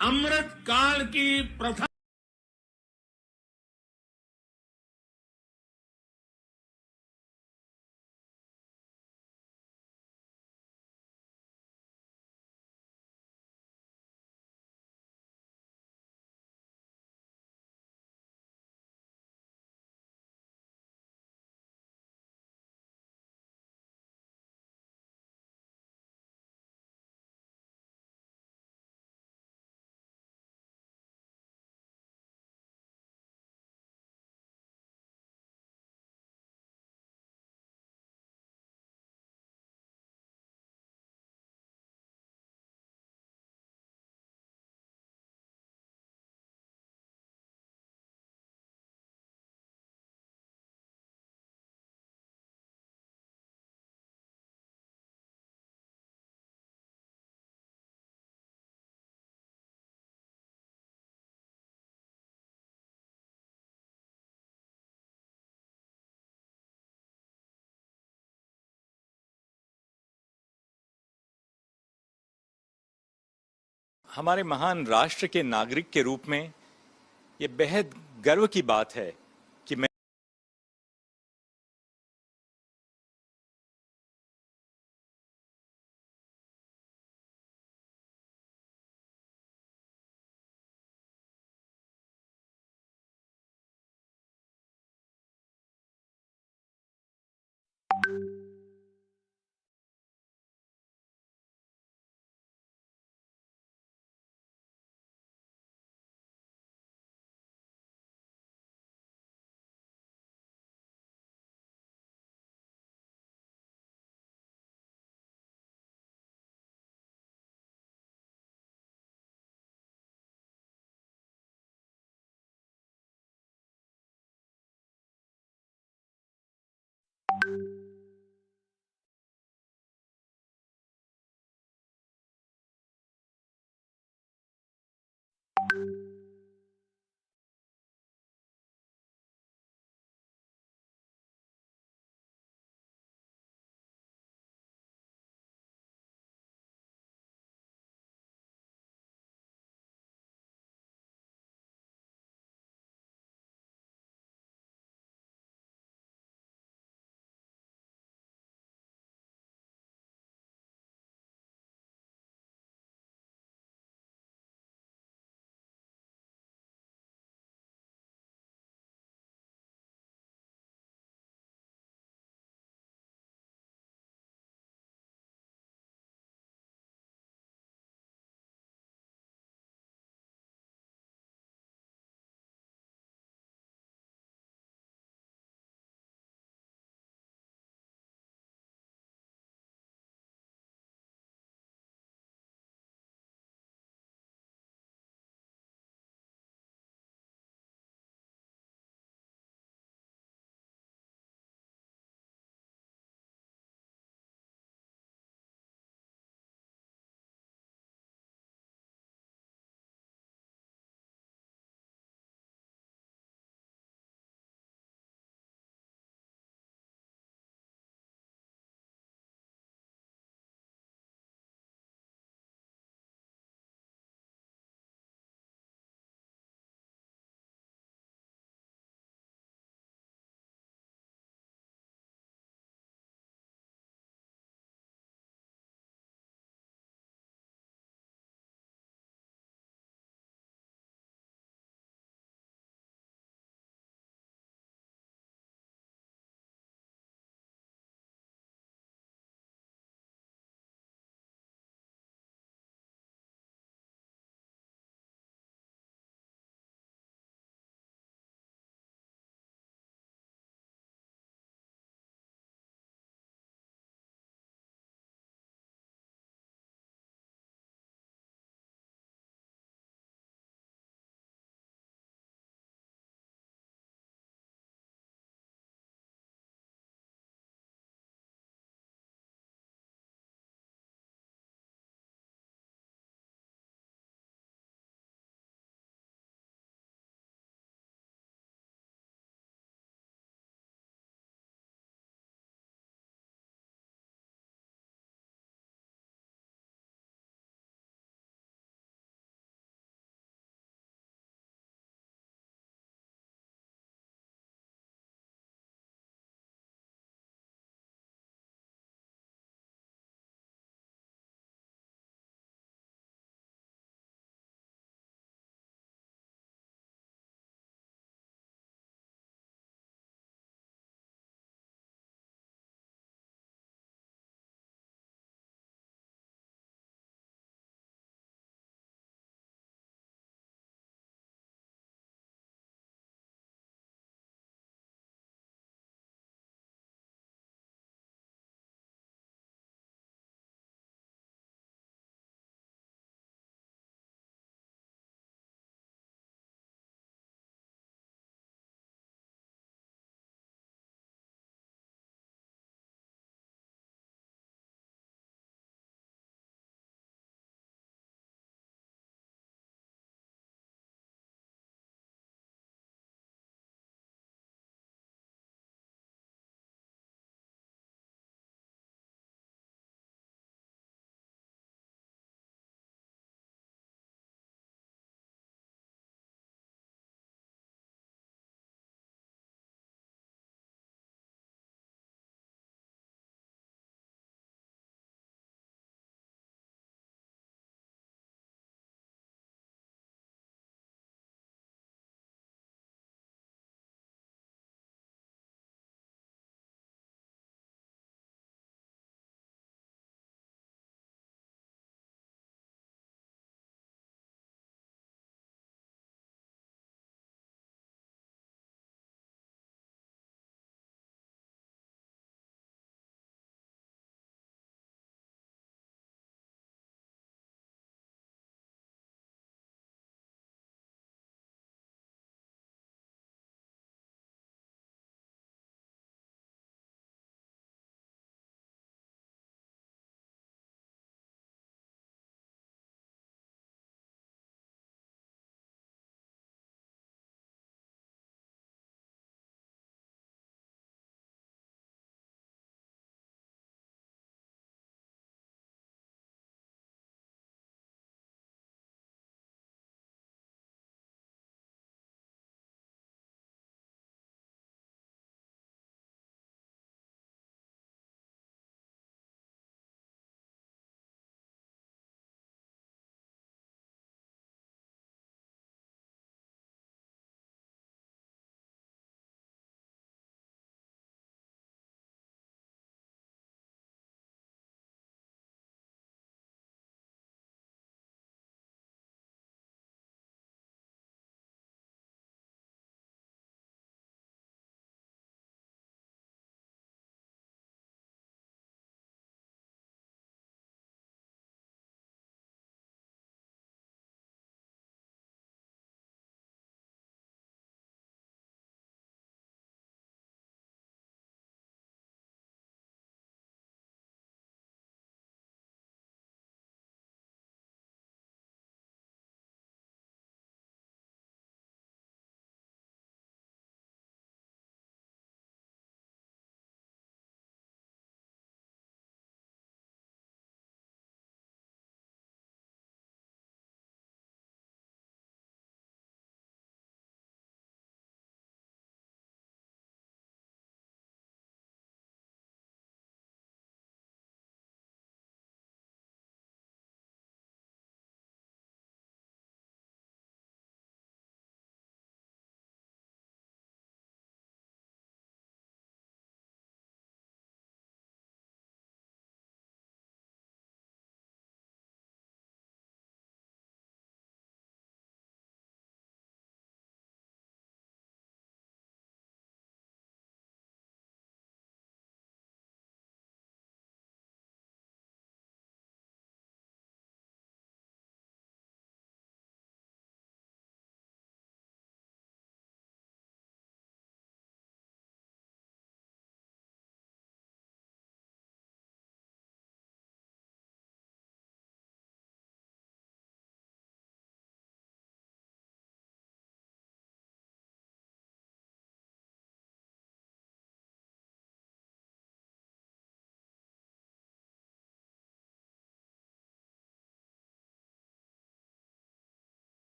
अमृत काल की प्रथा हमारे महान राष्ट्र के नागरिक के रूप में ये बेहद गर्व की बात है कि मैं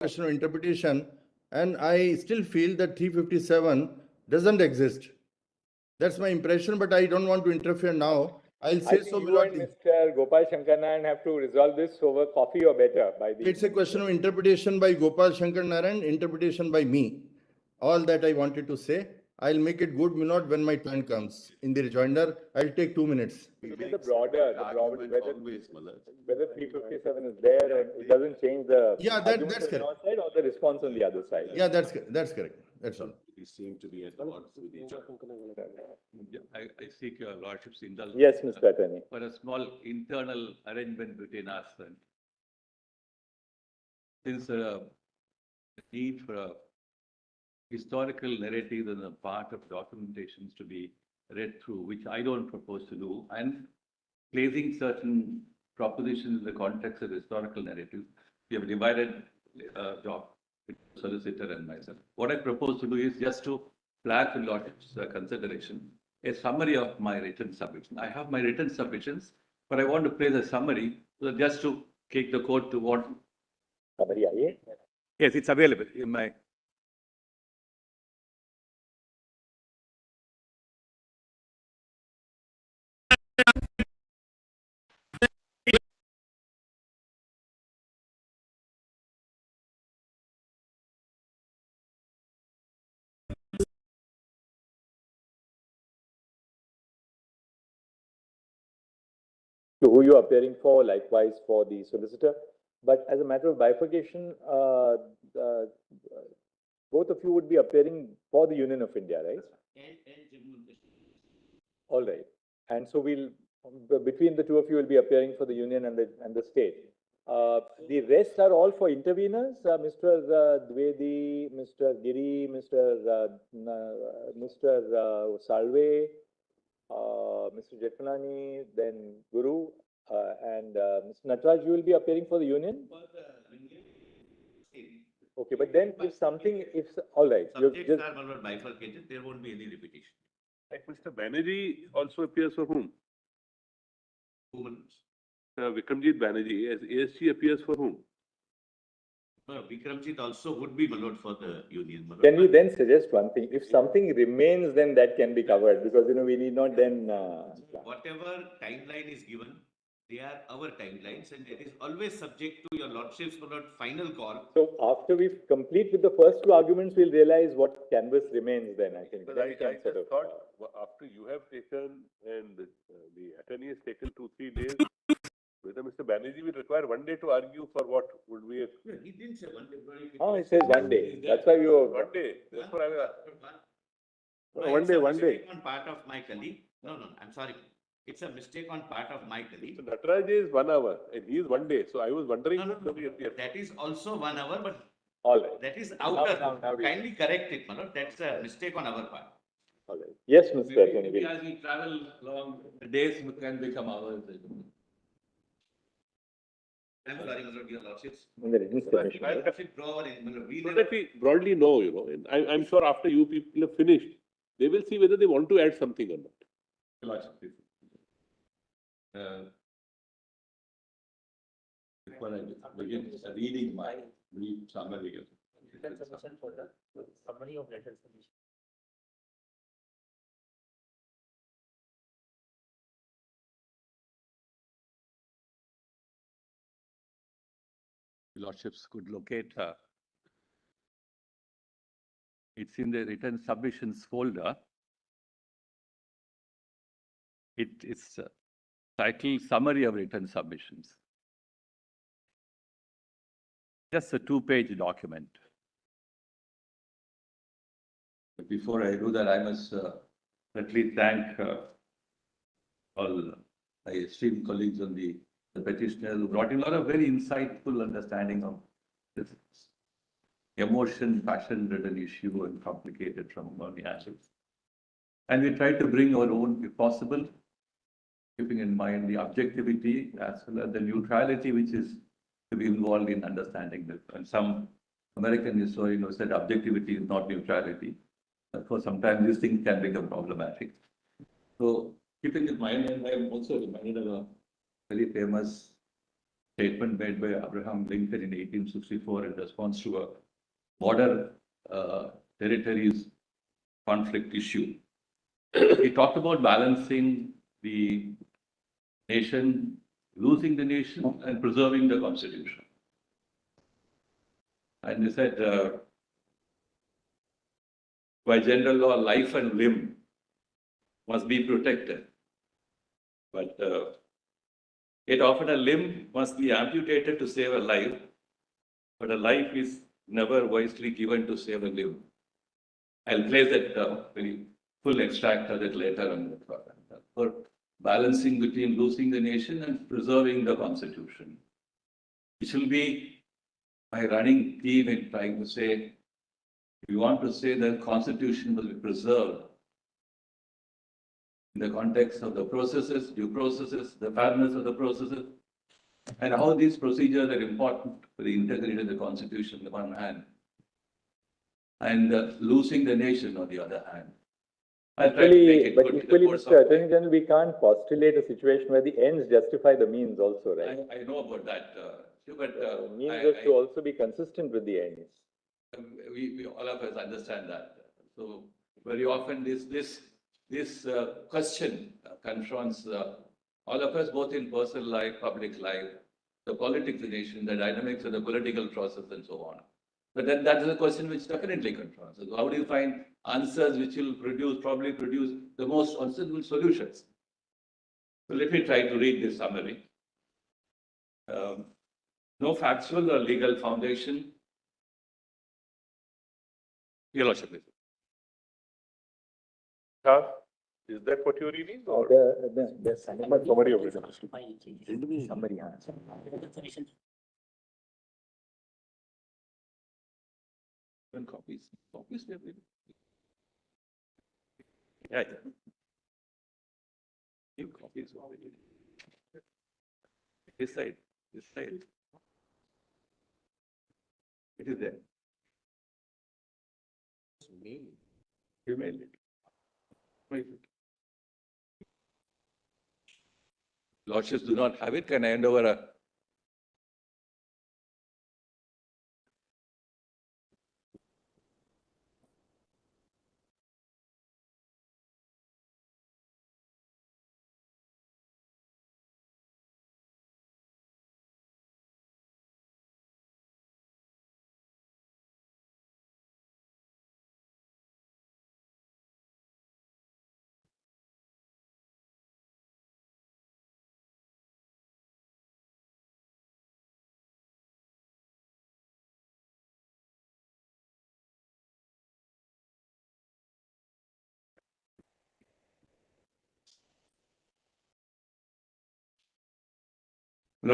question of interpretation, and I still feel that 357 doesn't exist. That's my impression, but I don't want to interfere now. I'll say I so. think you and Mr. Gopal Shankar have to resolve this over coffee or better by the. It's a question of interpretation by Gopal Shankar Narayan, interpretation by me. All that I wanted to say. I'll make it good, Milord, when my turn comes. In the rejoinder, I'll take 2 minutes. The broader, whether 357 is there and it doesn't change the Yeah, argument that's on correct. your side or the response on the other side. Yeah, that's correct. That's all. We seem to be at odds with each other. I seek your lordship's indulgence. Yes, Mr. Attorney. For a small internal arrangement between us, and since the need for a historical narrative and a part of documentations to be read through, which I don't propose to do, and placing certain propositions in the context of historical narrative, we have divided job between solicitor and myself. What I propose to do is just to flag the lordship's consideration a summary of my written submission. I have my written submissions, but I want to place a summary so that just to take the court to what. Summary, Yes, it's available in my. To who you are appearing for, likewise for the solicitor. But as a matter of bifurcation, both of you would be appearing for the Union of India, right? All right. And so between the two of you will be appearing for the Union and the state. The rest are all for interveners, Mr. Dwivedi, Mr. Giri, Mr. Salve, Mr. Jethalani, then Guru, and Mr. Nataraj, you will be appearing for the Union? Okay, but then if something, all right. Subjects are bifurcated, there won't be any repetition. Like Mr. Banerjee also appears for whom? Vikramjit Banerjee as ASG appears for whom? Vikramjit also would be Malord for the Union. Can we then suggest one thing? If something remains, then that can be covered because, we need not then. Whatever timeline is given, they are our timelines and it is always subject to your lordship's final call. So after we complete with the first two arguments, we'll realize what canvas remains then, I think. Because I just thought after you have taken and the attorney has taken 2-3 days, whether Mr. Banerjee will require 1 day to argue for what would be a. Yeah, he didn't say 1 day. Oh, he says 1 day. That's why we were. 1 day. That's what I was. One day. On part of my colleague. No, I'm sorry. It's a mistake on part of my colleague. So Nataraj is 1 hour and he is 1 day. So I was wondering. No. That is also 1 hour, but all right. That is outer. Kindly correct it, Manoj. That's a mistake on our part. All right. Yes, Mr. Attorney. Maybe as we travel along, the days can become hours. I'm sorry, Mr. Your Lordships. So that we broadly know, and I'm sure after you people have finished, they will see whether they want to add something or not. Before I begin reading my brief summary of summary of letter submission. Lordships could locate it's in the written submissions folder. It is titled Summary of Written Submissions. Just a 2-page document. But before I do that, I must certainly thank all my esteemed colleagues on the petitioner who brought in a lot of very insightful understanding of this emotion, passion-ridden issue and complicated from many angles. And we try to bring our own, if possible, keeping in mind the objectivity as well as the neutrality which is to be involved in understanding this. And some American historian said objectivity is not neutrality. Therefore, sometimes these things can become problematic. So, keeping in mind, and I am also reminded of a very famous statement made by Abraham Lincoln in 1864 in response to a border territories conflict issue. He talked about balancing the nation, losing the nation, and preserving the constitution. And he said, by general law, life and limb must be protected. But yet often a limb must be amputated to save a life, but a life is never wisely given to save a limb. I'll place that very full extract of it later on. For balancing between losing the nation and preserving the constitution. Which will be my running theme in trying to say, we want to say that constitution will be preserved in the context of the processes, due processes, the fairness of the processes, and how these procedures are important for the integrity of the constitution on the one hand, and losing the nation on the other hand. Equally, Mr. Attorney General, we can't postulate a situation where the ends justify the means also, right? I know about that, but means have to also be consistent with the ends. We all of us understand that. So very often this question confronts all of us, both in personal life, public life, the politics of the nation, the dynamics of the political process, and so on. But then that is a question which definitely confronts. So how do you find answers which will probably produce the most sensible solutions? So let me try to read this summary. No factual or legal foundation. Your Lordship, please. Is that what you're reading? Or The summary of it? Summary, Even copies. Copies we have given. Yeah. New copies already. This side. This side. It is there. You mailed it. Wait. Lordships do not have it. Can I hand over a?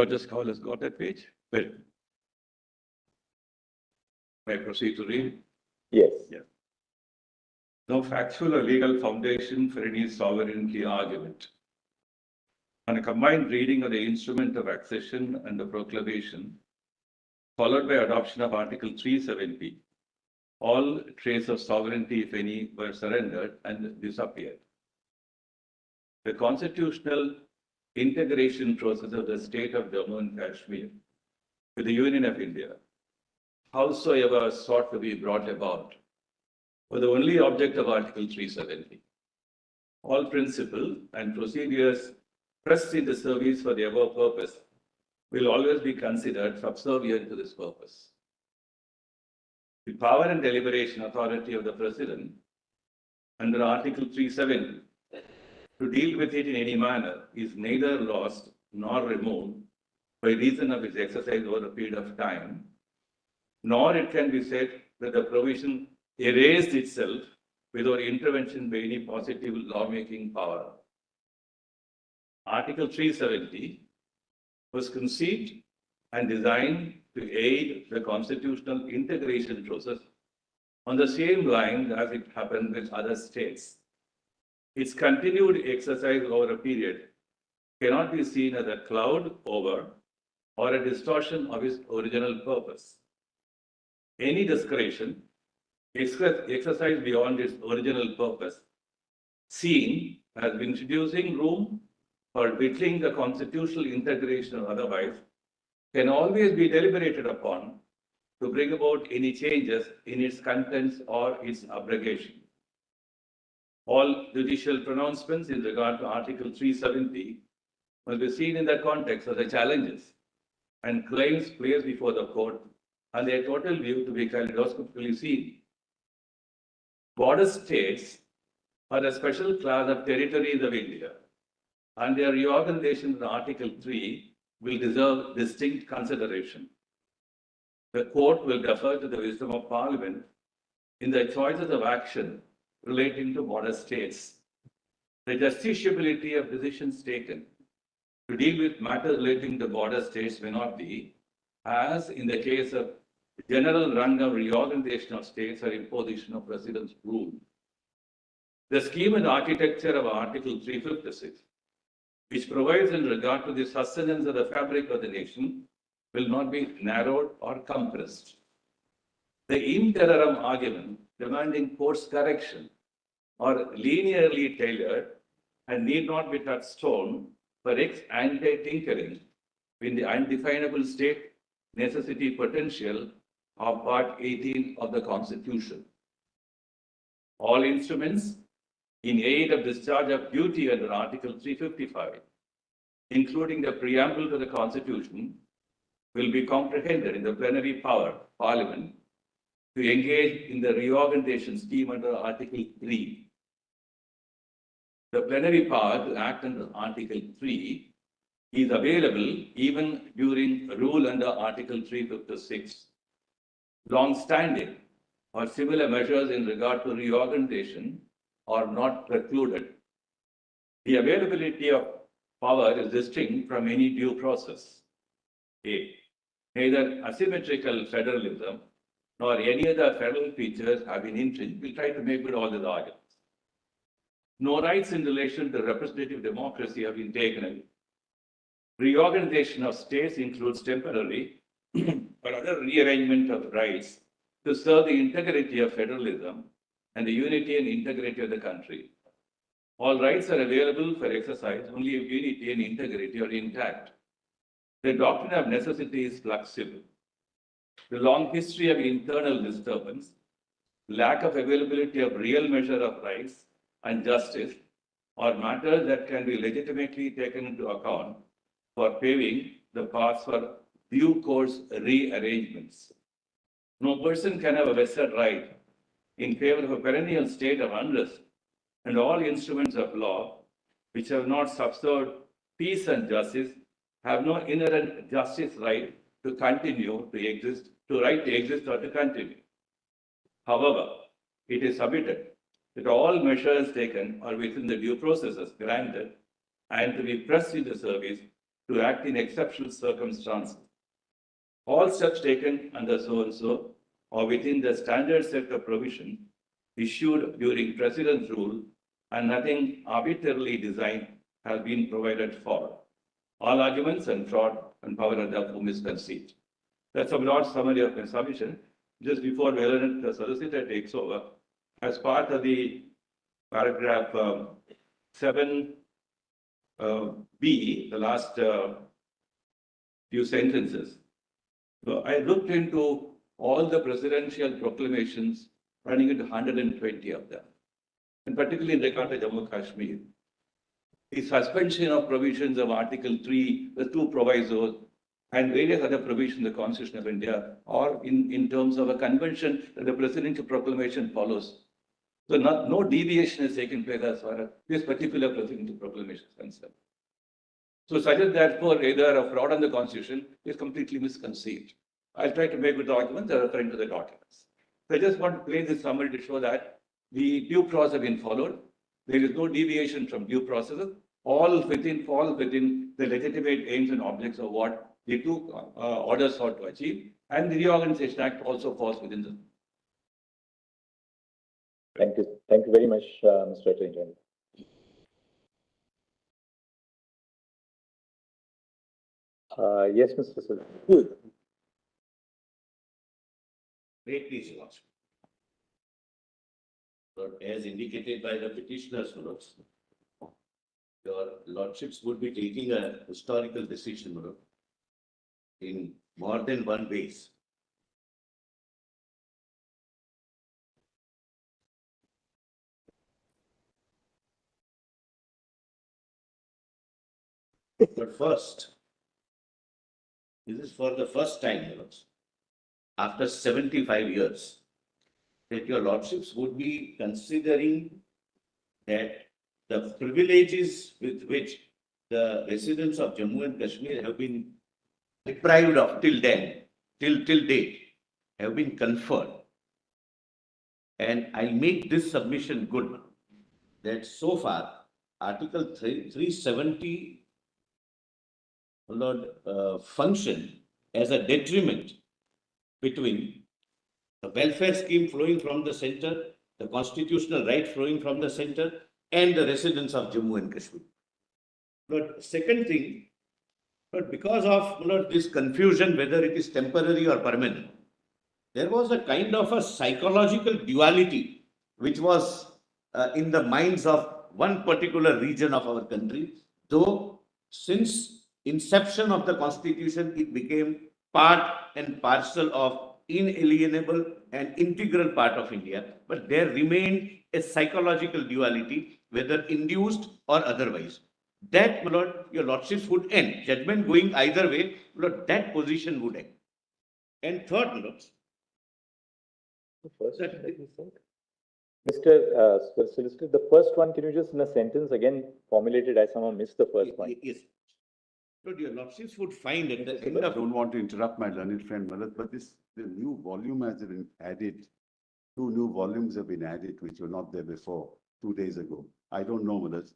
Just call has got that page? Well, may I proceed to read? Yes. Yeah. No factual or legal foundation for any sovereignty argument. On a combined reading of the instrument of accession and the proclamation, followed by adoption of Article 370, all trace of sovereignty, if any, were surrendered and disappeared. The constitutional integration process of the state of Jammu and Kashmir with the Union of India, howsoever sought to be brought about, were the only object of Article 370. All principles and procedures pressed into service for the above purpose will always be considered subservient to this purpose. The power and deliberation authority of the President under Article 370 to deal with it in any manner is neither lost nor removed by reason of its exercise over a period of time, nor it can be said that the provision erased itself without intervention by any positive lawmaking power. Article 370 was conceived and designed to aid the constitutional integration process on the same line as it happened with other states. Its continued exercise over a period cannot be seen as a cloud over or a distortion of its original purpose. Any discretion exercised beyond its original purpose, seen as introducing room for whittling the constitutional integration or otherwise, can always be deliberated upon to bring about any changes in its contents or its abrogation. All judicial pronouncements in regard to Article 370 must be seen in the context of the challenges and claims placed before the court and their total view to be kaleidoscopically seen. Border states are a special class of territories of India, and their reorganization in Article 3 will deserve distinct consideration. The court will defer to the wisdom of Parliament in the choices of action relating to border states. The justiciability of decisions taken to deal with matters relating to border states may not be, as in the case of general run of reorganization of states or imposition of President's rule. The scheme and architecture of Article 356, which provides in regard to the sustenance of the fabric of the nation, will not be narrowed or compressed. The interim argument demanding course correction or linearly tailored and need not be touchstone for ex ante tinkering with the undefinable state necessity potential of Part 18 of the Constitution. All instruments in aid of discharge of duty under Article 355, including the preamble to the Constitution, will be comprehended in the plenary power of Parliament to engage in the reorganization scheme under Article 3. The plenary power to act under Article 3 is available even during rule under Article 356. Long-standing or similar measures in regard to reorganization are not precluded. The availability of power is distinct from any due process. A. Neither asymmetrical federalism nor any other federal features have been infringed. We'll try to make good all these arguments. No rights in relation to representative democracy have been taken away. Reorganization of states includes temporary or other rearrangement of rights to serve the integrity of federalism and the unity and integrity of the country. All rights are available for exercise only if unity and integrity are intact. The doctrine of necessity is flexible. The long history of internal disturbance, lack of availability of real measure of rights and justice are matters that can be legitimately taken into account for paving the path for due course rearrangements. No person can have a vested right in favor of a perennial state of unrest, and all instruments of law which have not subserved peace and justice have no inherent justice right to continue to exist, to right to exist or to continue. However, it is submitted that all measures taken are within the due processes granted and to be pressed into service to act in exceptional circumstances. All steps taken under so and so are within the standard set of provision issued during President's rule, and nothing arbitrarily designed has been provided for. All arguments and fraud and power are therefore misconceived. That's a broad summary of my submission. Just before the solicitor takes over, as part of the paragraph 7B, the last few sentences, so I looked into all the presidential proclamations, running into 120 of them, and particularly in regard to Jammu Kashmir. The suspension of provisions of Article 3, the two provisos, and various other provisions of the Constitution of India, or in terms of a convention that the presidential proclamation follows. So no deviation has taken place as far as this particular presidential proclamation is concerned. So suggest therefore either a fraud on the Constitution is completely misconceived. I'll try to make good arguments referring to the documents. So I just want to play this summary to show that the due process has been followed. There is no deviation from due processes. All fall within the legitimate aims and objects of what the two orders sought to achieve. And the Reorganization Act also falls within them. Thank you. Thank you very much, Mr. Attorney General. Yes, Mr. Sul. Good. Great piece, Your Lordship. But as indicated by the petitioner's notes, your lordships would be taking a historical decision, in more than one ways. But first, this is for the first time, Your Lords, after 75 years, that your lordships would be considering that the privileges with which the residents of Jammu and Kashmir have been deprived of till then, till date, have been conferred. And I'll make this submission good, that so far, Article 370 Lord, function as a detriment between the welfare scheme flowing from the center, the constitutional right flowing from the center, and the residents of Jammu and Kashmir. But second thing, but because of this confusion, whether it is temporary or permanent, there was a kind of a psychological duality which was in the minds of one particular region of our country, though since inception of the constitution, it became part and parcel of inalienable and integral part of India, but there remained a psychological duality, whether induced or otherwise. That, my lord, your lordships would end. Judgment going either way, my lord, that position would end. And third, my lords, First, Mr. Solicitor, the first one, can you just in a sentence again formulate it? I somehow missed the first one. Yes. Lord, your lordships would find at the end I of don't want to interrupt my learned friend, Malat, but the new volume has been added. 2 new volumes have been added, which were not there before, 2 days ago. I don't know, Malat.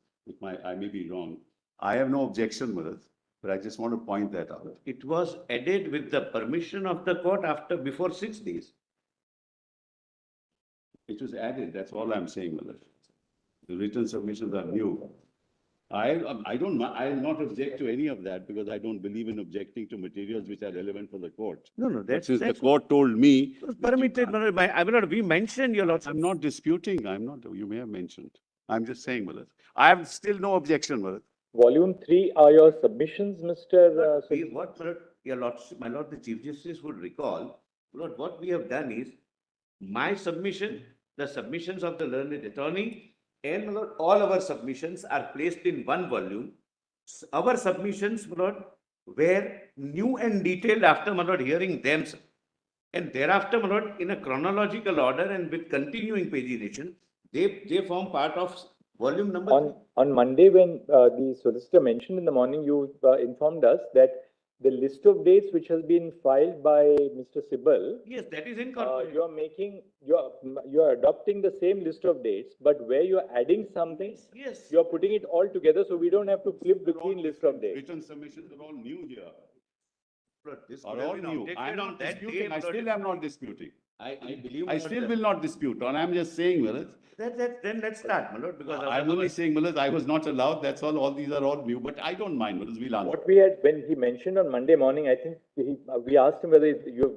I may be wrong. I have no objection, Malat, but I just want to point that out. it was added with the permission of the court before 6 days. It was added, that's all I'm saying, Malat. The written submissions are new. I'll not object to any of that because I don't believe in objecting to materials which are relevant for the court. No, But since the court told me. permitted. I will not, we mentioned your lordship. I'm not disputing, you may have mentioned. I'm just saying, Malat. I have still no objection, Malat. Volume 3 are your submissions, Mr. What, my lord, your lordship, my lord, the Chief Justice would recall, Lord, what we have done is my submission, the submissions of the learned attorney, and my lord, all our submissions are placed in one volume. Our submissions, my lord, were new and detailed after, my lord, hearing them. And thereafter, my lord, in a chronological order and with continuing pagination, they form part of volume number. On Monday, when the solicitor mentioned in the morning, you informed us that the list of dates which has been filed by Mr. Sibal, Yes, that is incorporated. you're adopting the same list of dates, but where you're adding something, Yes. you're putting it all together, so we don't have to flip between list of dates. Written submissions are all new here. Lord, this Are could have all been new. objected I'm on not that day, disputing. I Lord. still am not disputing. I believe. I Lord, still that- will not dispute, and I'm just saying, Malat. Then let's start, my lord, because I'm only saying, Malat, I was not allowed, that's all. All these are all new, but I don't mind, Malat, we'll answer. What we had, when he mentioned on Monday morning, I think we asked him whether your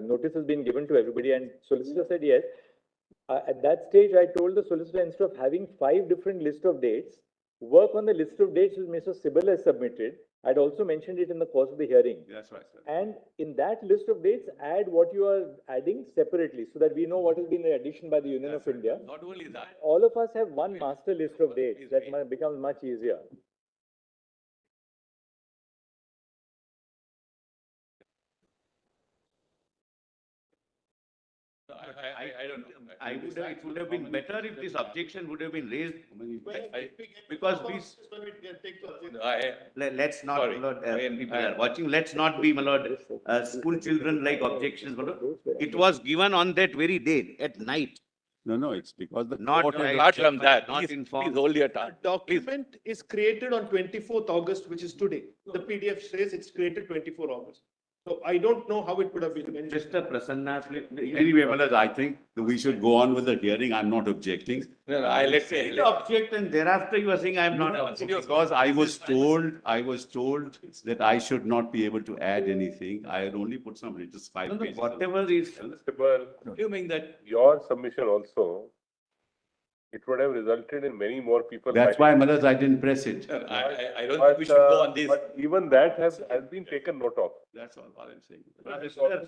notice has been given to everybody, and solicitor said yes. At that stage, I told the solicitor, instead of having 5 different list of dates, work on the list of dates which Mr. Sibal has submitted. I'd also mentioned it in the course of the hearing. That's right, sir. And in that list of dates, add what you are adding separately, so that we know what has been the addition by the Union of India. Not only that. All of us have one master list of dates. That becomes much easier. I don't know. it would have been better if this objection would have been raised, because we. Let's not, Sorry. my lord, I- people are watching, let's not be, my lord, school children like objections, my lord. It was given on that very day, at night, No, it's because the not court right, has. from that, not informed. hold your tongue. Document is created on 24th August, which is today. The PDF says it's created 24 August. So I don't know how it could have been mentioned. Mr. Prasanna, Anyway, Malat, I think that we should go on with the hearing. I'm not objecting. You object and thereafter you are saying I am not. Because I was told that I should not be able to add anything. I had only put some, just 5 pages. Whatever is. Mr. Bal, Assuming that. your submission also it would have resulted in many more people. That's why, Manas, I didn't press it. I don't think we should go on this. But even that has been taken note of. That's all I'm saying.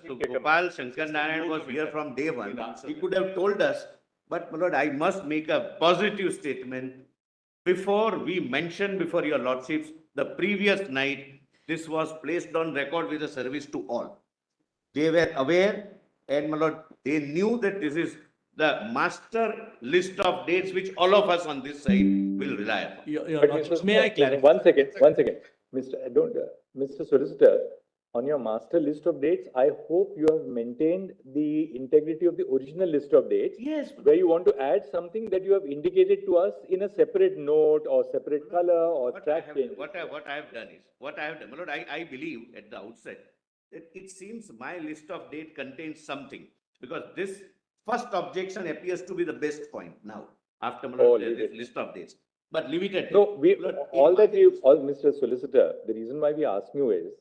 So Gopal Shankar Narayan was here from day one. He could have told us, but my lord, I must make a positive statement. Before we mentioned before your lordships, the previous night, this was placed on record with a service to all. They were aware, and my lord, they knew that this is the master list of dates which all of us on this side will rely upon. But May I clarify? One second. Mr. Solicitor, on your master list of dates, I hope you have maintained the integrity of the original list of dates. Yes. Where you want to add something that you have indicated to us in a separate note or separate color or track change. What I have done, my lord, I believe at the outset that it seems my list of date contains something, because this first objection appears to be the best point now, after my lord, this list of dates. But leave it at No, that. Mr. Solicitor, the reason why we ask you is,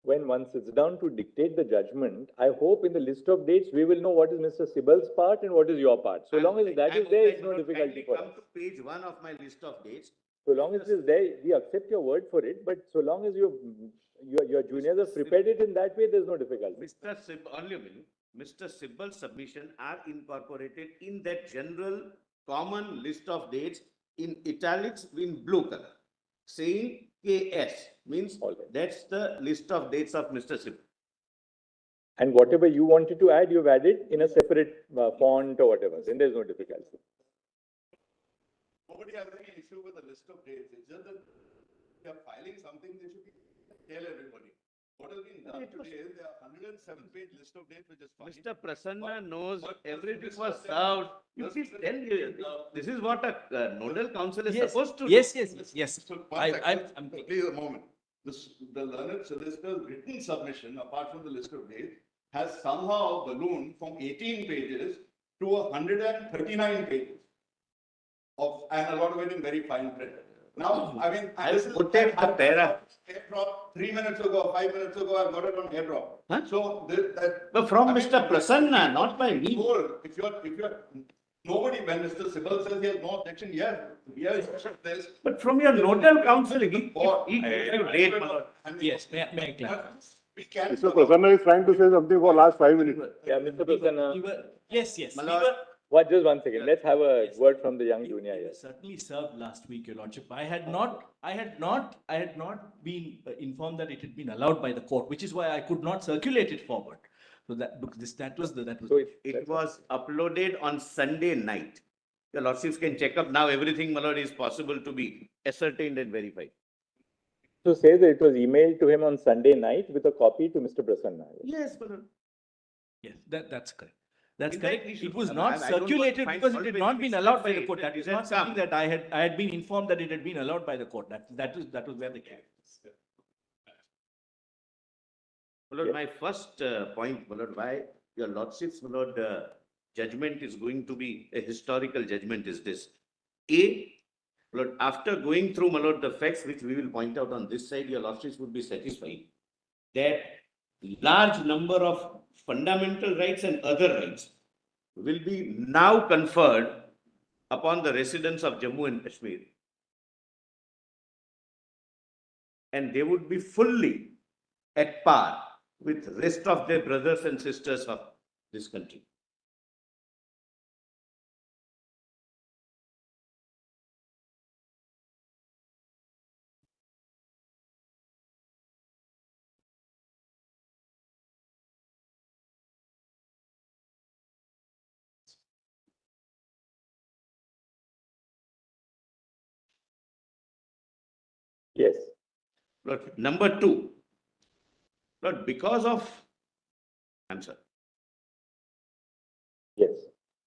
when one sits down to dictate the judgment, I hope in the list of dates, we will know what is Mr. Sibal's part and what is your part. So long as that is there, it's no difficulty for us. Come to page 1 of my list of dates. So long as it is there, we accept your word for it, but so long as your juniors have prepared it in that way, there's no difficulty. Mr. Sibal, only a minute. Mr. Sibal's submission are incorporated in that general common list of dates in italics in blue color, saying KS, means that's the list of dates of Mr. Sibal. And whatever you wanted to add, you've added in a separate font or whatever, then there's no difficulty. Nobody has any issue with the list of dates. It's just that they are filing something, they should tell everybody. What has been done today is there are 107-page list of dates which is filed. Mr. Prasanna knows everything was served. You please tell you, this is what a nodal council is supposed to do. Yes. So please a moment. The learned solicitor's written submission, apart from the list of dates, has somehow ballooned from 18 pages to 139 pages and a lot of it in very fine print. Now, I mean, I've put it the para. Airdrop 3 minutes ago, 5 minutes ago, I got it on airdrop. Huh? So But from Mr. Prasanna, not by me. if you're, nobody, when Mr. Sibal says he has no objection, yes, there's. But from your nodal council, he gave you date, my lord. Yes, may I clarify? We can. Mr. Prasanna is trying to say something for last 5 minutes. Yeah, Mr. Prasanna. Yes. My We lord. were, Just one second. Let's have a word from the young junior it here. was certainly served last week, Your Lordship. I had not been informed that it had been allowed by the court, which is why I could not circulate it forward. So that was. So It was uploaded on Sunday night. Your lordships can check up now. Everything, my lord, is possible to be ascertained and verified. So say that it was emailed to him on Sunday night with a copy to Mr. Prasanna. Yes, my lord. Yes, that's correct. That's In fact, correct. we should- It was I not don't want to circulated find because it fault had with not it. been It's allowed by just the court. saying That is that not it something has that I had been informed that it had been allowed by the court. That was where the case. My lord, my first point, my lord, why your lordships, my lord, judgment is going to be a historical judgment is this. My lord, after going through, my lord, the facts which we will point out on this side, your lordships would be satisfied that large number of fundamental rights and other rights will be now conferred upon the residents of Jammu and Kashmir. And they would be fully at par with rest of their brothers and sisters of this country. Yes. But number two, but because of, I'm sorry, Yes.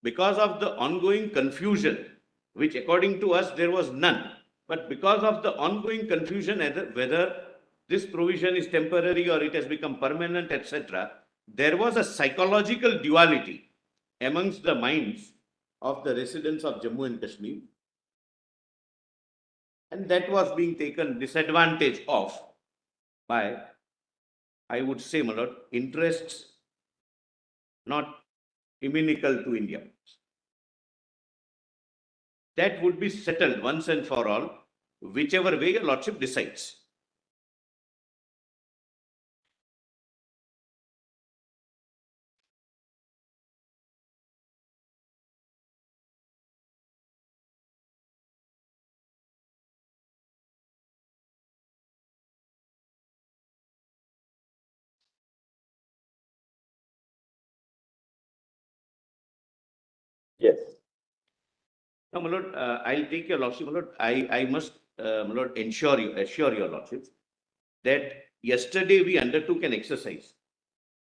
because of the ongoing confusion, which according to us there was none, but because of the ongoing confusion whether this provision is temporary or it has become permanent, etc., there was a psychological duality amongst the minds of the residents of Jammu and Kashmir, and that was being taken disadvantage of by, I would say, my lord, interests not inimical to India. that would be settled once and for all, whichever way your lordship decides. Yes. Now, my lord, I'll take your lordship, my lord. I must, my lord, assure your lordships that yesterday we undertook an exercise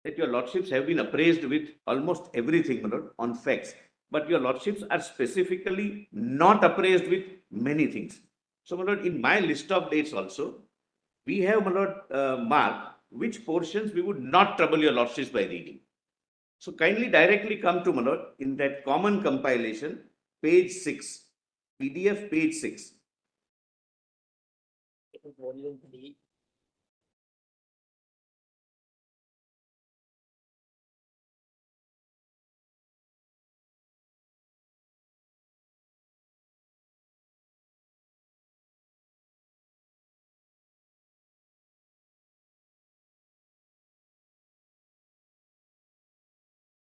that your lordships have been appraised with almost everything, my lord, on facts. But your lordships are specifically not appraised with many things. So, my lord, in my list of dates also, we have, my lord, marked which portions we would not trouble your lordships by reading. So kindly directly come to, my lord, in that common compilation, page 6, PDF page 6. Volume 3.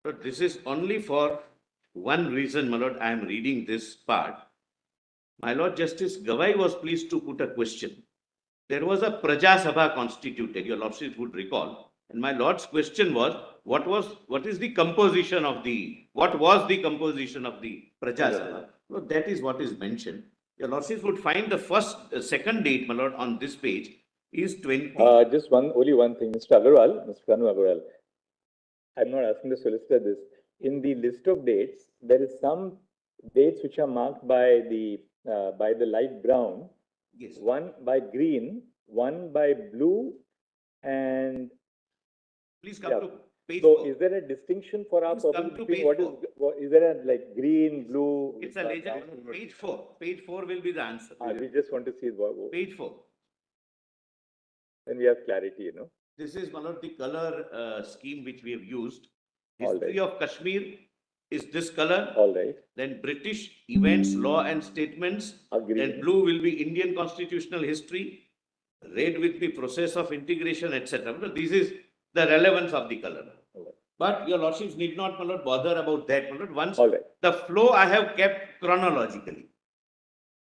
So this is only for one reason, my lord, I am reading this part. My Lord Justice Gawai was pleased to put a question. There was a Praja Sabha constituted, your lordship would recall. And my lord's question was, what was the composition of the Praja Sabha? So that is what is mentioned. Your lordship would find the second date, my lord, on this page is 20. Just only one thing, Mr. Agarwal, Mr. Kanu Agarwal. I'm not asking the solicitor this. In the list of dates, there is some dates which are marked by the light brown, Yes. one by green, one by blue, and Please come yeah. to page So 4. is there a distinction for our Please come purpose to between page what is there a like green, blue? It's a legend. Page 4. Page 4 will be the answer. We just want to see Page 4. when we have clarity, you know. This is one of the color scheme which we have used. All History right. of Kashmir is this color. All right. Then British events, law and statements. Agreed. Then blue will be Indian constitutional history. Red will be process of integration, etc. This is the relevance of the color. All right. But your lordships need not, my lord, bother about that, my lord. Once All right. the flow I have kept chronologically.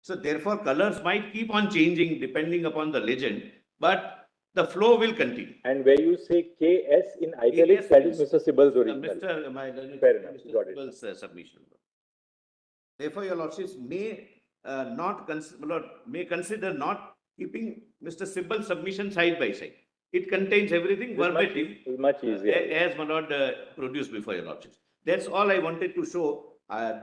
So therefore, colors might keep on changing depending upon the legend, but the flow will continue. And where you say KS in italics, KS that is means, Mr. Sibal's original. Fair enough, Mr. got it. Sibal's submission. Therefore, your lordships may may consider not keeping Mr. Sibal's submission side by side. It contains everything verbatim. Much easier. As my lord produced before your lordships. That's all I wanted to show.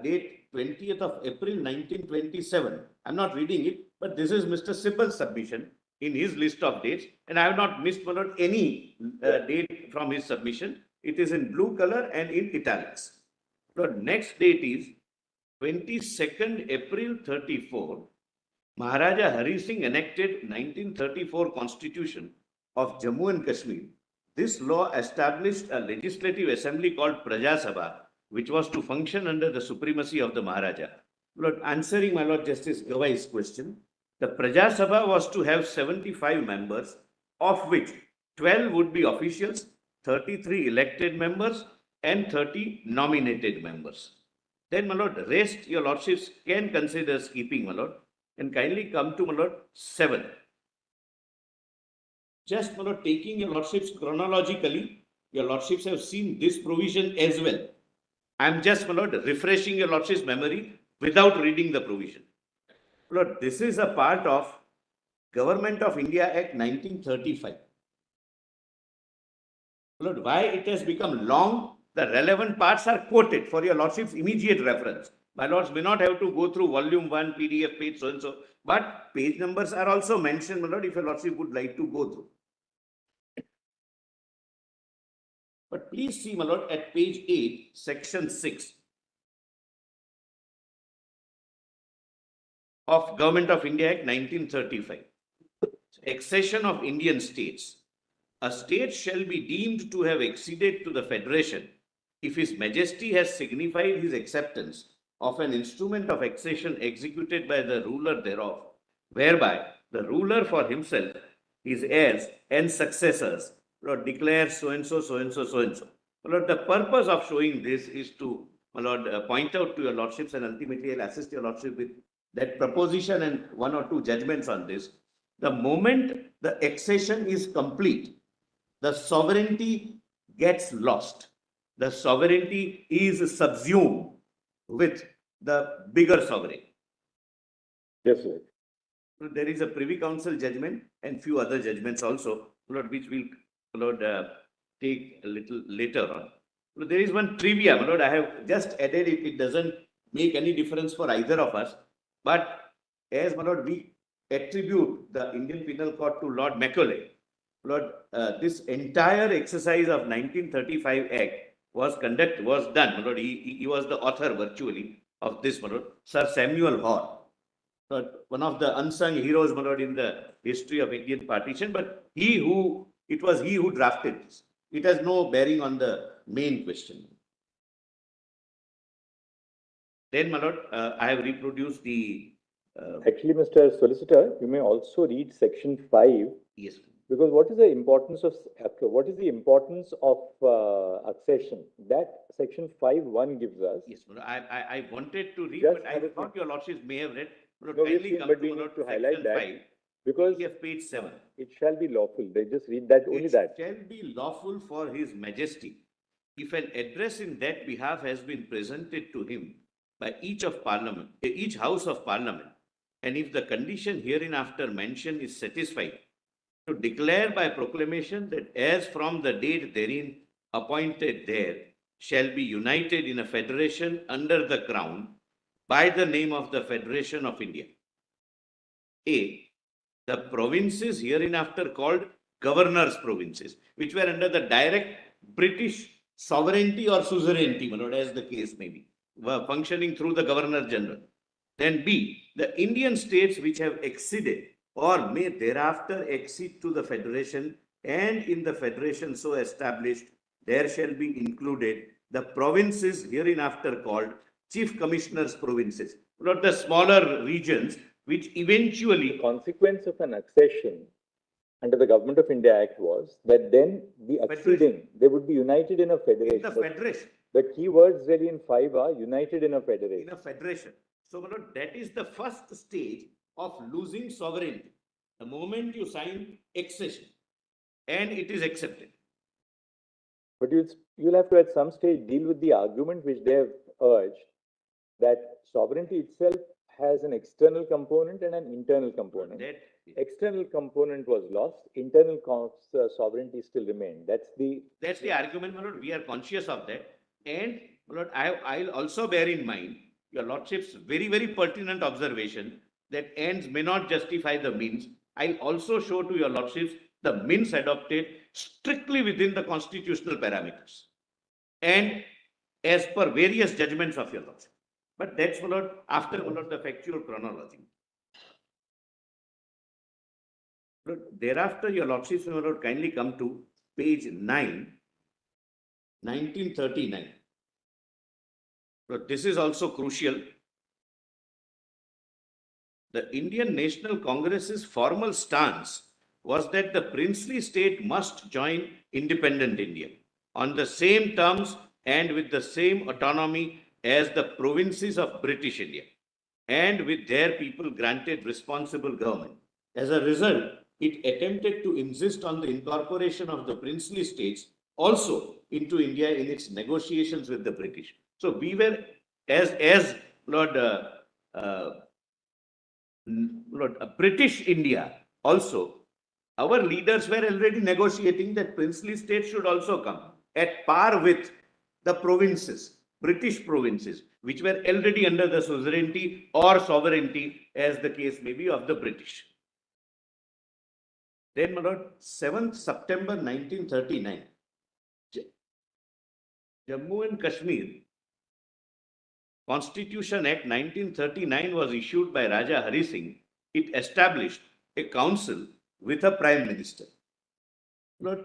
Date 20th of April 1927. I'm not reading it, but this is Mr. Sibal's submission in his list of dates, and I have not missed, my lord, any date from his submission. It is in blue color and in italics. The next date is 22nd April 34. Maharaja Hari Singh enacted 1934 Constitution of Jammu and Kashmir. This law established a legislative assembly called Praja Sabha, which was to function under the supremacy of the Maharaja. Lord, answering my Lord Justice Gawai's question, the Praja Sabha was to have 75 members, of which 12 would be officials, 33 elected members, and 30 nominated members. Then, my lord, rest your lordships can consider skipping, my lord, and kindly come to, my lord, 7. Just, my lord, taking your lordships chronologically, your lordships have seen this provision as well. I am just, my lord, refreshing your lordship's memory without reading the provision. Lord, this is a part of Government of India Act 1935. Lord, why it has become long, the relevant parts are quoted for your lordship's immediate reference. My lords may not have to go through volume 1, PDF page, so and so, but page numbers are also mentioned, my lord, if your lordship would like to go through. But please see, my lord, at page 8, section 6 of Government of India Act 1935. Accession of Indian states. A state shall be deemed to have acceded to the federation if His Majesty has signified his acceptance of an instrument of accession executed by the ruler thereof, whereby the ruler for himself, his heirs and successors, Lord, declare so and so, so and so, so and so. Lord, the purpose of showing this is to, Lord, point out to your lordships, and ultimately I'll assist your lordship with that proposition and one or two judgments on this. The moment the accession is complete, the sovereignty gets lost. The sovereignty is subsumed with the bigger sovereign. Yes, sir. So there is a Privy Council judgment and few other judgments also, Lord, which we'll, Lord, take a little later on. So there is one trivia, Lord, I have just added it. It doesn't make any difference for either of us. But as, my Lord, we attribute the Indian Penal Code to Lord Macaulay, Lord, this entire exercise of 1935 Act was done, Lord. He was the author virtually of this, Lord, Sir Samuel Hoare. One of the unsung heroes, my Lord, in the history of Indian partition, but it was he who drafted this. It has no bearing on the main question. Then, my Lord, I have reproduced the. Actually, Mr. Solicitor, you may also read section 5. Yes. Because what is the importance of accession? That section 5(1) gives us. Yes, my Lord, I wanted to read, Just but I thought your lordships may have read. No, we need to highlight that, 5, because page 7. it shall be lawful. They just read that, only that. It shall be lawful for His Majesty, if an address in that behalf has been presented to him by each House of Parliament, and if the condition hereinafter mentioned is satisfied, to declare by proclamation that as from the date therein appointed there shall be united in a federation under the crown by the name of the Federation of India. A, the provinces hereinafter called governors' provinces, which were under the direct British sovereignty or suzerainty, my Lord, as the case may be, were functioning through the Governor General. Then B, the Indian states which have acceded or may thereafter accede to the Federation, and in the Federation so established, there shall be included the provinces hereinafter called Chief Commissioners' provinces, not the smaller regions, which eventually. The consequence of an accession under the Government of India Act was that then the acceding, they would be united in a federation. In the federation. The key words really in 5 are united in a federation. In a federation. So, my Lord, that is the first stage of losing sovereignty. The moment you sign accession and it is accepted. But you'll have to at some stage deal with the argument which they have urged, that sovereignty itself has an external component and an internal component. That external component was lost, internal sovereignty still remained. That's the argument, my Lord. We are conscious of that. And, my Lord, I'll also bear in mind your Lordship's very, very pertinent observation that ends may not justify the means. I'll also show to your Lordships the means adopted strictly within the constitutional parameters and as per various judgments of your Lordship. But that's, my Lord, after, my Lord, the factual chronology. Lord, thereafter, your Lordships, my Lord, kindly come to page 9, 1939. Lord, this is also crucial. The Indian National Congress's formal stance was that the princely state must join independent India on the same terms and with the same autonomy as the provinces of British India, and with their people granted responsible government. As a result, it attempted to insist on the incorporation of the princely states also into India in its negotiations with the British. So we were, as Lord, British India also, our leaders were already negotiating that princely states should also come at par with the provinces, British provinces, which were already under the suzerainty or sovereignty, as the case may be, of the British. Then, my Lord, 7th September 1939, Jammu and Kashmir Constitution Act 1939 was issued by Raja Hari Singh. It established a council with a prime minister. Lord,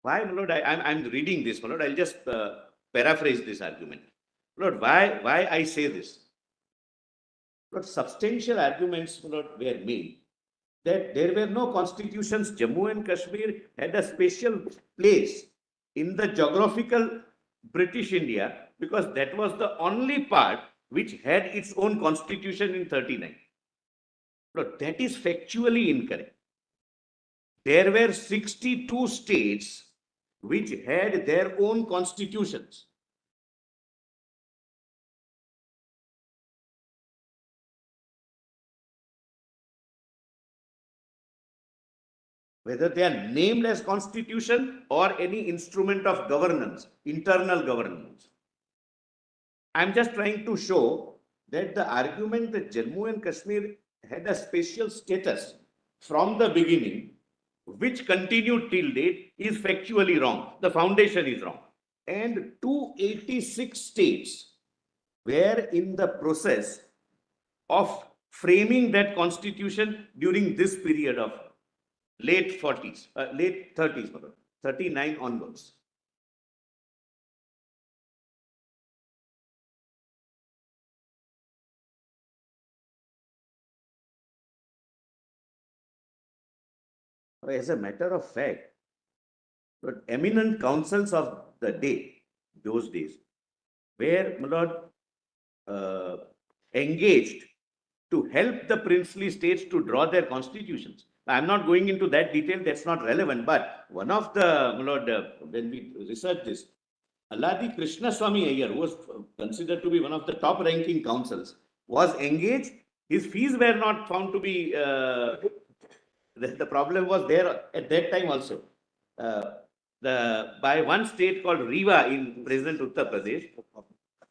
why, my Lord, I'm reading this, my Lord, I'll just paraphrase this argument. Lord, why I say this? Lord, substantial arguments, Lord, were made that there were no constitutions. Jammu and Kashmir had a special place in the geographical British India because that was the only part which had its own constitution in 39. Lord, that is factually incorrect. There were 62 states which had their own constitutions. Whether they are named as constitution or any instrument of governance, internal governance. I'm just trying to show that the argument that Jammu and Kashmir had a special status from the beginning, which continued till date, is factually wrong. The foundation is wrong. And 286 states were in the process of framing that constitution during this period of late 40s, late 30s, 39 onwards. As a matter of fact, but eminent councils of the day, those days, were, my lord, engaged to help the princely states to draw their constitutions. I'm not going into that detail, that's not relevant, but one of the, my lord, when we researched this, Alladi Krishnaswamy Iyer, who was considered to be one of the top ranking councils, was engaged. His fees were not found to be, the problem was there at that time also. By one state called Rewa in present Uttar Pradesh.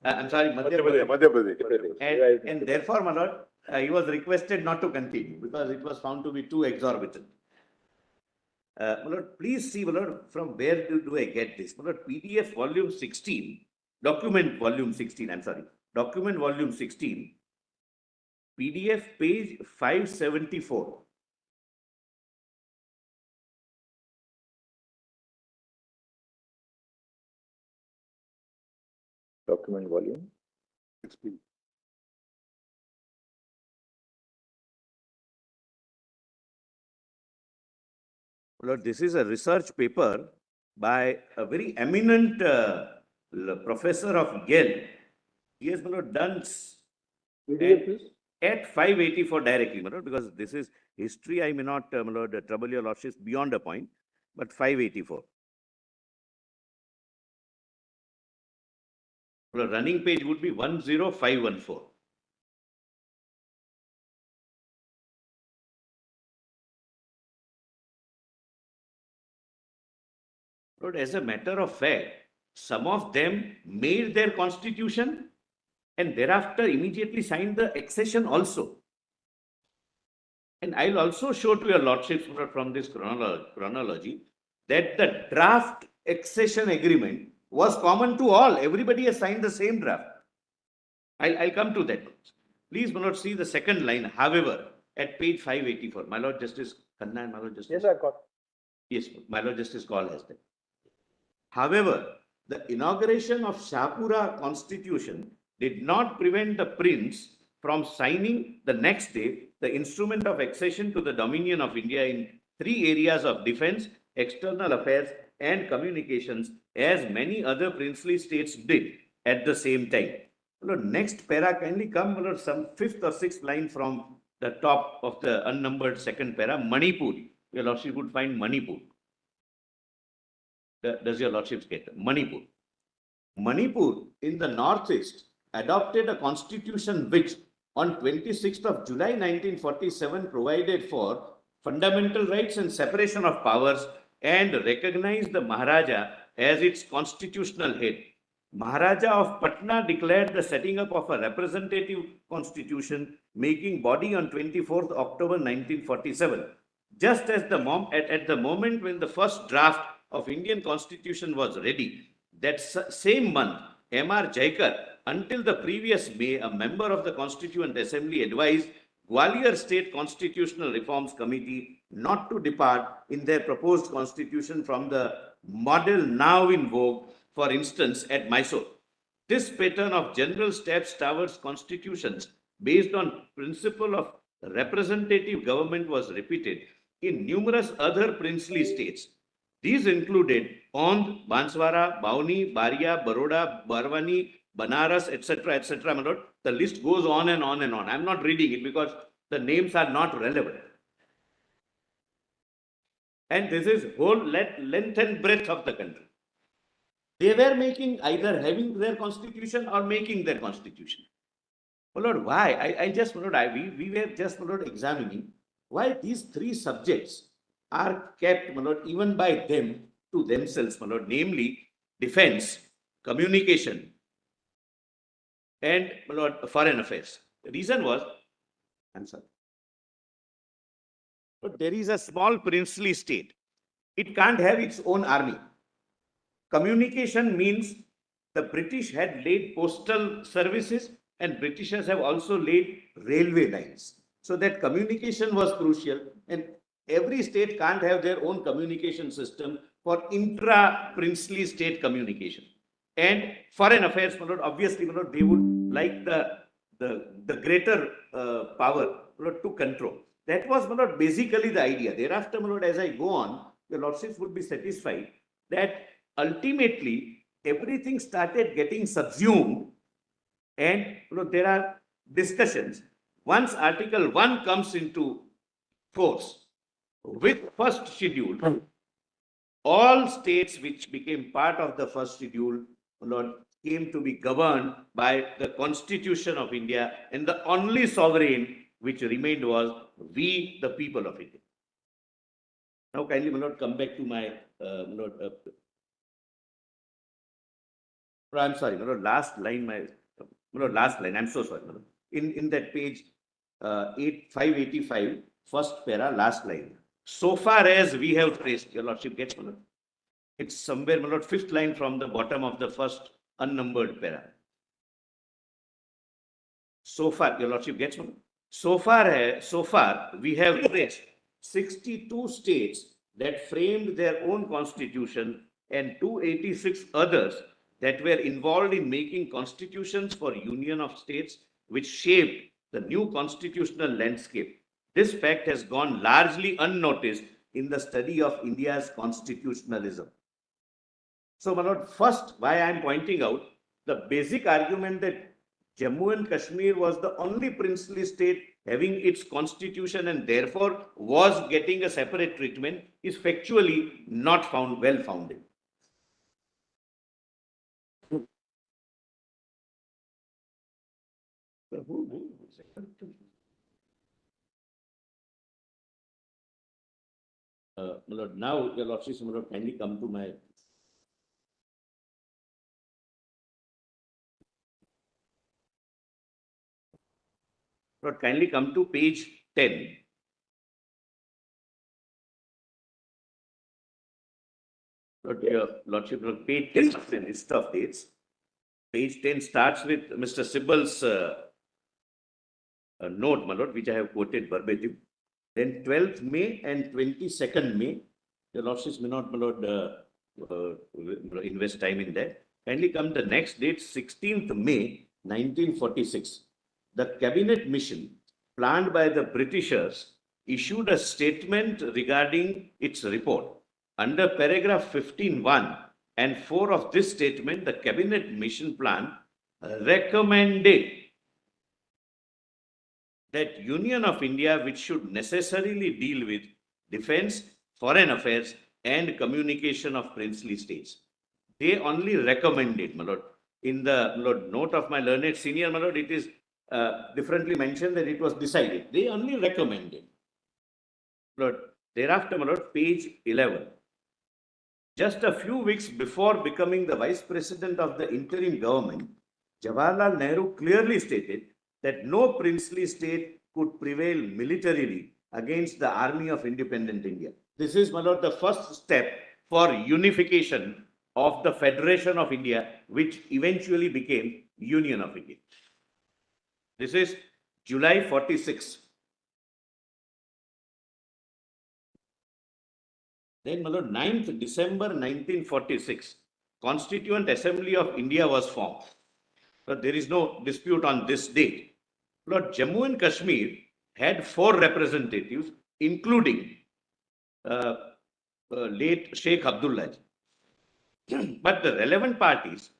I'm sorry, Madhya Pradesh. And therefore, my lord, he was requested not to continue because it was found to be too exorbitant. My lord, please see, my lord, from where do I get this? My lord, PDF volume 16, document volume 16, I'm sorry, document volume 16, PDF page 574. Document volume 16. Lord, this is a research paper by a very eminent professor of Yale. He has, my lord, done at 584 directly, my lord, because this is history. I may not, my lord, trouble your lordships beyond a point, but 584. The running page would be 10514. Lord, as a matter of fact, some of them made their constitution and thereafter immediately signed the accession also. And I'll also show to your lordships from this chronology that the draft accession agreement was common to all. Everybody has signed the same draft. I'll come to that. Please, my lord, see the second line. However, at page 584, my lord Justice Khanna and my lord Justice. Yes, I got. Yes, my lord Justice Kaul has that. However, the inauguration of Shahpura Constitution did not prevent the prince from signing the next day the instrument of accession to the dominion of India in 3 areas of defense, external affairs, and communications, as many other princely states did at the same time. Lord, next para, kindly come, Lord, some 5th or 6th line from the top of the unnumbered second para, Manipur. Your lordship would find Manipur. Does your lordship get it? Manipur? Manipur in the northeast adopted a constitution which on 26th of July 1947 provided for fundamental rights and separation of powers and recognized the Maharaja as its constitutional head. Maharaja of Patna declared the setting up of a representative constitution making body on 24th October 1947. Just as at the moment when the first draft of Indian constitution was ready, that same month, M.R. Jaikar, until the previous May, a member of the Constituent Assembly, advised Gwalior State Constitutional Reforms Committee not to depart in their proposed constitution from the model now in vogue, for instance, at Mysore. This pattern of general steps towards constitutions based on principle of representative government was repeated in numerous other princely states. These included Ond, Banswara, Bauni, Baria, Baroda, Barwani, Banaras, etc., my lord. The list goes on and on and on. I'm not reading it because the names are not relevant. And this is whole length and breadth of the country. They were making either having their constitution or making their constitution. Well, Lord, why? I just, Lord, we were just, Lord, examining why these three subjects are kept, Lord, even by them to themselves, Lord, namely defense, communication, and, Lord, foreign affairs. The reason was, I'm sorry, but there is a small princely state. It can't have its own army. Communication means the British had laid postal services and Britishers have also laid railway lines. So that communication was crucial and every state can't have their own communication system for intra-princely state communication. And foreign affairs, obviously, they would like the greater power to control. That was basically the idea. Thereafter, as I go on, the lordships would be satisfied that ultimately everything started getting subsumed and there are discussions. Once Article 1 comes into force with first schedule, all states which became part of the first schedule came to be governed by the Constitution of India, and the only sovereign which remained was we, the people of India. Now kindly, my lord, come back to my I'm sorry, last line, last line, I'm so sorry. In that page 585, first para, last line. So far as we have traced, your lordship gets, it's somewhere, fifth line from the bottom of the first unnumbered para. So far, your lordship gets, so far we have traced 62 states that framed their own constitution and 286 others that were involved in making constitutions for union of states which shaped the new constitutional landscape. This fact has gone largely unnoticed in the study of India's constitutionalism. So, my lord, first, why I am pointing out the basic argument that Jammu and Kashmir was the only princely state having its constitution and therefore was getting a separate treatment is factually not found well founded. Lord, now your lordship, kindly come to my Lord, kindly come to page 10. Lord, your lordship, page 10 is the list of dates. Page 10 starts with Mr. Sibbal's note, my lord, which I have quoted verbatim. Then 12th May and 22nd May, your lordships may not, my lord, invest time in that. Kindly come the next date, 16th May, 1946. The cabinet mission planned by the Britishers issued a statement regarding its report. Under paragraph 15(1) and 4 of this statement, the cabinet mission plan recommended that Union of India, which should necessarily deal with defense, foreign affairs, and communication of princely states. They only recommended, my lord. In the note of my learned senior, my lord, it is differently mentioned that it was decided. They only recommended. Lord, thereafter, my lord, page 11. Just a few weeks before becoming the vice president of the interim government, Jawaharlal Nehru clearly stated that no princely state could prevail militarily against the army of independent India. This is, my lord, the first step for unification of the Federation of India, which eventually became Union of India. This is July 46. Then, my lord, 9th December 1946, Constituent Assembly of India was formed. but there is no dispute on this date. Lord, Jammu and Kashmir had 4 representatives, including late Sheikh Abdullah. But the relevant parties,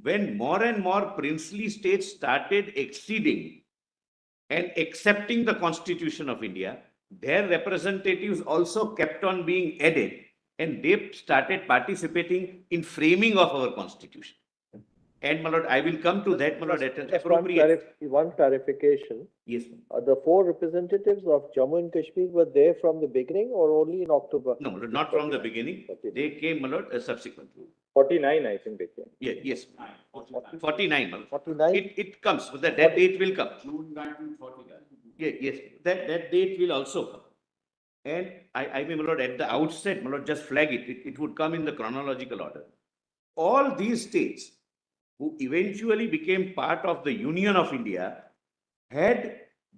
when more and more princely states started acceding and accepting the Constitution of India, their representatives also kept on being added, and they started participating in framing of our Constitution. And, my lord, I will come to that, my lord, at an Just appropriate. one clarification. Yes, ma'am. The 4 representatives of Jammu and Kashmir were there from the beginning or only in October? No, my lord, not from the beginning. They came, my lord, subsequently. 49, I think they came. Yeah, yes. 49, my lord. 49? It comes, that date will come. June 1949. Yeah, yes, that date will also come. And I mean, my lord, at the outset, my lord, just flag it. It would come in the chronological order. All these states who eventually became part of the Union of India had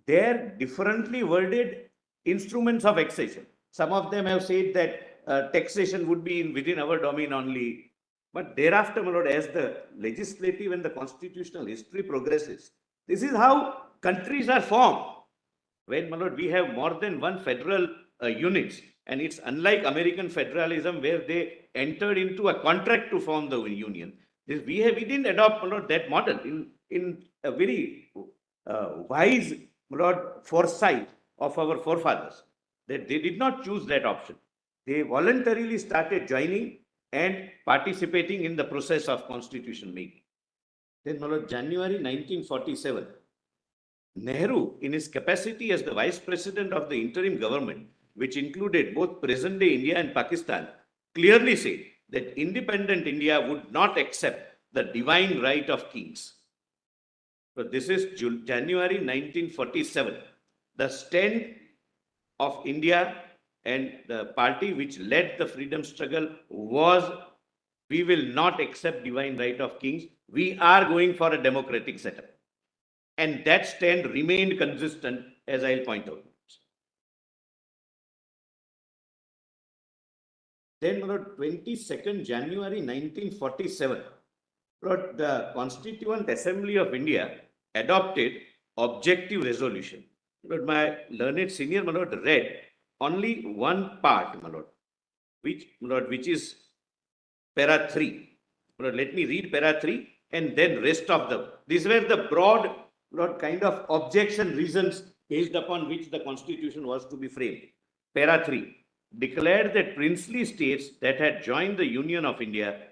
their differently worded instruments of accession. Some of them have said that taxation would be within our domain only. But thereafter, my lord, as the legislative and the constitutional history progresses, this is how countries are formed. When, my lord, we have more than one federal units, and it's unlike American federalism where they entered into a contract to form the union. We didn't adopt, my lord, that model in a very wise, my lord, foresight of our forefathers, that they did not choose that option. They voluntarily started joining and participating in the process of constitution making. Then, my lord, January 1947, Nehru, in his capacity as the vice president of the interim government, which included both present-day India and Pakistan, clearly said that independent India would not accept the divine right of kings. So this is January 1947. The stand of India and the party which led the freedom struggle was, we will not accept divine right of kings. We are going for a democratic setup. And that stand remained consistent, as I'll point out. Then, on 22nd January 1947, the Constituent Assembly of India adopted objective resolution. But my learned senior, my lord, read only one part, my lord, which is para 3. My lord, let me read para 3 and then rest of them. These were the broad, kind of objection reasons based upon which the Constitution was to be framed. Para 3 declared that princely states that had joined the Union of India,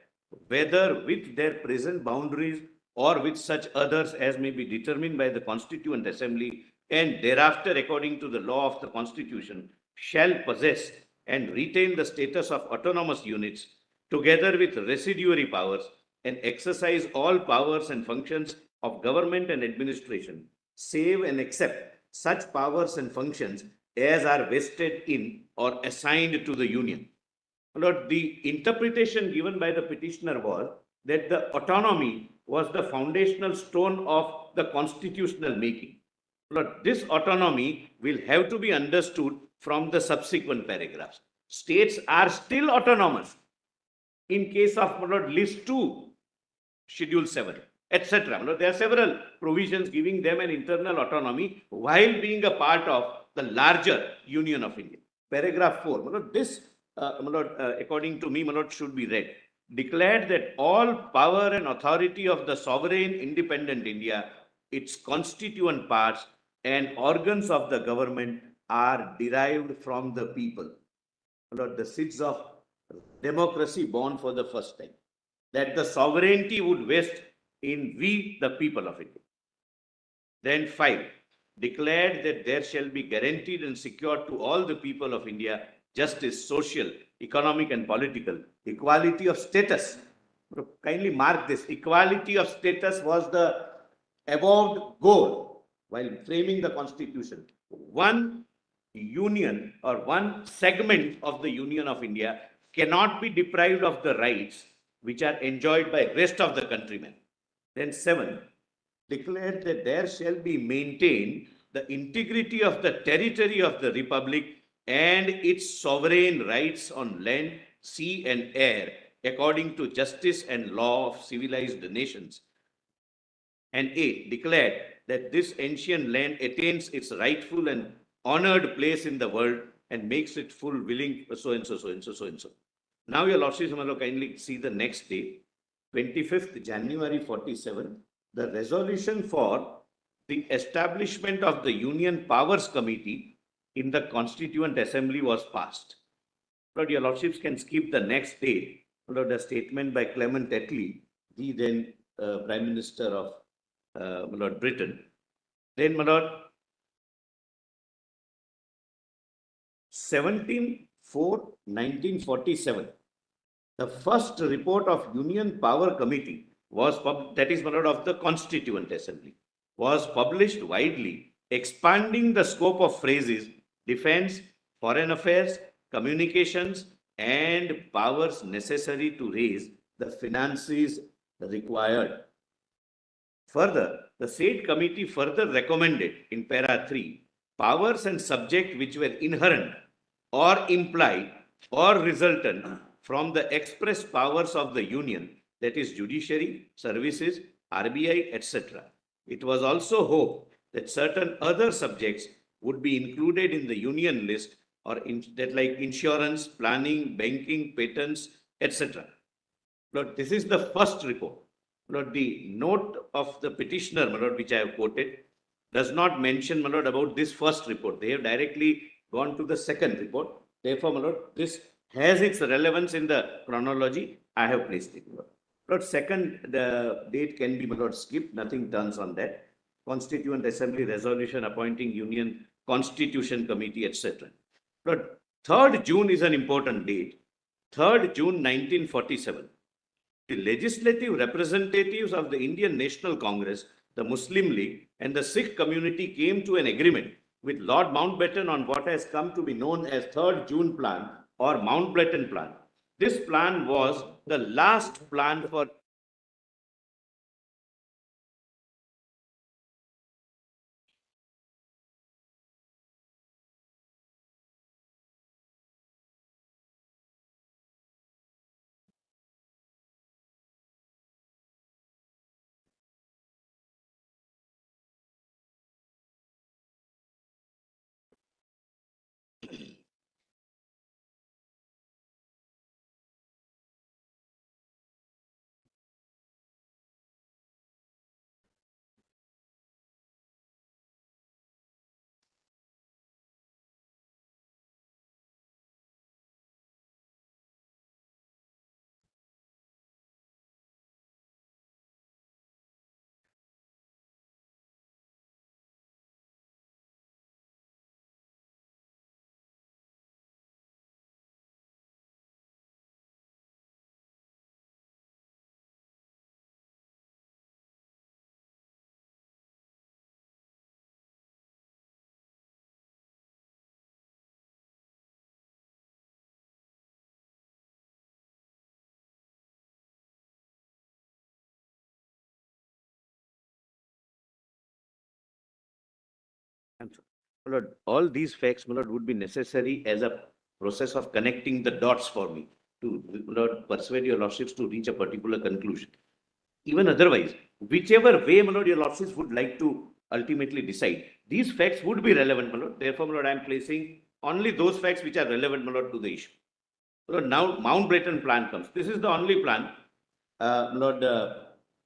whether with their present boundaries or with such others as may be determined by the Constituent Assembly, and thereafter according to the law of the Constitution, shall possess and retain the status of autonomous units, together with residuary powers, and exercise all powers and functions of government and administration, save and except such powers and functions as are vested in or assigned to the Union. Lord, the interpretation given by the petitioner was that the autonomy was the foundational stone of the constitutional making. Lord, this autonomy will have to be understood from the subsequent paragraphs. States are still autonomous in case of, Lord, list 2, schedule 7, etc. There are several provisions giving them an internal autonomy while being a part of the larger Union of India. Paragraph 4, this, according to me, should be read. Declared that all power and authority of the sovereign independent India, its constituent parts and organs of the government are derived from the people. The seeds of democracy born for the first time. That the sovereignty would vest in we, the people of India. Then 5, declared that there shall be guaranteed and secured to all the people of India justice, social, economic and political, equality of status. Kindly mark this, equality of status was the avowed goal while framing the Constitution. One union or one segment of the Union of India cannot be deprived of the rights which are enjoyed by rest of the countrymen. Then 7, declared that there shall be maintained the integrity of the territory of the Republic and its sovereign rights on land, sea and air according to justice and law of civilized nations. and 8 declared that this ancient land attains its rightful and honored place in the world and makes it full willing so and so, so and so, so and so. Now, your lordships, kindly see the next day, 25th January 47, the resolution for the establishment of the Union Powers Committee in the Constituent Assembly was passed. Lord, your lordships can skip the next day. Lord, a statement by Clement Attlee, the then Prime Minister of Lord Britain. Then, my Lord, 17/4/1947, the first report of Union Power Committee was that is, my Lord, of the Constituent Assembly, was published widely, expanding the scope of phrases, defense, foreign affairs, communications, and powers necessary to raise the finances required. Further, the said committee further recommended in para 3 powers and subject which were inherent or implied or resultant from the express powers of the union, that is judiciary, services, RBI, etc. It was also hoped that certain other subjects would be included in the union list or that like insurance, planning, banking, patents, etc. Lord, this is the first report. Lord, the note of the petitioner, my Lord, which I have quoted, does not mention, my Lord, about this first report. They have directly gone to the second report. Therefore, my Lord, this has its relevance in the chronology. I have placed it, my Lord. Lord, second, the date can be, my Lord, skipped. Nothing turns on that. Constituent Assembly resolution appointing Union Constitution Committee, etc. Lord, 3rd June is an important date. 3rd June 1947. The legislative representatives of the Indian National Congress, the Muslim League, and the Sikh community came to an agreement with Lord Mountbatten on what has come to be known as 3rd June Plan or Mountbatten Plan. This plan was the last plan for Lord, all these facts, my Lord, would be necessary as a process of connecting the dots for me to, Lord, persuade your lordships to reach a particular conclusion. Even otherwise, whichever way, my Lord, your lordships would like to ultimately decide, these facts would be relevant, my Lord. Therefore, my Lord, I am placing only those facts which are relevant, my Lord, to the issue. Lord, now Mountbatten Plan comes. This is the only plan, Lord,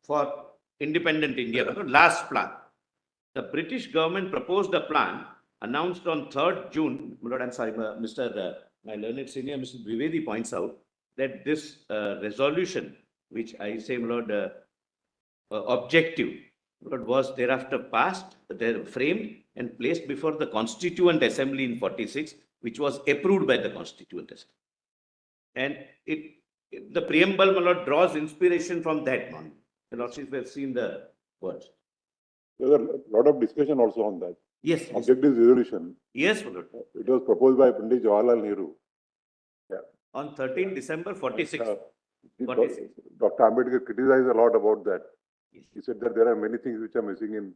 for independent India, my Lord, last plan. The British government proposed a plan announced on 3rd June. My Lord, I'm sorry, my learned senior, Mr. Dwivedi points out that this resolution, which I say, my Lord, objective, Lord, was thereafter passed, framed and placed before the Constituent Assembly in 46, which was approved by the Constituent Assembly. And the preamble, my Lord, draws inspiration from that one. The lordships have seen the words. There was a lot of discussion also on that. Yes. Objective resolution. Yes, my Lord. It was proposed by Pandit Jawaharlal Nehru. Yeah. On 13 December 46. 46. Dr. Ambedkar criticized a lot about that. Yes. He said that there are many things which are missing in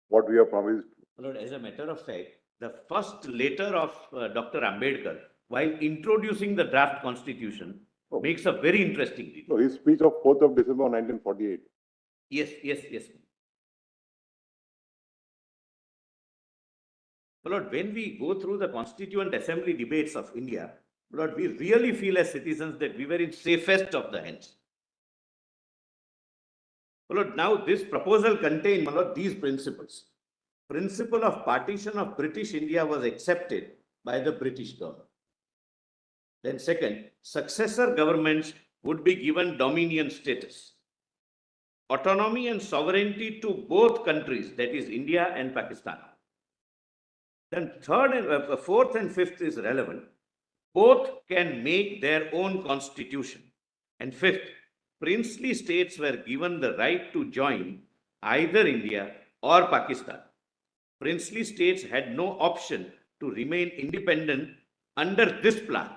what we have promised. My Lord, as a matter of fact, the first letter of Dr. Ambedkar, while introducing the draft constitution, makes a very interesting detail. So his speech of 4th of December 1948. Yes. My lord, when we go through the Constituent Assembly debates of India, my lord, we really feel as citizens that we were in safest of the hands. My lord, now this proposal contains, my lord, these principles. Principle of partition of British India was accepted by the British government. Then second, successor governments would be given dominion status, autonomy and sovereignty to both countries, that is India and Pakistan. Then third and fourth and fifth is relevant. Both can make their own constitution. And fifth, princely states were given the right to join either India or Pakistan. Princely states had no option to remain independent under this plan.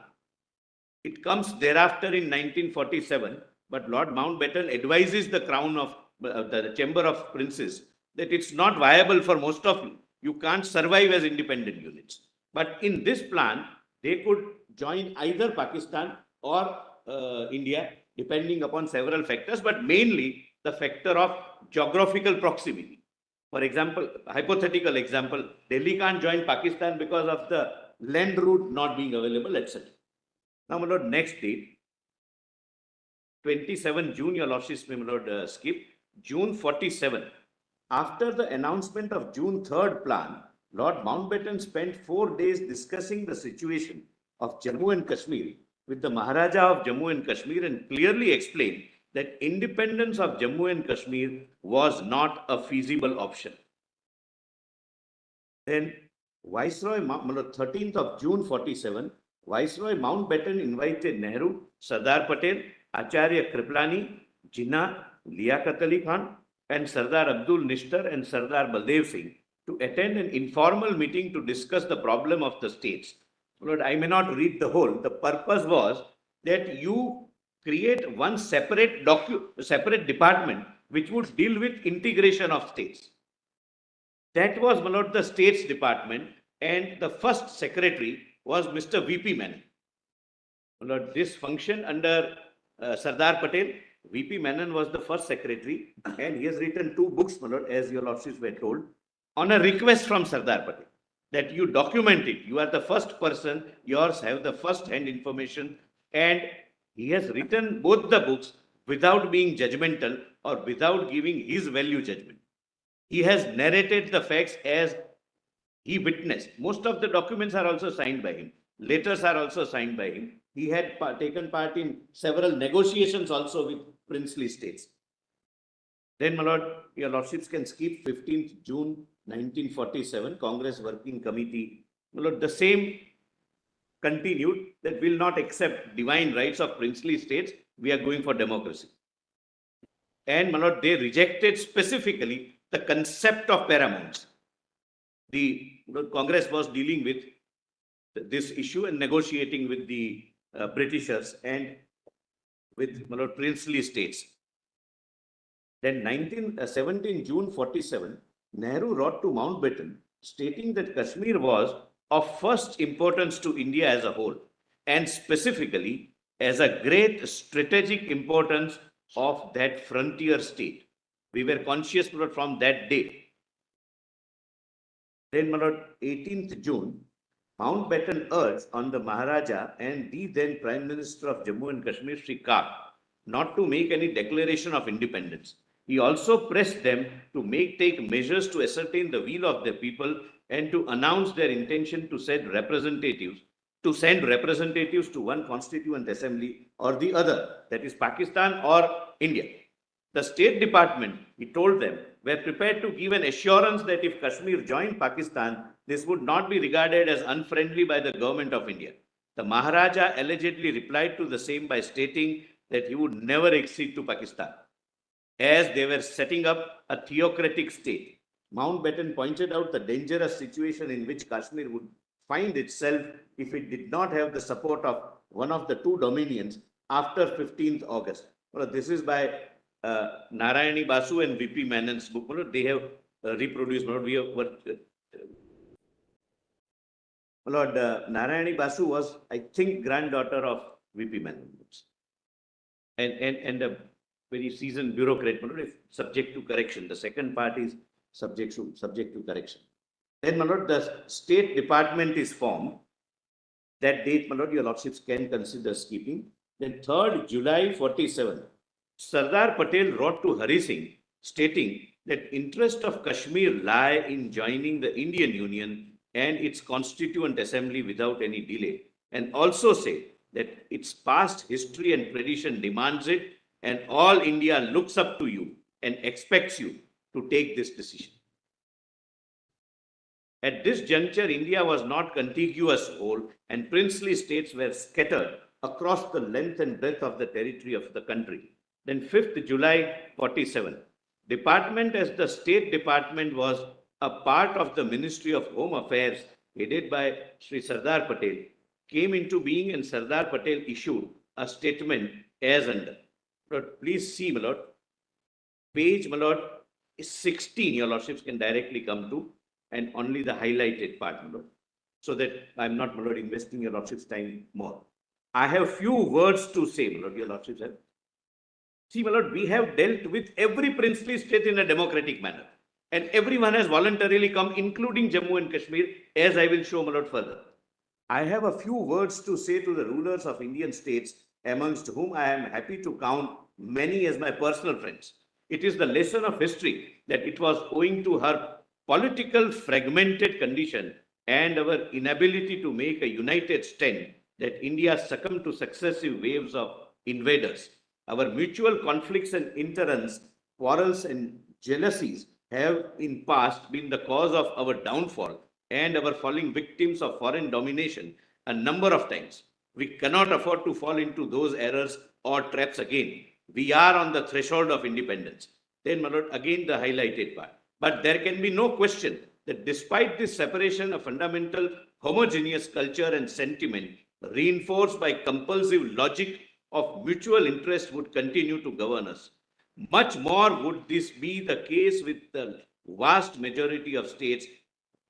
It comes thereafter in 1947, but Lord Mountbatten advises the Crown of the Chamber of Princes that it's not viable for most of you. You can't survive as independent units. But in this plan, they could join either Pakistan or India, depending upon several factors, but mainly the factor of geographical proximity. For example, hypothetical example, Delhi can't join Pakistan because of the land route not being available, etc. Now, my lord, next date, 27 June, your lordships may, my lord, skip, June 47. After the announcement of June 3rd plan, Lord Mountbatten spent 4 days discussing the situation of Jammu and Kashmir with the Maharaja of Jammu and Kashmir and clearly explained that independence of Jammu and Kashmir was not a feasible option. Then Viceroy, 13th of June 47, Viceroy Mountbatten invited Nehru, Sardar Patel, Acharya Kriplani, Jinnah, Liaquat Ali Khan, and Sardar Abdul Nishtar and Sardar Baldev Singh to attend an informal meeting to discuss the problem of the states. Lord, I may not read the whole. The purpose was that you create one separate department which would deal with integration of states. That was, my lord, the States Department, and the first secretary was Mr. V.P. Menon. My lord, this function under Sardar Patel. V.P. Menon was the first secretary, and he has written 2 books, my lord, as your lordships were told, on a request from Sardar Patel that you document it. You are the first person, yours have the first-hand information, and he has written both the books without being judgmental or without giving his value judgment. He has narrated the facts as he witnessed. Most of the documents are also signed by him. Letters are also signed by him. He had taken part in several negotiations also with princely states. Then, my lord, your lordships can skip 15th June 1947, Congress Working Committee. My lord, the same continued that will not accept divine rights of princely states. We are going for democracy. And, my lord, they rejected specifically the concept of paramounts. The Congress was dealing with this issue and negotiating with the Britishers and with, my lord, princely states. Then 17 June 47, Nehru wrote to Mountbatten stating that Kashmir was of first importance to India as a whole and specifically as a great strategic importance of that frontier state. We were conscious, my lord, from that day. Then, my lord, 18th June, Mountbatten urged on the Maharaja and the then Prime Minister of Jammu and Kashmir, Sri Kak, not to make any declaration of independence. He also pressed them to take measures to ascertain the will of the people and to announce their intention to send representatives to one constituent assembly or the other, that is Pakistan or India. The State Department, he told them, were prepared to give an assurance that if Kashmir joined Pakistan, this would not be regarded as unfriendly by the government of India. The Maharaja allegedly replied to the same by stating that he would never accede to Pakistan, as they were setting up a theocratic state. Mountbatten pointed out the dangerous situation in which Kashmir would find itself if it did not have the support of one of the 2 dominions after 15th August. Well, this is by Narayani Basu and V.P. Menon's book. Well, they have reproduced. Well, we have, Lord, Narayani Basu was, I think, granddaughter of V.P. Menon. And a very seasoned bureaucrat, subject to correction. The second part is subject to correction. Then, my lord, the State Department is formed. That date, my lord, your lordships can consider skipping. Then 3rd July 47, Sardar Patel wrote to Hari Singh stating that interest of Kashmir lie in joining the Indian Union and its constituent assembly without any delay, and also say that its past history and tradition demands it, and all India looks up to you and expects you to take this decision. At this juncture, India was not contiguous whole, and princely states were scattered across the length and breadth of the territory of the country. Then 5th July 47, department as the State Department was a part of the Ministry of Home Affairs headed by Sri Sardar Patel, came into being, and Sardar Patel issued a statement as under. But please see, my lord, page, my lord, is 16, your lordships can directly come to, and only the highlighted part, my lord, so that I'm not, my lord, investing your lordship's time more. I have few words to say, my lord, your lordships have. See, my lord, we have dealt with every princely state in a democratic manner, and everyone has voluntarily come, including Jammu and Kashmir, as I will show, my lord, further. I have a few words to say to the rulers of Indian states, amongst whom I am happy to count many as my personal friends. It is the lesson of history that it was owing to her political fragmented condition and our inability to make a united stand that India succumbed to successive waves of invaders. Our mutual conflicts and interns, quarrels and jealousies have in past been the cause of our downfall and our falling victims of foreign domination a number of times. We cannot afford to fall into those errors or traps again. We are on the threshold of independence. Then, my lord, again the highlighted part. But there can be no question that despite this separation, a fundamental homogeneous culture and sentiment reinforced by compulsive logic of mutual interest would continue to govern us. Much more would this be the case with the vast majority of states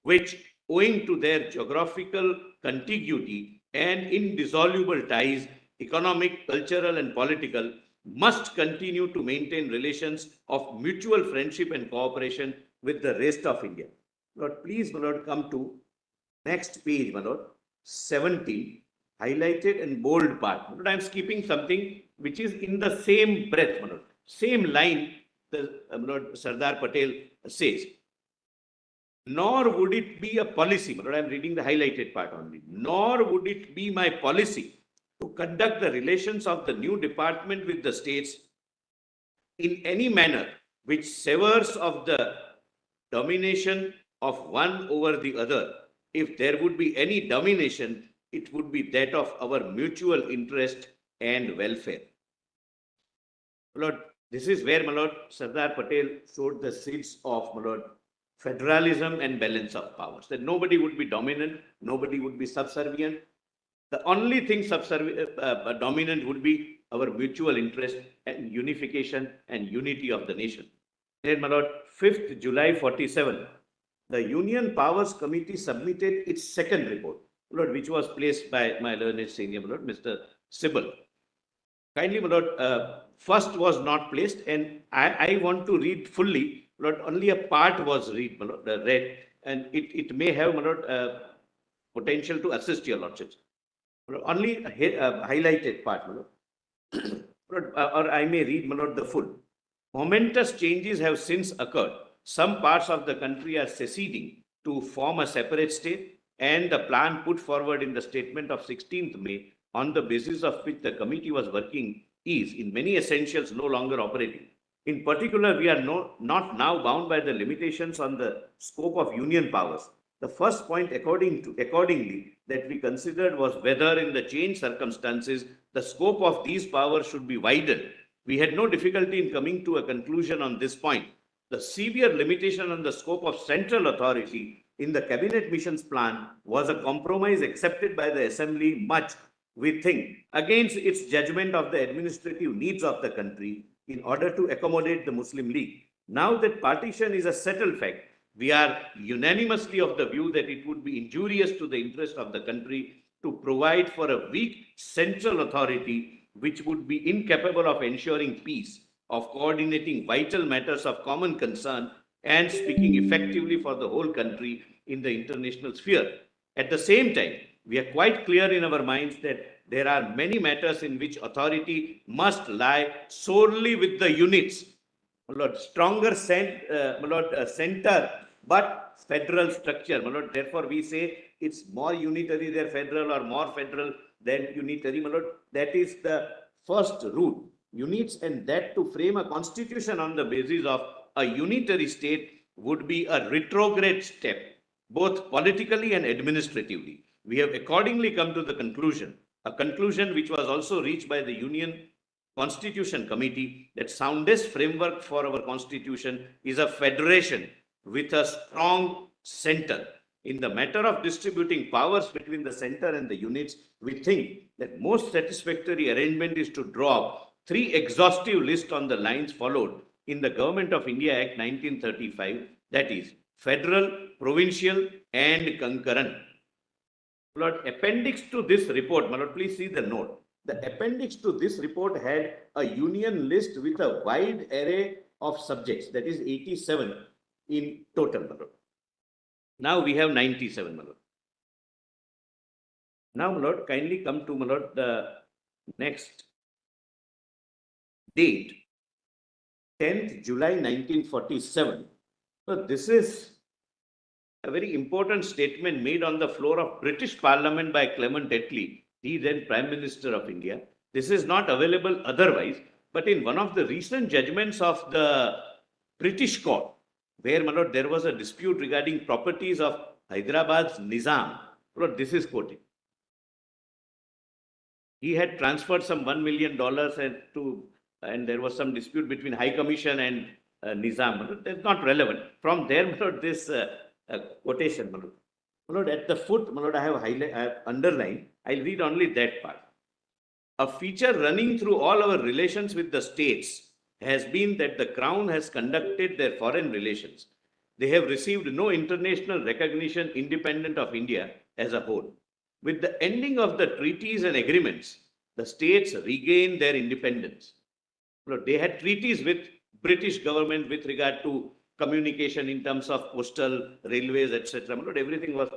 which, owing to their geographical contiguity and indissoluble ties, economic, cultural, and political, must continue to maintain relations of mutual friendship and cooperation with the rest of India. Lord, please, my lord, come to next page, my lord, 17, highlighted and bold part. My lord, I am skipping something which is in the same breath, my lord, same line the Lord Sardar Patel says. Nor would it be a policy, my lord, I am reading the highlighted part only, nor would it be my policy to conduct the relations of the new department with the states in any manner which severs of the domination of one over the other. If there would be any domination, it would be that of our mutual interest and welfare. My lord, this is where, my lord, Sardar Patel showed the seeds of, my lord, federalism and balance of powers, that nobody would be dominant, nobody would be subservient. The only thing dominant would be our mutual interest and unification and unity of the nation. Then, my lord, 5th July 47, the Union Powers Committee submitted its second report, my lord, which was placed by my learned senior, my lord, Mr. Sybil. Kindly, my lord, first was not placed, and I want to read fully. Lord, only a part was read, and it may have, my lord, potential to assist your lordships. Only highlighted part, my lord. Or I may read, my lord, the full. Momentous changes have since occurred. Some parts of the country are seceding to form a separate state, and the plan put forward in the statement of 16th May, on the basis of which the committee was working, is in many essentials no longer operating. In particular, we are not now bound by the limitations on the scope of union powers. The first point accordingly that we considered was whether in the changed circumstances, the scope of these powers should be widened. We had no difficulty in coming to a conclusion on this point. The severe limitation on the scope of central authority in the cabinet missions plan was a compromise accepted by the assembly much, we think, against its judgment of the administrative needs of the country in order to accommodate the Muslim League. Now that partition is a settled fact, we are unanimously of the view that it would be injurious to the interest of the country to provide for a weak central authority which would be incapable of ensuring peace, of coordinating vital matters of common concern, and speaking effectively for the whole country in the international sphere. At the same time, we are quite clear in our minds that there are many matters in which authority must lie solely with the units. My lord, stronger center, but federal structure. My lord, therefore, we say it's more unitary than federal or more federal than unitary. My lord, that is the first rule. Units, and that to frame a constitution on the basis of a unitary state would be a retrograde step, both politically and administratively. We have accordingly come to the conclusion, a conclusion which was also reached by the Union Constitution Committee, that soundest framework for our constitution is a federation with a strong center. In the matter of distributing powers between the center and the units, we think that most satisfactory arrangement is to draw three exhaustive lists on the lines followed in the Government of India Act 1935, that is federal, provincial and concurrent. My lord, appendix to this report, my lord, please see the note. The appendix to this report had a union list with a wide array of subjects, that is 87 in total, my lord. Now we have 97, my lord. Now, my lord, kindly come to, my lord, the next date, 10th July 1947. So this is a very important statement made on the floor of British Parliament by Clement Attlee, the then Prime Minister of India. This is not available otherwise, but in one of the recent judgments of the British court, where, my lord, there was a dispute regarding properties of Hyderabad's Nizam. My lord, this is quoted. He had transferred some $1 million and there was some dispute between High Commission and Nizam. That's not relevant. From there, my lord, this quotation, my lord. My lord, at the foot, my lord, I have underlined. I'll read only that part. A feature running through all our relations with the states has been that the Crown has conducted their foreign relations. They have received no international recognition independent of India as a whole. With the ending of the treaties and agreements, the states regain their independence. They had treaties with British government with regard to communication in terms of postal, railways, etc. Everything was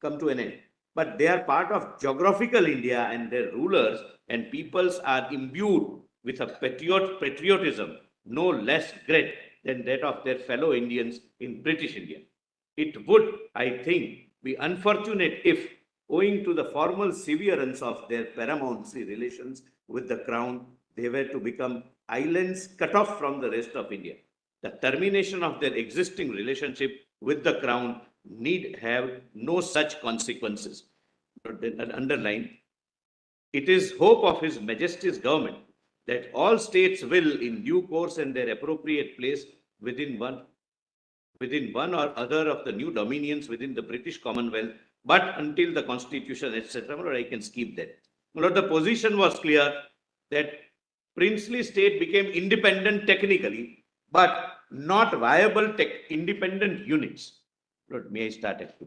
come to an end. But they are part of geographical India, and their rulers and peoples are imbued with a patriotism no less great than that of their fellow Indians in British India. It would, I think, be unfortunate if, owing to the formal severance of their paramountcy relations with the Crown, they were to become islands cut off from the rest of India. The termination of their existing relationship with the Crown need have no such consequences. Underline, it is hope of His Majesty's government that all states will, in due course and their appropriate place within one or other of the new dominions within the British Commonwealth, but until the Constitution, etc., I can skip that. Lord, the position was clear that princely state became independent technically, but not viable independent units. Lord, may I start at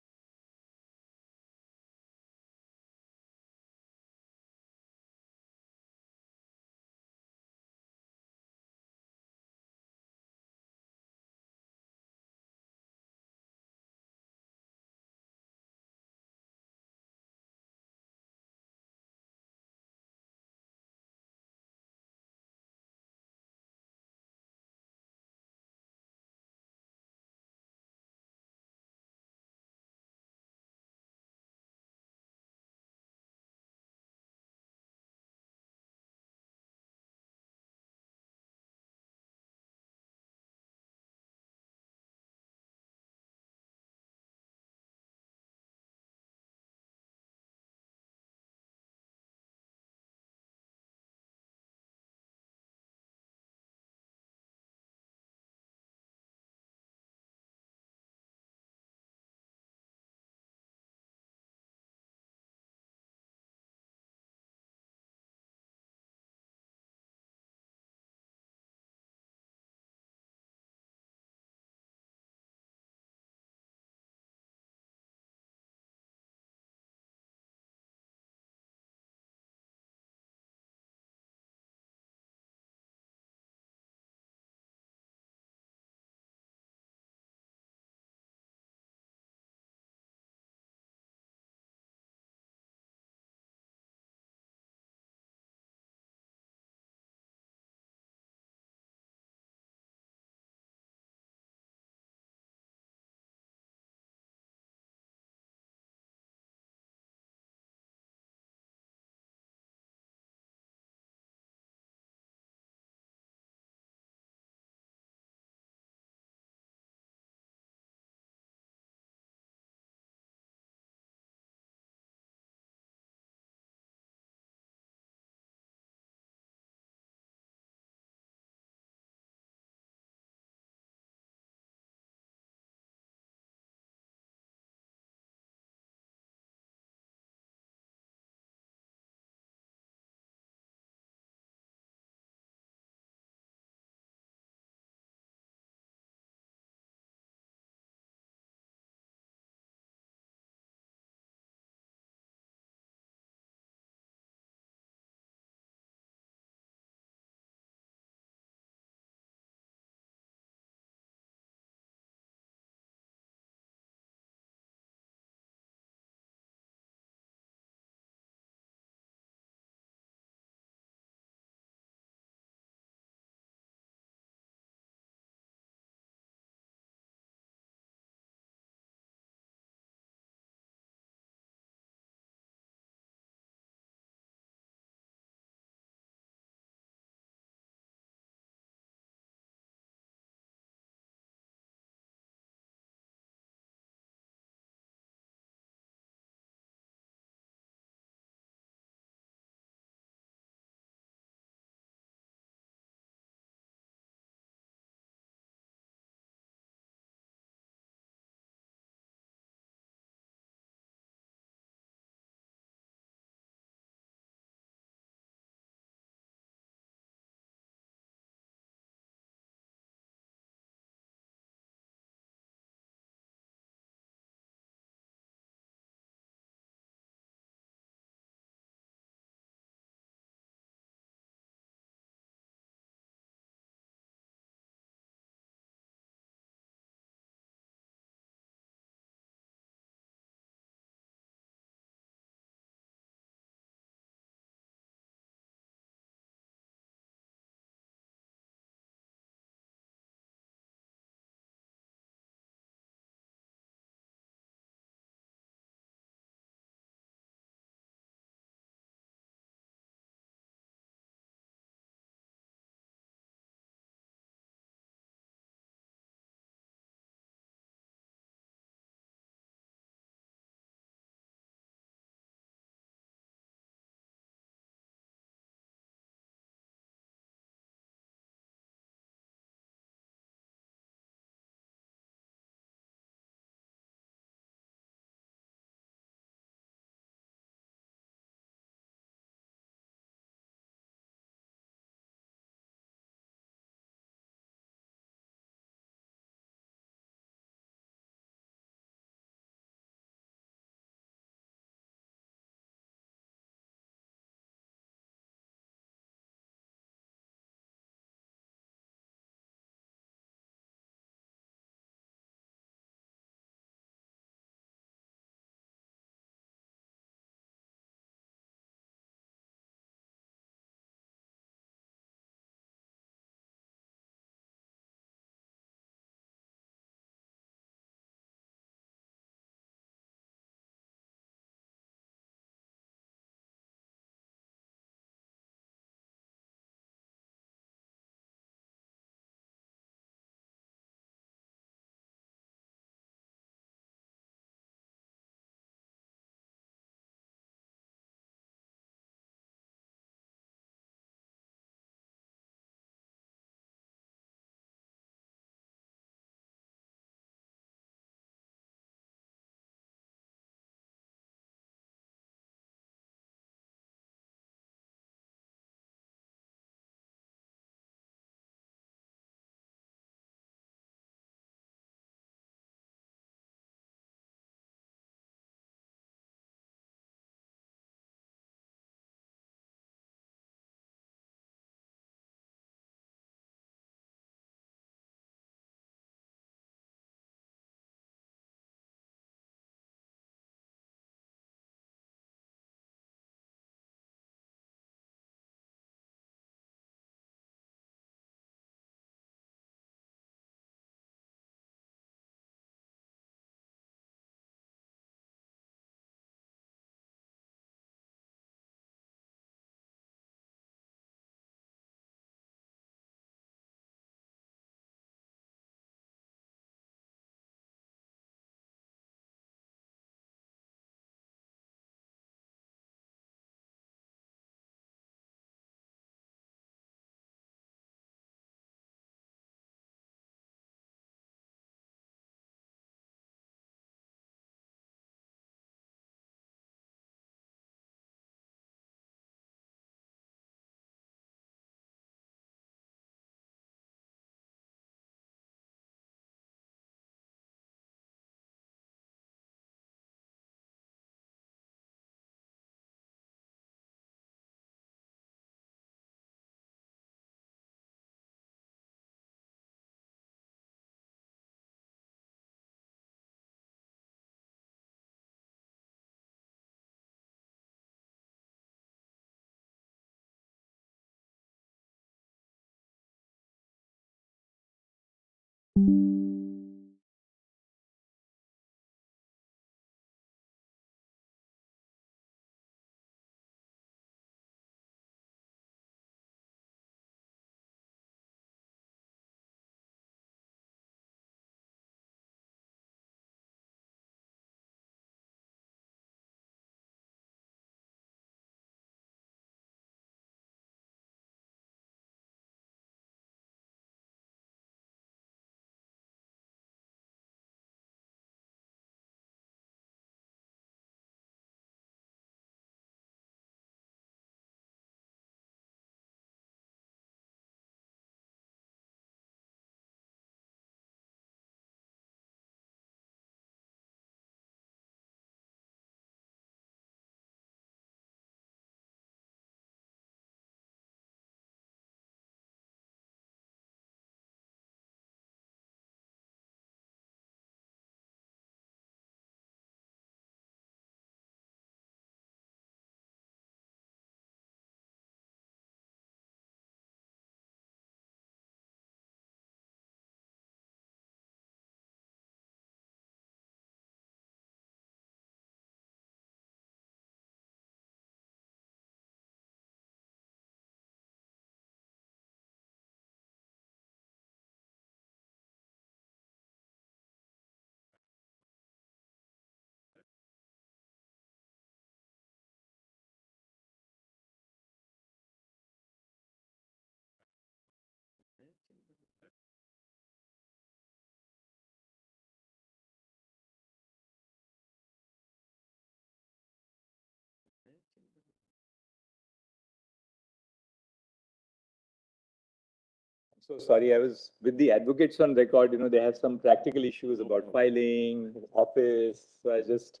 So sorry, I was with the advocates on record, they have some practical issues about filing, office, so I just,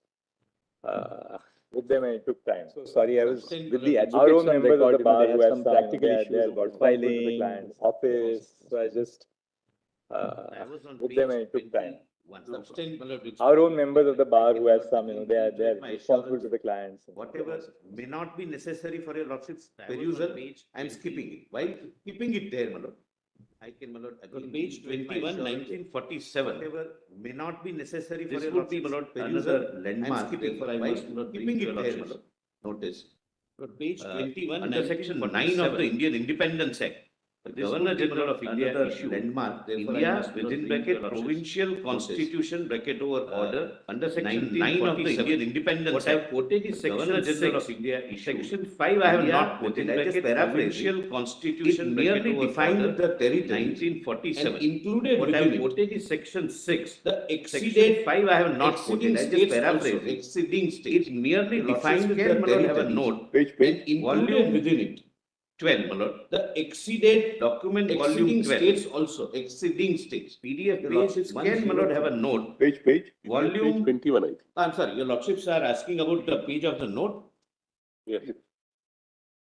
with them and it took time. So sorry, I was with the advocates on record, they have some practical issues about filing, office, so I just, I was on with them and page it took time. 21. Our own members of the bar who have some, they are My responsible assurance, to the clients. Whatever may not be necessary for your lordship's perusal, I am skipping it. Why keeping it there, my lord? I can, my lord, again. Page 21, 1947. Whatever may not be necessary for This your would be, lordship's my lord, perusal, another I am landmark, skipping therefore it. I Why must, my lord, bring keeping to it your there, my lordship's lord? Notice. Page 21, under section 9 of the Indian Independence Act, the This Governor would be, General of India another issued landmark, therefore I India must, my lord, within bring to your bracket lordship's provincial notice. constitution bracket over order under section 9 of the 1947. Indian Independence What I have Act. quoted is The Governor section General 6. of India issued. Section 5 I have India not quoted, within I just bracket paraphrased provincial it. constitution It bracket merely over defined order the territories 1947. and included What I within have it quoted is section 6. the Section exceeded 5 I have not exceeding quoted, I just states also, paraphrased it. exceeding states. It merely Your lordship defined the can, my lord, have a territories. note Page, and included volume within it 12, my lord. the exceeded Document exceeding volume 12. states also, exceeding states. PDF Your page lordships can, my lord, have a note. Page. Volume- Page 21, I think. I'm sorry, your lordships are asking about the page of the note. Yes.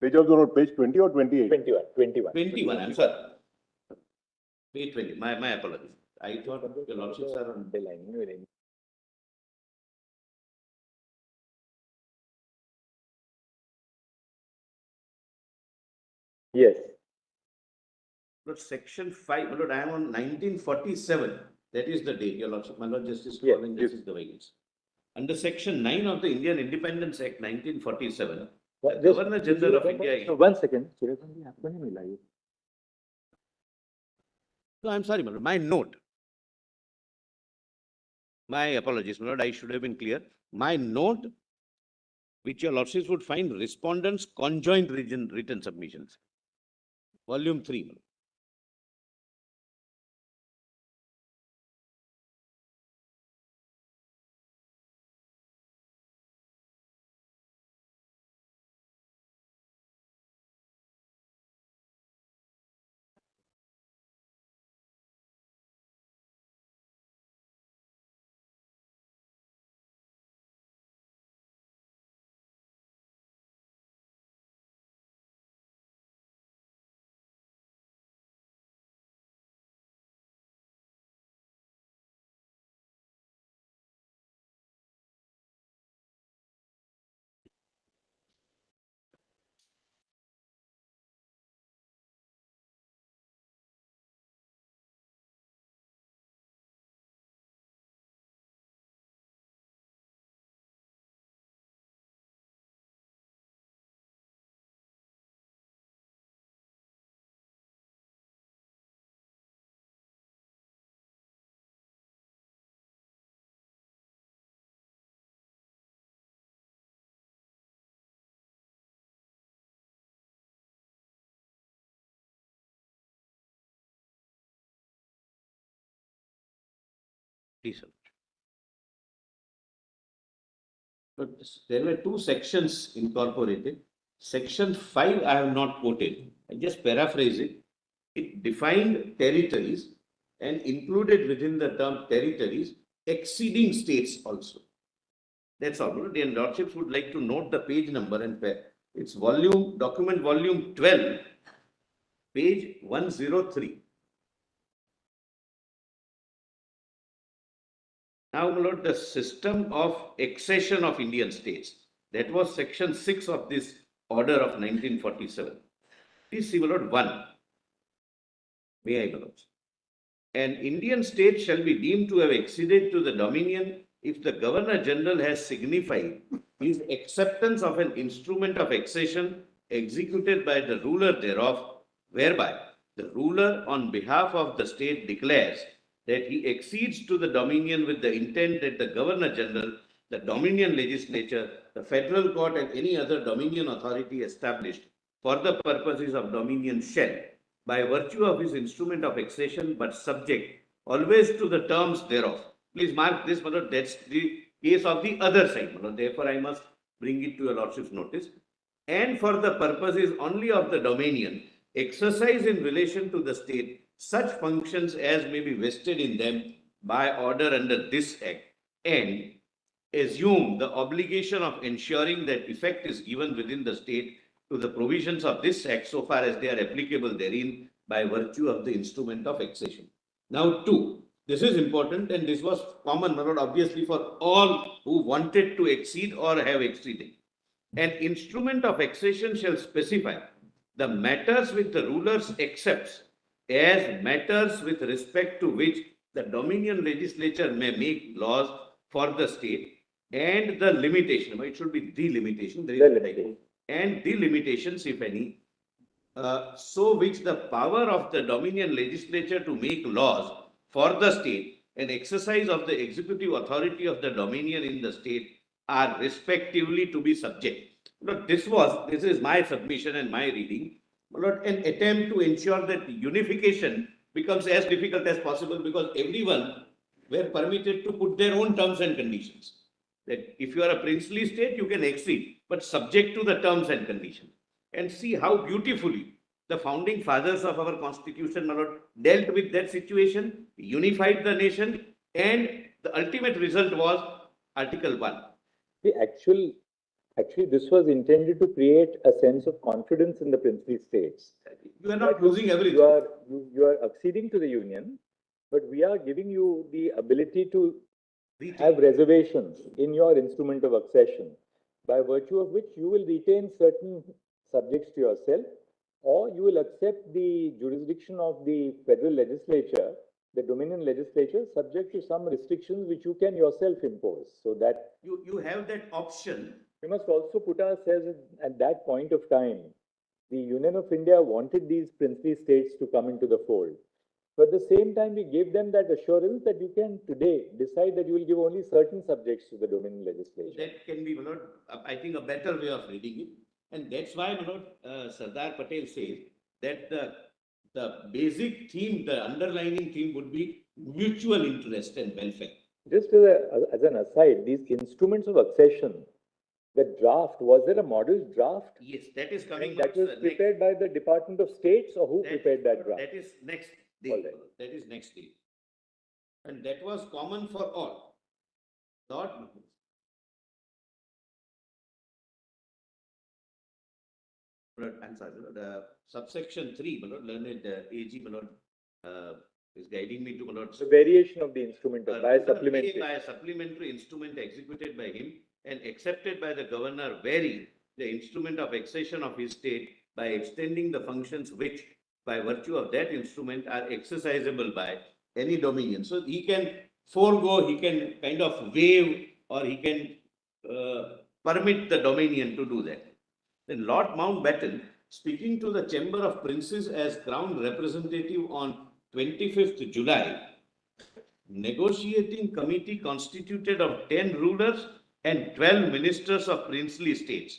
Page of the note, page 20 or 28? 21. 21, I'm sorry. Page 20, my apologies. I thought your lordships are on. Yes. Lord, section 5, my lord, I am on 1947. That is the date, your lordship. My lord Justice Yes, calling this is the vacancy. Under section 9 of the Indian Independence Act 1947, the Just- Governor General of India. So 1 second. आपको नहीं मिला ये? No, I'm sorry, my lord, my note. My apologies, my lord, I should have been clear. My note, which your lordships would find respondents' conjoint written submissions. Volume 3, my lord. Please, sir. But there were two sections incorporated. Section 5 I have not quoted. I just paraphrase it. It defined territories and included within the term territories exceeding states also. That's all. The lordships would like to note the page number and it's document volume 12, page 103. Now, my lord, the system of accession of Indian states. That was section 6 of this order of 1947. Please see, my lord, 1. May I, my lord? An Indian state shall be deemed to have acceded to the dominion if the Governor General has signified his acceptance of an instrument of accession executed by the ruler thereof, whereby the ruler on behalf of the state declares that he accedes to the dominion with the intent that the Governor General, the Dominion Legislature, the Federal Court, and any other Dominion authority established for the purposes of Dominion shall, by virtue of his instrument of accession, but subject always to the terms thereof. Please mark this, my lord, that's the case of the other side, my lord. Therefore, I must bring it to your lordship's notice. And for the purposes only of the dominion, exercise in relation to the state such functions as may be vested in them by order under this act, and assume the obligation of ensuring that effect is given within the state to the provisions of this act so far as they are applicable therein by virtue of the instrument of accession. Now, 2. This is important, and this was common, my lord, obviously for all who wanted to exceed or have exceeded. An instrument of accession shall specify the matters which the rulers accepts as matters with respect to which the Dominion Legislature may make laws for the state, and the limitation, it should be the limitation, there is a typo, and the limitations, if any, so which the power of the Dominion Legislature to make laws for the state and exercise of the executive authority of the Dominion in the state are respectively to be subject. But this is my submission and my reading, but an attempt to ensure that unification becomes as difficult as possible, because everyone were permitted to put their own terms and conditions. That if you are a princely state, you can exceed, but subject to the terms and conditions. And see how beautifully the founding fathers of our constitution, my lord, dealt with that situation, unified the nation, and the ultimate result was Article 1. The actually, this was intended to create a sense of confidence in the princely states. You are not losing everything. You are acceding to the union, but we are giving you the ability to have reservations in your instrument of accession, by virtue of which you will retain certain subjects to yourself, or you will accept the jurisdiction of the federal legislature, the Dominion Legislature, subject to some restrictions which you can yourself impose. So that you have that option. We must also put ourselves at that point of time. The Union of India wanted these princely states to come into the fold. But at the same time, we gave them that assurance that you can today decide that you will give only certain subjects to the Dominion Legislature. That can be, my lord, I think, a better way of reading it. And that's why, my lord, Sardar Patel says that the basic theme, the underlining theme would be mutual interest and welfare. Just as an aside, these instruments of accession, the draft, was there a model draft? Yes, that is coming. And that was prepared by the Department of States, or who prepared that draft? That is next day. All right. That is next day. And that was common for all. Not I'm sorry, the subsection 3, my lord, learned AG, my lord, is guiding me to, my lord. The variation of the instrument by a supplementary. By a supplementary instrument executed by him and accepted by the governor, varying the instrument of accession of his state by extending the functions which, by virtue of that instrument, are exercisable by any dominion. So he can forego, he can kind of waive, or he can permit the dominion to do that. Then Lord Mountbatten, speaking to the Chamber of Princes as Crown Representative on 25th July, negotiating committee constituted of 10 rulers and 12 ministers of princely states.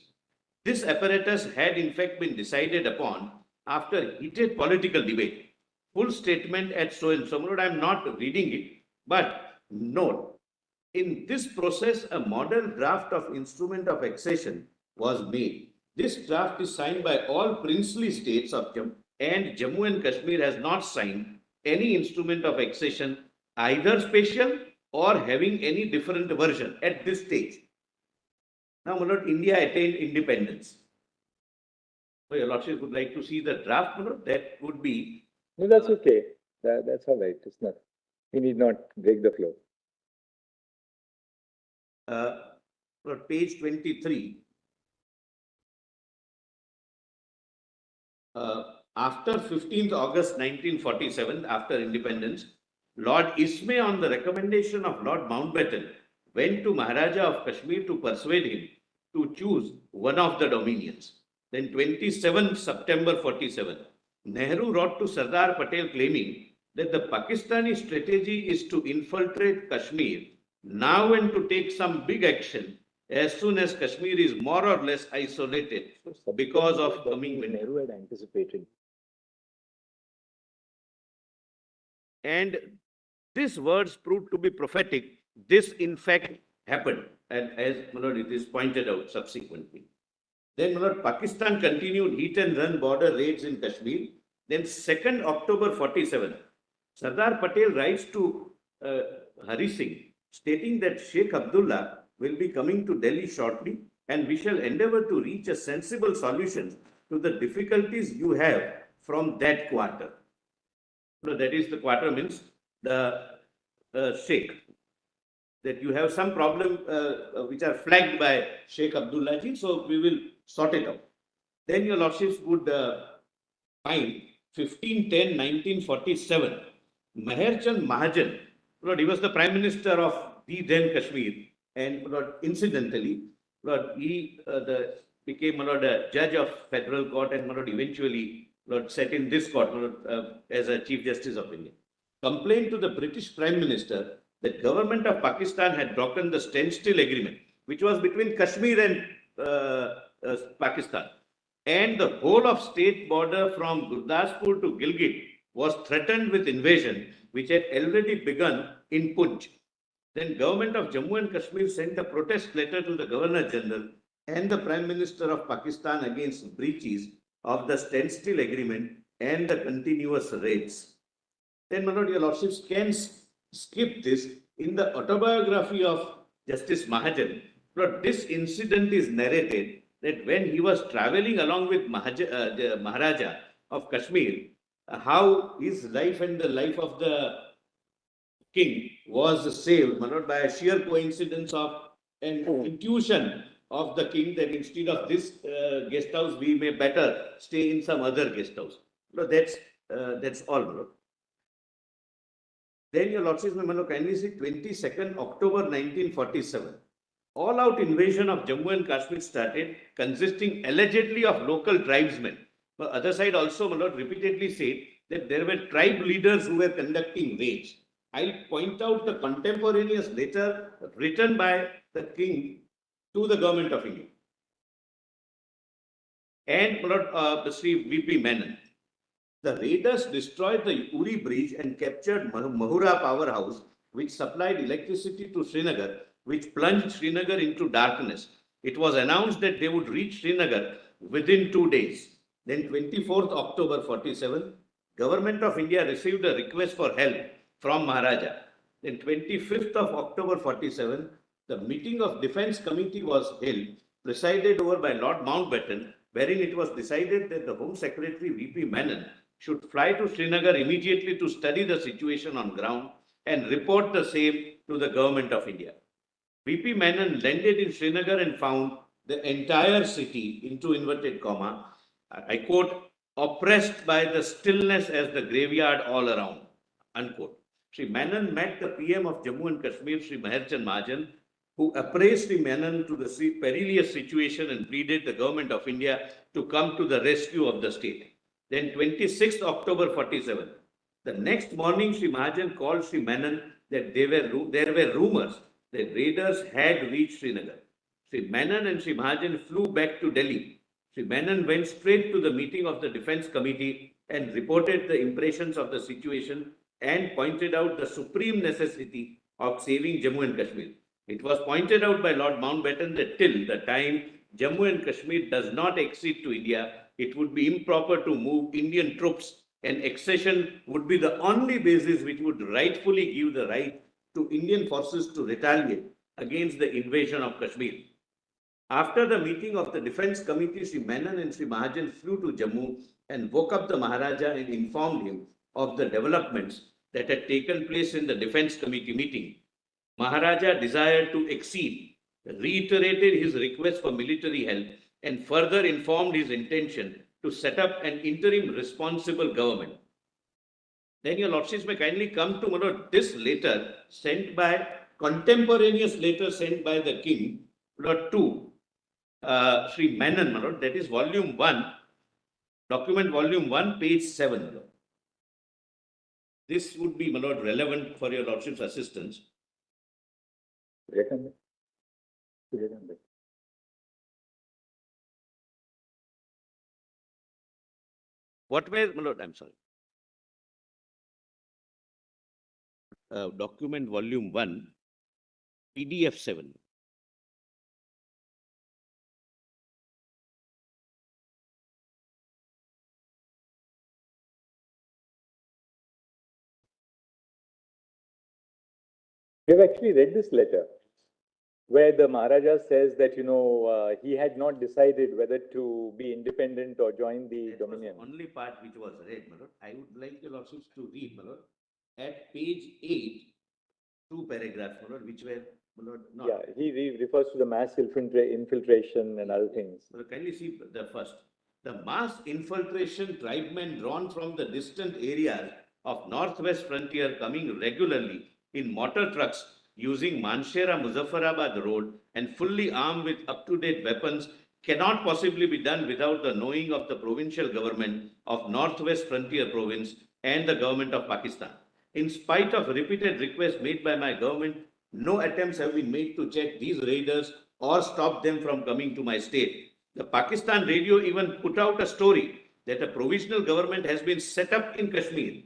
This apparatus had in fact been decided upon after heated political debate. Full statement at so and so. I am not reading it, but Note, in this process, a model draft of instrument of accession was made. This draft is signed by all princely states of Jammu, and Jammu and Kashmir has not signed any instrument of accession, either special or having any different version at this stage. Now, my lord, India attained independence. So, your lordship would like to see the draft, my lord? That would be. No, that's okay. That's all right. It's not, we need not break the flow. Page 23. After 15th August 1947, after independence, Lord Ismay, on the recommendation of Lord Mountbatten, went to Maharaja of Kashmir to persuade him to choose one of the dominions. Then 27 September 47, Nehru wrote to Sardar Patel claiming that the Pakistani strategy is to infiltrate Kashmir now and to take some big action as soon as Kashmir is more or less isolated because of coming winter. Nehru had anticipated. And these words proved to be prophetic. This, in fact, happened, and as my lord, it is pointed out subsequently. Then, my lord, Pakistan continued hit and run border raids in Kashmir. Then, 2nd October 47, Sardar Patel writes to Hari Singh, stating that Sheikh Abdullah will be coming to Delhi shortly, and we shall endeavor to reach a sensible solution to the difficulties you have from that quarter. So that is, the quarter means the Sheikh, that you have some problem which are flagged by Sheikh Abdullah ji, so we will sort it out. Then your lordships would find 15/10/1947, Meher Chand Mahajan, Lord, he was the Prime Minister of the then Kashmir, and Lord, incidentally, Lord, he became Lord, a judge of federal court, and Lord, eventually Lord, sat in this court as a Chief Justice of India, complained to the British Prime Minister that government of Pakistan had broken the standstill agreement, which was between Kashmir and Pakistan. And the whole of state border from Gurdaspur to Gilgit was threatened with invasion, which had already begun in Punj. Then government of Jammu and Kashmir sent a protest letter to the Governor General and the Prime Minister of Pakistan against breaches of the standstill agreement and the continuous raids. Then, my lord, your lordships can skip this. In the autobiography of Justice Mahajan, Lord, this incident is narrated that when he was traveling along with the Maharaja of Kashmir, how his life and the life of the king was saved, my lord, by a sheer coincidence of an intuition of the king that instead of this guest house, we may better stay in some other guest house. So that's all, my lord. Then your lordships may kindly see 22nd October 1947. All-out invasion of Jammu and Kashmir started, consisting allegedly of local tribesmen. The other side also, my lord, repeatedly said that there were tribe leaders who were conducting raids. I'll point out the contemporaneous letter written by the king to the government of India. And my lord, Sri V.P. Menon. The raiders destroyed the Uri Bridge and captured Mahura powerhouse, which supplied electricity to Srinagar, which plunged Srinagar into darkness. It was announced that they would reach Srinagar within 2 days. Then 24th October 47, Government of India received a request for help from Maharaja. Then 25th of October 47, the meeting of Defence Committee was held, presided over by Lord Mountbatten, wherein it was decided that the Home Secretary V.P. Menon should fly to Srinagar immediately to study the situation on ground and report the same to the Government of India. V.P. Menon landed in Srinagar and found the entire city, into inverted comma, I quote, oppressed by the stillness as the graveyard all around, unquote. Sri Menon met the PM of Jammu and Kashmir, Sri Meher Chand Mahajan, who appraised Sri Menon to the perilous situation and pleaded the Government of India to come to the rescue of the state. Then 26th October 47, the next morning Sri Mahajan called Sri Menon that there were rumors that raiders had reached Srinagar. Sri Menon and Sri Mahajan flew back to Delhi. Sri Menon went straight to the meeting of the Defence Committee and reported the impressions of the situation and pointed out the supreme necessity of saving Jammu and Kashmir. It was pointed out by Lord Mountbatten that till the time Jammu and Kashmir does not accede to India, it would be improper to move Indian troops, and accession would be the only basis which would rightfully give the right to Indian forces to retaliate against the invasion of Kashmir. After the meeting of the Defence Committee, Sri Menon and Sri Mahajan flew to Jammu and woke up the Maharaja and informed him of the developments that had taken place in the Defence Committee meeting. Maharaja desired to accede, reiterated his request for military help, and further informed his intention to set up an interim responsible government. Then your lordships may kindly come to this letter sent by, contemporaneous letter sent by the king, to Sri Menon, that is volume 1, document volume 1, page 7. This would be, relevant for your lordship's assistance. What were, I'm sorry. Document volume 1, PDF 7. We have actually read this letter where the Maharaja says that, he had not decided whether to be independent or join the That Dominion. was the only part which was read, I would like your lordships to read, at page 8, 2 paragraphs, which were, not. Yeah, he refers to the mass infiltration and other things. Kindly see the first. The mass infiltration tribesmen drawn from the distant areas of northwest frontier coming regularly in motor trucks using Manshera-Muzaffarabad road and fully armed with up-to-date weapons cannot possibly be done without the knowing of the provincial government of Northwest Frontier Province and the government of Pakistan. In spite of repeated requests made by my government, no attempts have been made to check these raiders or stop them from coming to my state. The Pakistan radio even put out a story that a provisional government has been set up in Kashmir.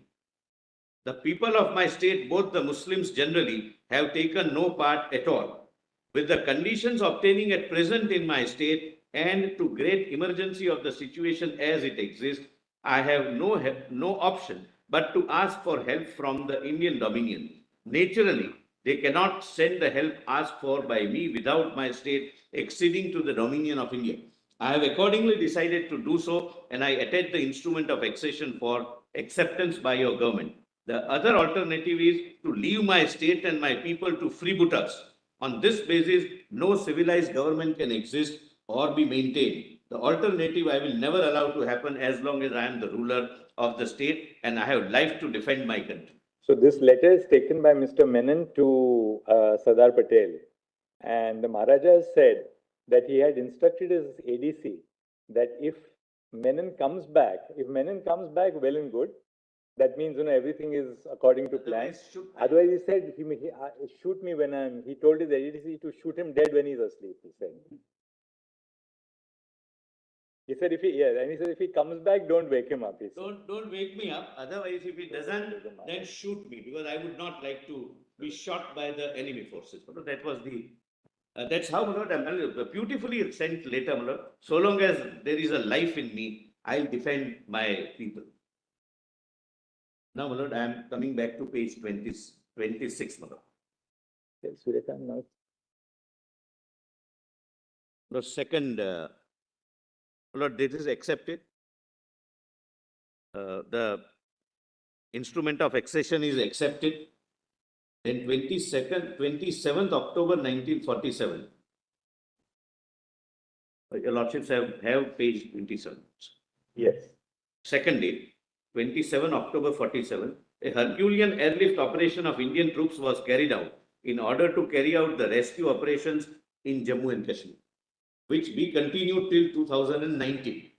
The people of my state, both the Muslims generally, have taken no part at all. With the conditions obtaining at present in my state and to great emergency of the situation as it exists, I have no option but to ask for help from the Indian Dominion. Naturally, they cannot send the help asked for by me without my state acceding to the Dominion of India. I have accordingly decided to do so, and I attach the instrument of accession for acceptance by your government. The other alternative is to leave my state and my people to freebooters. On this basis, no civilized government can exist or be maintained. The alternative I will never allow to happen as long as I am the ruler of the state and I have life to defend my country. So this letter is taken by Mr. Menon to Sardar Patel, and the Maharaja said that he had instructed his ADC that if Menon comes back, well and good. That means, everything is according to plan. Otherwise, he said, shoot me when he told his ADC to shoot him dead when he's asleep, he said. He said, if he comes back, don't wake him up. He said. Don't wake me up. Otherwise, if he doesn't, then shoot me, because I would not like to be shot by the enemy forces. That was that's how, beautifully sent later, so long as there is a life in me, I'll defend my people. Now, my lord, I am coming back to page 26, my lord. Yes, Suryakant, now. The second, my lord, this is accepted. The instrument of accession is accepted. Then 27th October 1947. Your lordships have page 27. Yes. Second date. 27 October 47, a Herculean airlift operation of Indian troops was carried out in order to carry out the rescue operations in Jammu and Kashmir, which we continued till 2019.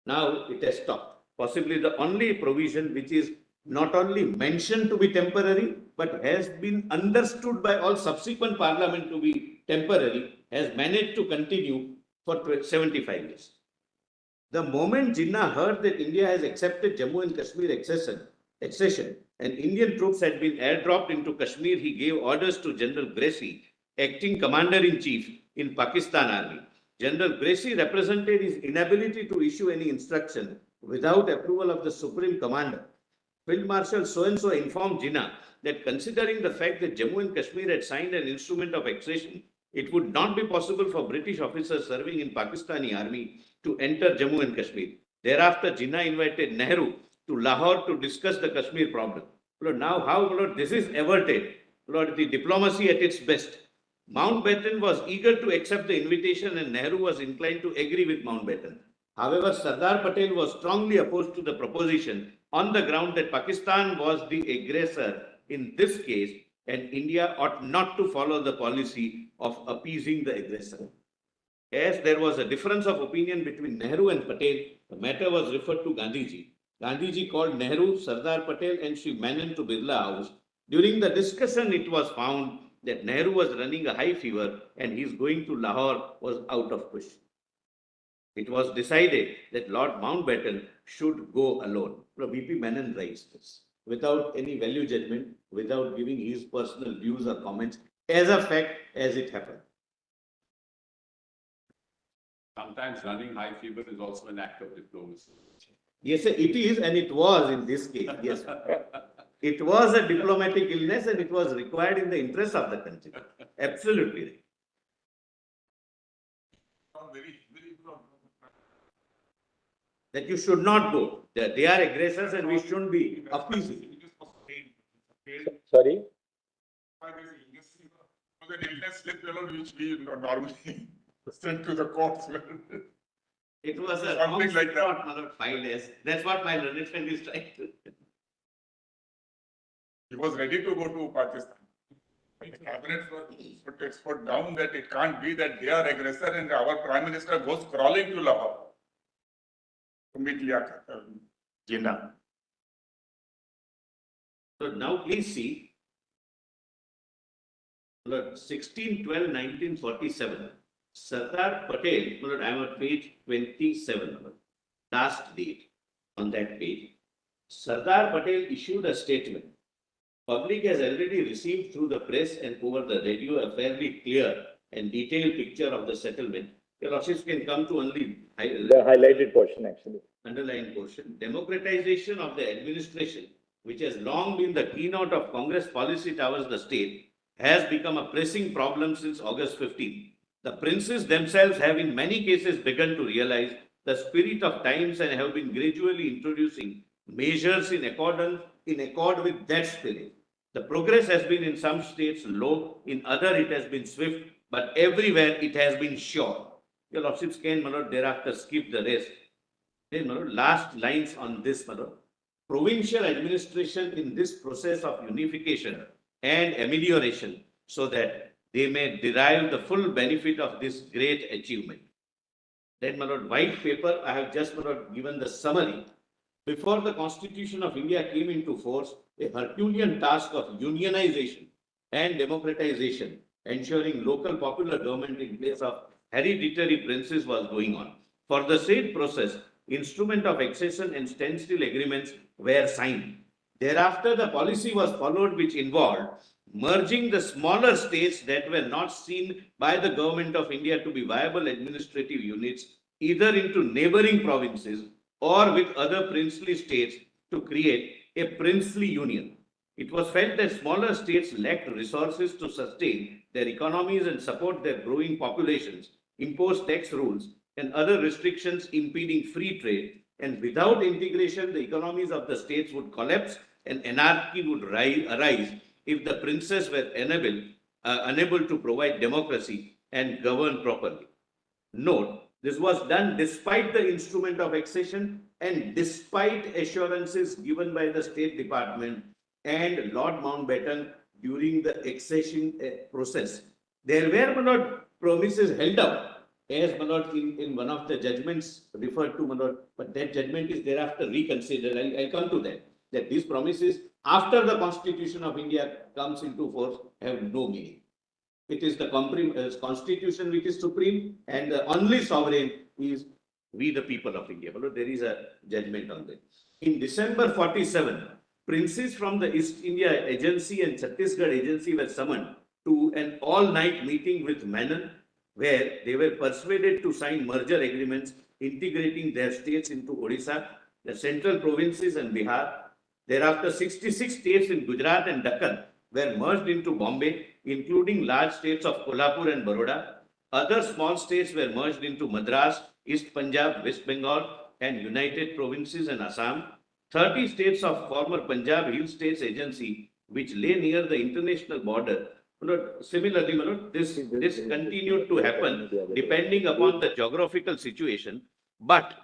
Now it has stopped. Possibly the only provision which is not only mentioned to be temporary, but has been understood by all subsequent parliament to be temporary, has managed to continue for 75 years. The moment Jinnah heard that India has accepted Jammu and Kashmir accession, accession and Indian troops had been airdropped into Kashmir, he gave orders to General Gracie, acting commander-in-chief in Pakistan Army. General Gracie represented his inability to issue any instruction without approval of the Supreme Commander. Field Marshal so-and-so informed Jinnah that considering the fact that Jammu and Kashmir had signed an instrument of accession, it would not be possible for British officers serving in Pakistani army to enter Jammu and Kashmir. Thereafter, Jinnah invited Nehru to Lahore to discuss the Kashmir problem. Lord, now how Lord, this is averted? Lord, the diplomacy at its best. Mountbatten was eager to accept the invitation and Nehru was inclined to agree with Mountbatten. However, Sardar Patel was strongly opposed to the proposition on the ground that Pakistan was the aggressor in this case and India ought not to follow the policy of appeasing the aggressor. As there was a difference of opinion between Nehru and Patel, the matter was referred to Gandhiji. Gandhiji called Nehru, Sardar Patel and Sri Menon to Birla House. During the discussion, it was found that Nehru was running a high fever and his going to Lahore was out of question. It was decided that Lord Mountbatten should go alone. V.P. Menon writes this without any value judgment, without giving his personal views or comments, as a fact as it happened. Sometimes running high fever is also an act of diplomacy. Yes, it is, and it was in this case. Yes, it was a diplomatic illness, and it was required in the interest of the country. Absolutely right. That you should not go. That they are aggressors, and we shouldn't be appeasing. Sorry? The illness slip, which we normally send to the courts. It was a Something like that. not filed as. That's what my learned friend is trying to. He was ready to go to Pakistan. The cabinet put its foot down that it can't be that they are aggressor and our prime minister goes crawling to Lahore to meet Jinnah. So now please see. 16/12/1947. Sardar Patel, I am at page 27, last date on that page. Sardar Patel issued a statement. Public has already received through the press and over the radio a fairly clear and detailed picture of the settlement. Your Lordships can come to only The highlighted portion, actually. underlying portion. Democratization of the administration, which has long been the keynote of Congress policy towards the state, has become a pressing problem since August 15. The princes themselves have in many cases begun to realize the spirit of times and have been gradually introducing measures in accord with that spirit. The progress has been in some states low, in other it has been swift, but everywhere it has been sure. Your Lordships can thereafter skip the rest. Last lines on this. Provincial administration in this process of unification and amelioration so that they may derive the full benefit of this great achievement. Then, white paper, I have just given the summary. Before the Constitution of India came into force, a Herculean task of unionization and democratization, ensuring local popular government in place of hereditary princes was going on. For the said process, instrument of accession and standstill agreements were signed. Thereafter, the policy was followed which involved merging the smaller states that were not seen by the government of India to be viable administrative units, either into neighboring provinces or with other princely states to create a princely union. It was felt that smaller states lacked resources to sustain their economies and support their growing populations, impose tax rules and other restrictions impeding free trade, and without integration, the economies of the states would collapse and anarchy would arise if the princes were unable to provide democracy and govern properly. Note, this was done despite the instrument of accession and despite assurances given by the State Department and Lord Mountbatten during the accession process. There were not promises held out, as in one of the judgments referred to, but that judgment is thereafter reconsidered. I'll come to that. That these promises after the Constitution of India comes into force have no meaning. It is the Constitution which is supreme and the only sovereign is we the people of India. There is a judgment on that. In December 47, princes from the East India Agency and Chhattisgarh Agency were summoned to an all-night meeting with Menon, where they were persuaded to sign merger agreements integrating their states into Odisha, the central provinces and Bihar. Thereafter, 66 states in Gujarat and Deccan were merged into Bombay, including large states of Kolhapur and Baroda. Other small states were merged into Madras, East Punjab, West Bengal, and United Provinces and Assam. 30 states of former Punjab Hill States Agency, which lay near the international border. Similarly, this continued to happen depending upon the geographical situation, but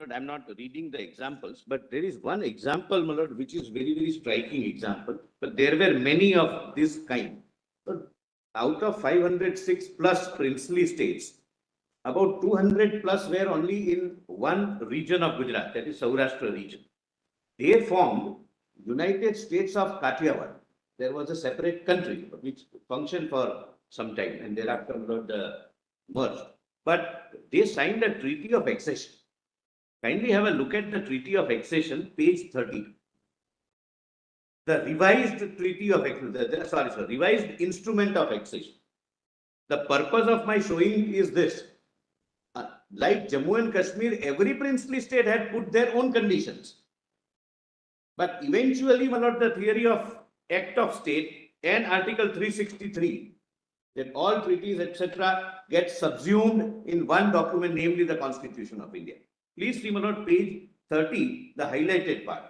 But I'm not reading the examples, but there is one example, my lord, which is very, very striking example. But there were many of this kind. But out of 506 plus princely states, about 200 plus were only in one region of Gujarat, that is Saurashtra region. They formed United States of Kathiawar. There was a separate country which functioned for some time and thereafter merged. But they signed a treaty of accession. Kindly have a look at the treaty of accession, page 30. The revised treaty of accession, revised instrument of accession. The purpose of my showing is this. Like Jammu and Kashmir, every princely state had put their own conditions. But eventually, one of the theory of Act of State and Article 363, that all treaties, etc., get subsumed in one document, namely the Constitution of India. Please see, my lord, page 30, the highlighted part,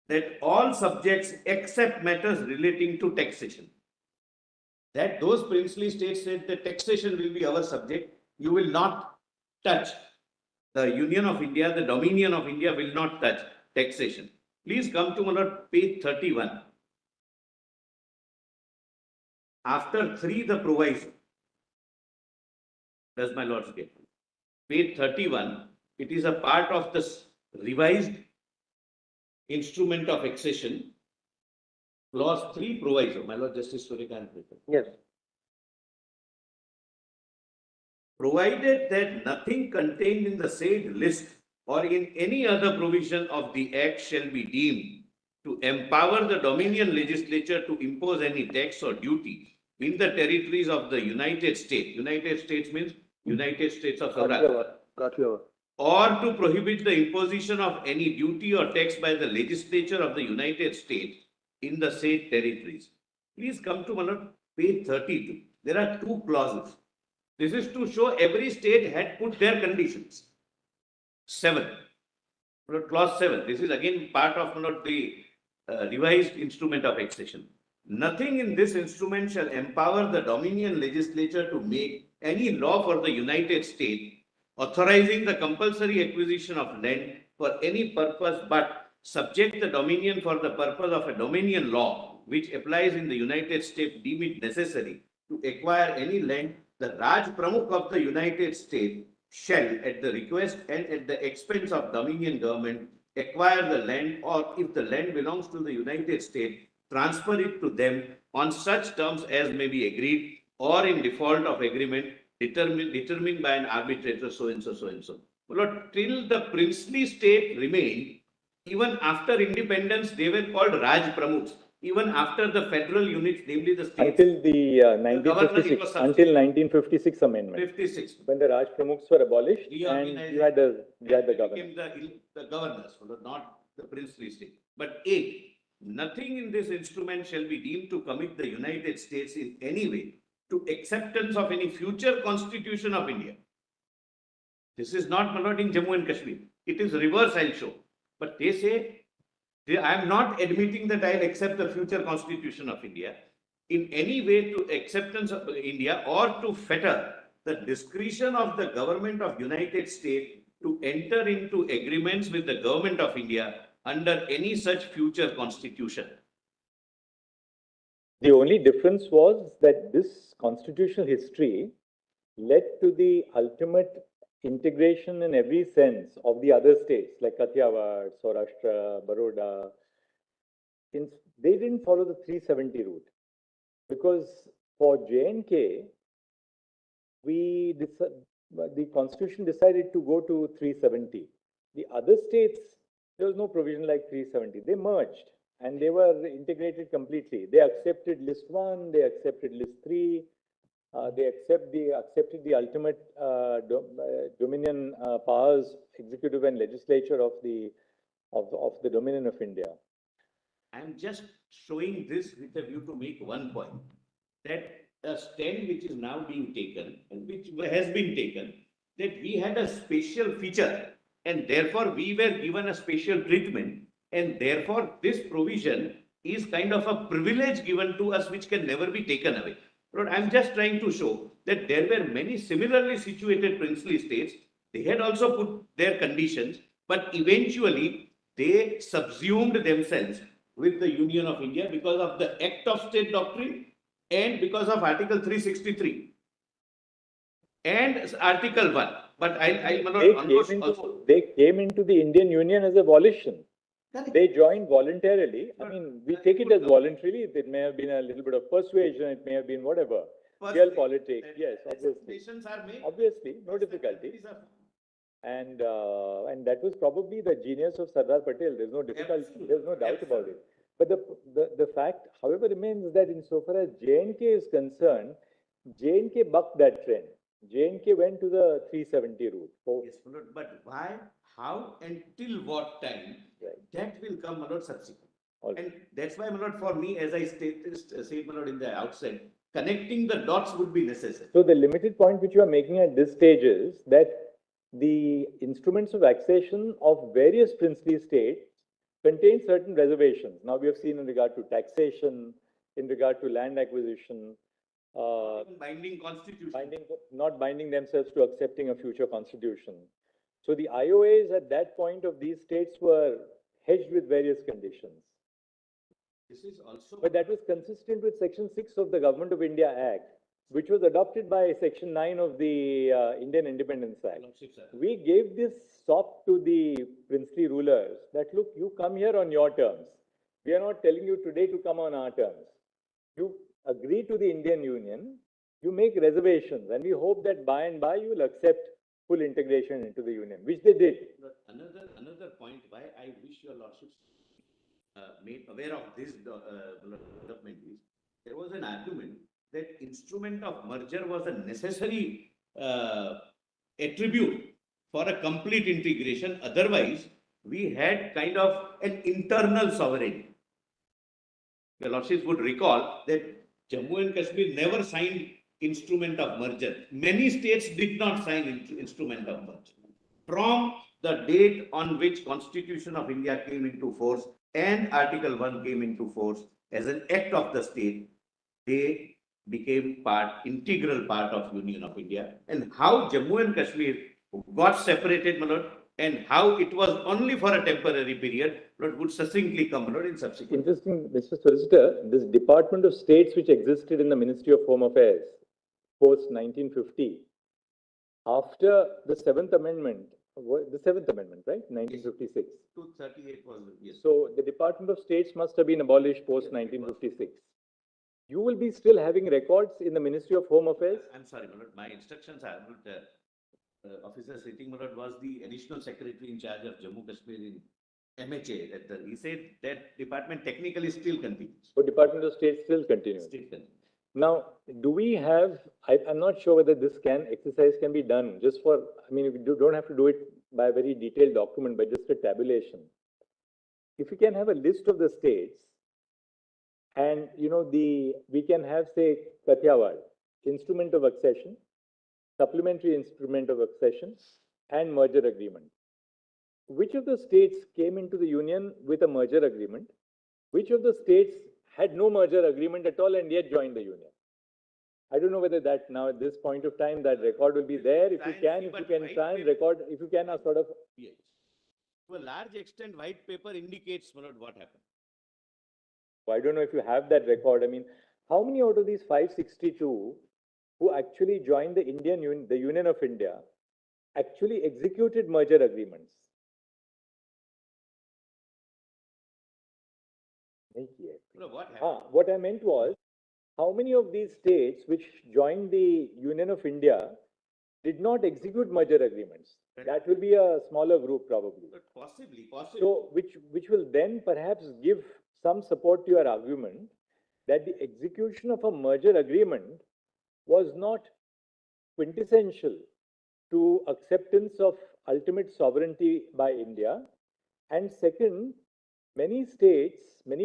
that all subjects except matters relating to taxation. That those princely states said that taxation will be our subject. You will not touch. The Union of India, the Dominion of India will not touch taxation. Please come to, my lord, page 31. After 3, the proviso. Does my lord get? Page 31, it is a part of this revised instrument of accession. Clause 3, proviso. My lord Justice Surya. Yes. Provided that nothing contained in the said list or in any other provision of the Act shall be deemed to empower the Dominion legislature to impose any tax or duty in the territories of the United States. United States means United States of Saurashtra. Or to prohibit the imposition of any duty or tax by the legislature of the United States in the said territories. Please come to, my lord, page 32. There are 2 clauses. This is to show every state had put their conditions. 7. Clause 7. This is again part of, my lord, the revised instrument of accession. Nothing in this instrument shall empower the Dominion legislature to make any law for the United States authorizing the compulsory acquisition of land for any purpose but subject the Dominion for the purpose of a Dominion law which applies in the United States deem it necessary to acquire any land. The Raj Pramukh of the United States shall, at the request and at the expense of Dominion government, acquire the land, or if the land belongs to the United States, transfer it to them on such terms as may be agreed or in default of agreement determined by an arbitrator, so and so, so and so. But till the princely state remained, even after independence, they were called Raj Pramukhs. Even after the federal units, namely the states. Until the 1956, until 1956 amendment. 56. When the Raj Pramukhs were abolished and you had the governor. The governors, not the princely state. But 8, nothing in this instrument shall be deemed to commit the United States in any way to acceptance of any future constitution of India. This is not, my lord, in Jammu and Kashmir. It is reverse, I'll show. But they say, I am not admitting that I'll accept the future constitution of India in any way to acceptance of India or to fetter the discretion of the government of United States to enter into agreements with the government of India under any such future constitution. The only difference was that this constitutional history led to the ultimate integration in every sense of the other states like Kathiawar, Saurashtra, Baroda. They didn't follow the 370 route because for J&K, the constitution decided to go to 370. The other states, there was no provision like 370. They merged and they were integrated completely. They accepted list 1, they accepted list 3. They accepted the ultimate dominion powers, executive and legislature of the Dominion of India. I am just showing this with a view to make one point, that a stand which is now being taken and which has been taken, that we had a special feature and therefore we were given a special treatment, and therefore this provision is kind of a privilege given to us which can never be taken away. But I'm just trying to show that there were many similarly situated princely states. They had also put their conditions, but eventually they subsumed themselves with the Union of India because of the Act of State doctrine and because of Article 363 and Article 1. But I will not also. They came into the Indian Union as a volition. Correct. They joined voluntarily. I mean, we take it as voluntarily. It may have been a little bit of persuasion. It may have been whatever. Real politics. Yes, obviously. Nations are made. Obviously, no difficulty. And that was probably the genius of Sardar Patel. There's no difficulty. Absolutely. There's no doubt about it. But the fact, however, remains that insofar as J&K is concerned, J&K bucked that trend. J&K went to the 370 route. So, Yes, my lord, but why, how, and till what time? Right. That will come, my lord, subsequent. all right. And that's why, my lord, for me, as I said, my lord, in the outset, connecting the dots would be necessary. So the limited point which you are making at this stage is that the instruments of accession of various princely states contain certain reservations. Now we have seen in regard to taxation, in regard to land acquisition, Binding constitution. not binding themselves to accepting a future constitution. So the IOAs at that point of these states were hedged with various conditions. This is also. But that was consistent with Section 6 of the Government of India Act, which was adopted by Section 9 of the Indian Independence Act. We gave this sop to the princely rulers that, look, you come here on your terms. We are not telling you today to come on our terms. You agree to the Indian Union, you make reservations, and we hope that by and by you will accept full integration into the Union, which they did. Another point why I wish your lordships made aware of this development is, there was an argument that instrument of merger was a necessary attribute for a complete integration. Otherwise, we had kind of an internal sovereignty. Your lordships would recall that Jammu and Kashmir never signed instrument of merger. Many states did not sign instrument of merger. From the date on which Constitution of India came into force and Article 1 came into force as an act of the state, they became integral part of Union of India. And how Jammu and Kashmir got separated, my lord, and how it was only for a temporary period, but would succinctly come, my lord, in subsequent. Interesting, Mr. Solicitor, this Department of States which existed in the Ministry of Home Affairs post 1950, after the Seventh Amendment, right, 1956. 238 was, yes. So the Department of States must have been abolished post 1956. You will be still having records in the Ministry of Home Affairs? I'm sorry, my lord, my instructions are, officer sitting, my lord, was the additional secretary in charge of Jammu Kashmir in MHA. He said that department technically still continues. So Department of State still continues. Still continues. Now, do we have, I'm not sure whether this exercise can be done just for, I mean, you don't have to do it by a very detailed document, but just a tabulation. If we can have a list of the states and, you know, we can have, say, Kathiawar, instrument of accession, supplementary instrument of accession, and merger agreement. Which of the states came into the union with a merger agreement? Which of the states had no merger agreement at all and yet joined the union? I don't know whether that now at this point of time that record will be there. If you can try and record, if you can sort of. Yes. To a large extent, white paper indicates, my lord, what happened. I don't know if you have that record. I mean, how many out of these 562 who actually joined the Union of India, actually executed merger agreements? No, what happened? What I meant was, how many of these states which joined the Union of India did not execute merger agreements? That will be a smaller group probably. But possibly. So, which will then perhaps give some support to your argument that the execution of a merger agreement was not quintessential to acceptance of ultimate sovereignty by India. And second, many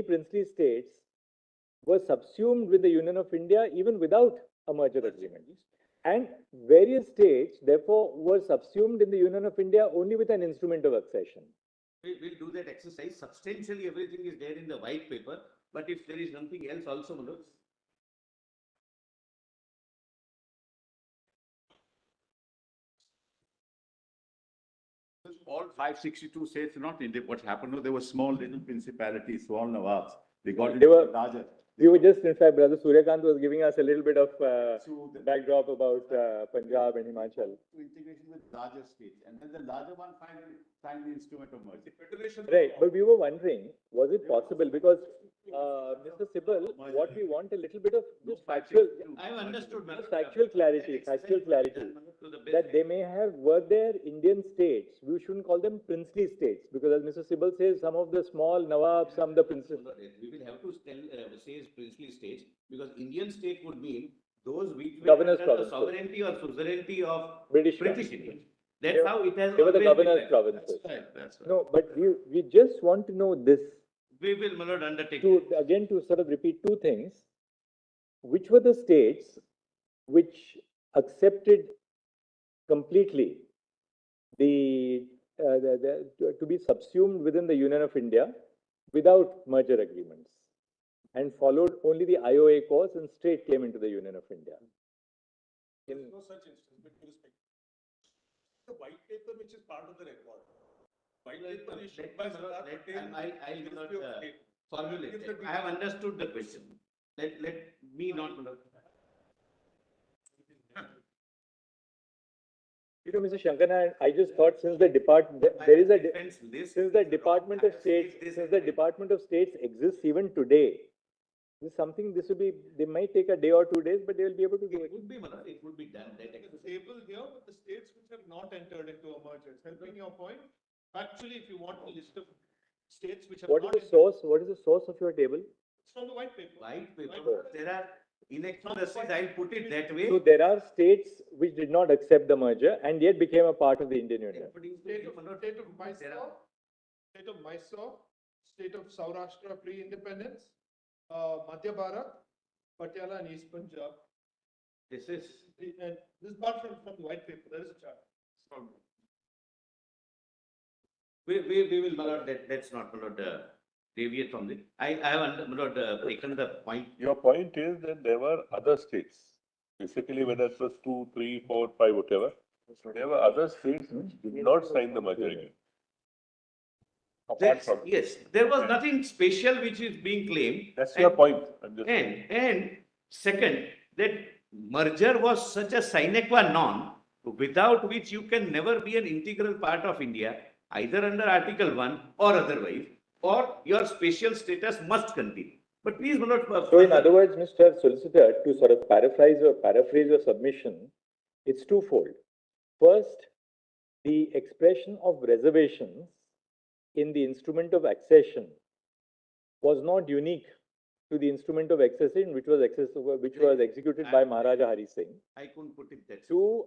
princely states were subsumed with the Union of India even without a merger agreement. And various states, therefore, were subsumed in the Union of India only with an instrument of accession. We'll do that exercise. Substantially, everything is there in the white paper. But if there is something else also, my lord, all 562 states, not India, what happened was there were small little principalities, small nawabs. They got They into were- the larger. We were just, in fact, Brother Suryakant was giving us a little bit of So the- backdrop about Punjab and Himachal. To integration with larger states, and then the larger one finally signed the instrument of merger. Right, but we were wondering, was it possible? Because, Mr. Sibal, what we want a little bit of just factual, I have understood, Malad. factual clarity, factual clarity. To the best That they may have, were there Indian states, we shouldn't call them princely states, because as Mr. Sibal says, some of the small Nawab, some the princes. We will have to say princely states, because Indian state would mean those which were Governors' under the provinces. sovereignty or suzerainty of British. British India. That's how it has They were the always been governor's like. provinces. That's right. No, but we just want to know this, We will, my lord, undertake. to, again, to sort of repeat two things. Which were the states which accepted completely to be subsumed within the Union of India without merger agreements, and followed only the IOA course and straight came into the Union of India? No such instance, with respect. The white paper which is part of the record. White paper issued by Sardar Patel. I'll not Ministry of State. formulate Gives it. the I have understood the question. Let me not. You know, Mr. Shankana, I just thought since the there is a, Defense list since the is Department wrong. of I have States, said this since in the my- Department of States exists even today, this is something, this will be, they might take a day or 2 days, but they will be able to do It it. would be, my lord, it would be done. That The table here with the states which have not entered into a merger, helping your point. Actually, if you want a list of states which have What is not the entered, source, what is the source of your table? it's from the white paper. white paper, there are inaccuracies, I'll put it that way. So there are states which did not accept the merger and yet became a part of the Indian Union. State of Mysore, state of Mysore, state of Saurashtra pre-independence, Madhya Bharat, Patiala and East Punjab. This is, And this is part from the white paper, there is a chart. we will, my lord, let's not, my lord, deviate from it. I have, my lord, taken the point. Your point is that there were other states, basically whether it was 2, 3, 4, 5, whatever. There were other states which did not sign the merger agreement. Apart from, Yes, there was nothing special which is being claimed. that's your point. I'm just- And second, that merger was such a sine qua non, without which you can never be an integral part of India, either under Article 1 or otherwise, or your special status must continue. But please, my lord. So in other words, Mr. Solicitor, to sort of paraphrase your submission, it's twofold. First, the expression of reservations in the instrument of accession was not unique to the instrument of accession which was executed by Maharaja Hari Singh. I couldn't put it that. To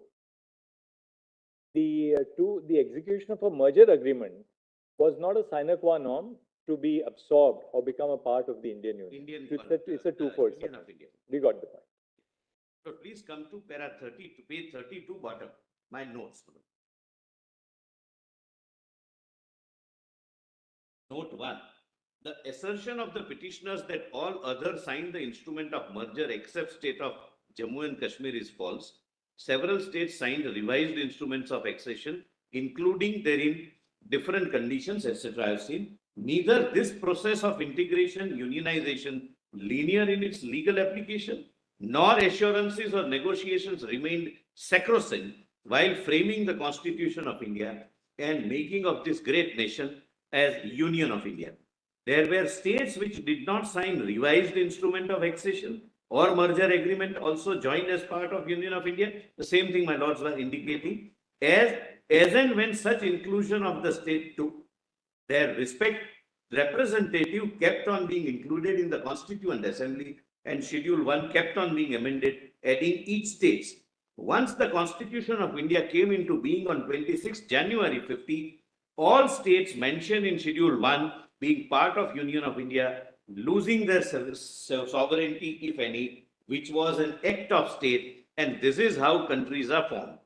the execution of a merger agreement was not a sine qua non to be absorbed or become a part of the Indian Union. Indian. It's a twofold. Union of India. We got the point. So please come to para 30, to page 32 bottom, my notes. Note 1. The assertion of the petitioners that all others signed the instrument of merger except state of Jammu and Kashmir is false. Several states signed revised instruments of accession, including therein different conditions, etc. I have seen. Neither this process of integration, unionization, linear in its legal application, nor assurances or negotiations remained sacrosanct while framing the Constitution of India and making of this great nation as Union of India. There were states which did not sign revised instrument of accession or merger agreement also joined as part of Union of India. The same thing my lords were indicating. As and when such inclusion of the state took, their respect representative kept on being included in the Constituent Assembly and Schedule 1 kept on being amended, adding each state. Once the Constitution of India came into being on 26 January 50, all states mentioned in Schedule 1 being part of Union of India, losing their sovereignty, if any, which was an act of state, and this is how countries are formed.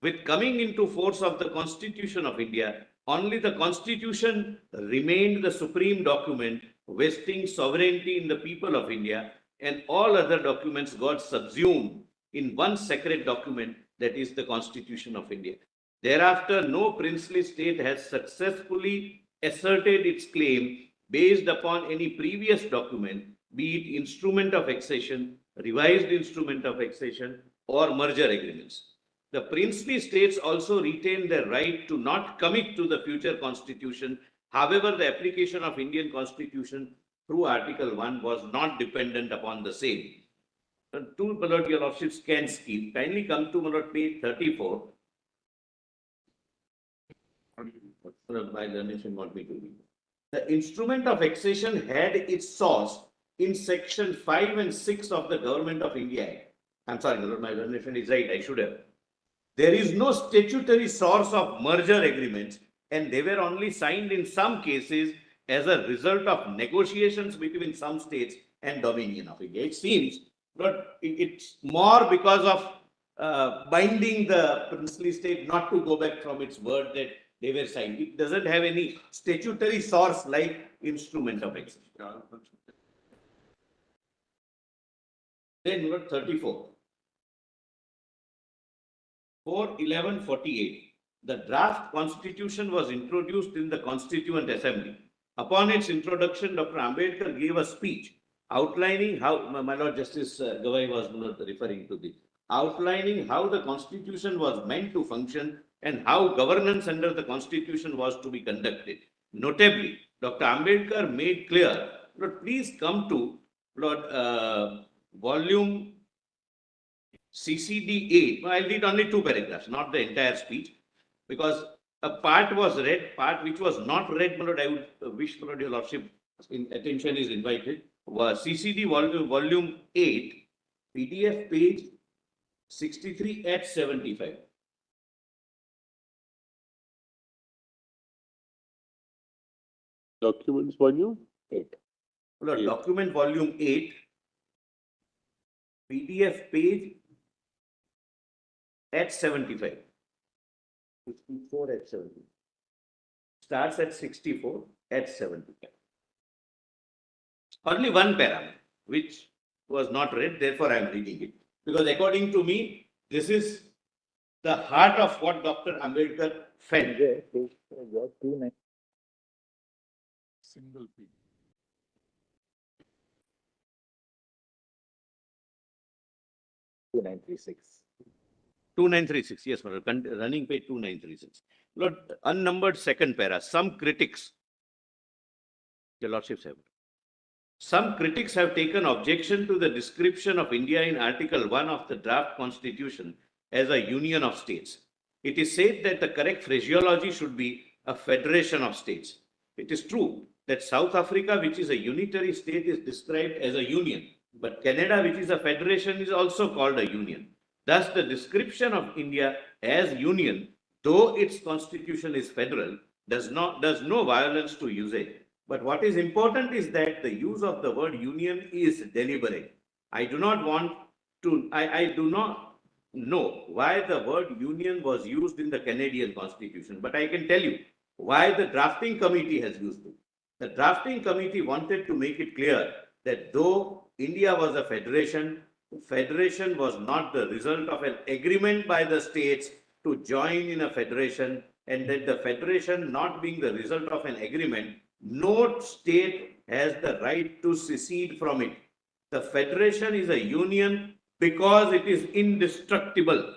With coming into force of the Constitution of India, only the Constitution remained the supreme document vesting sovereignty in the people of India, and all other documents got subsumed in one sacred document, that is the Constitution of India. Thereafter, no princely state has successfully asserted its claim based upon any previous document, be it instrument of accession, revised instrument of accession, or merger agreements. The princely states also retain their right to not commit to the future constitution. However, the application of Indian constitution through Article 1 was not dependent upon the same. Two, my lord, your lordships can skip. Kindly come to, my lord, page 34. My learnation want me to read. The instrument of accession had its source in section 5 and 6 of the Government of India Act. I'm sorry, my learnation is right, I should have. There is no statutory source of merger agreements, and they were only signed in some cases as a result of negotiations between some states and Dominion of India. It seems, but it's more because of binding the princely state not to go back from its word that they were signed. It doesn't have any statutory source like instrument of accession. Then note 34. 4/11/48, the draft constitution was introduced in the Constituent Assembly. Upon its introduction, Dr. Ambedkar gave a speech outlining how, my Lord Justice Gawai was referring to this, outlining how the constitution was meant to function and how governance under the constitution was to be conducted. Notably, Dr. Ambedkar made clear, Lord, please come to Lord volume CCD 8, I'll read only 2 paragraphs, not the entire speech, because a part was read, part which was not read, my lord, I would wish, my lord, your lordship, attention is invited, was CCD volume 8, PDF page 63 at 75. Documents volume? 8. Lord, document volume 8, PDF page at 75. 64 at 70. Starts at 64 at 75. Only one paragraph, which was not read, therefore I am reading it. Because according to me, this is the heart of what Dr. Ambedkar felt. Single P. 2936. 2936, yes, my lord, running page 2936. Lord, unnumbered second para, some critics, your lordships have. Some critics have taken objection to the description of India in Article 1 of the draft constitution as a union of states. It is said that the correct phraseology should be a federation of states. It is true that South Africa, which is a unitary state, is described as a union, but Canada, which is a federation, is also called a union. Thus, the description of India as union, though its constitution is federal, does no violence to usage. But what is important is that the use of the word union is deliberate. I do not know why the word union was used in the Canadian Constitution, but I can tell you why the drafting committee has used it. The drafting committee wanted to make it clear that though India was a federation, federation was not the result of an agreement by the states to join in a federation, and that the federation not being the result of an agreement, no state has the right to secede from it. The federation is a union because it is indestructible.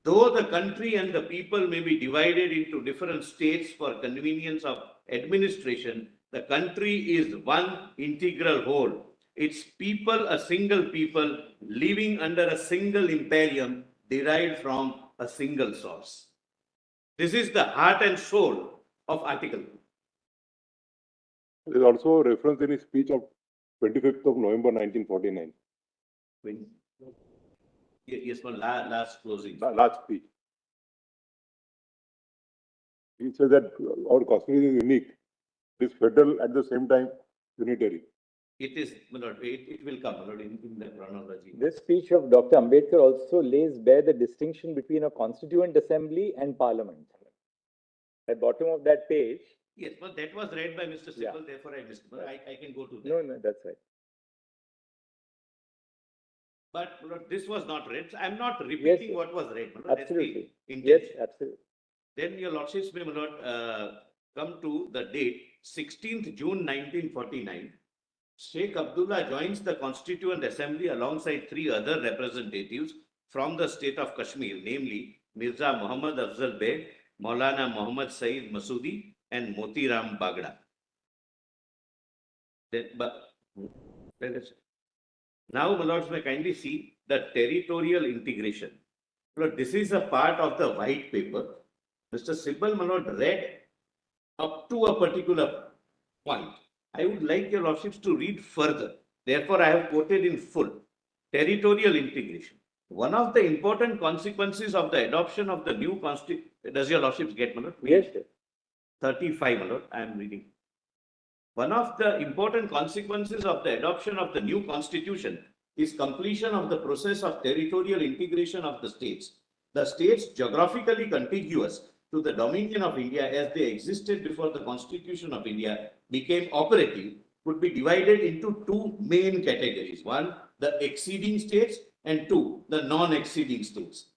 Though the country and the people may be divided into different states for convenience of administration, the country is one integral whole. Its people a single people living under a single imperium derived from a single source. This is the heart and soul of Article 2. There is also a reference in his speech of 25th of November 1949. When, yes, for last closing. Last speech. He says that our constitution is unique. It is federal at the same time unitary. It is, my lord, it will come, my lord, in the chronology. This speech of Dr. Ambedkar also lays bare the distinction between a constituent assembly and parliament. At bottom of that page. Yes, but that was read by Mr. Sibal, therefore I missed. But I can go to that. No, that's right. But Lord, this was not read. So I'm not repeating what was read. Lord. Absolutely. Yes, absolutely. Then your lordships may not come to the date 16th June 1949. Sheikh Abdullah joins the Constituent Assembly alongside three other representatives from the state of Kashmir, namely Mirza Muhammad Afzal Beg, Maulana Muhammad Saeed Masoodi, and Motiram Bagda. Now, my lords, may kindly see the territorial integration. Lord, this is a part of the white paper. Mr. Sibal, my lord, read up to a particular point. I would like your lordships to read further. Therefore, I have quoted in full. Territorial integration. One of the important consequences of the adoption of the new constitution. Does your lordships get, my lord? Yes, sir. 35, my lord. I am reading. One of the important consequences of the adoption of the new constitution is completion of the process of territorial integration of the states. The states geographically contiguous to the dominion of India as they existed before the Constitution of India became operative could be divided into two main categories. One, the exceeding states, and two, the non-exceeding states.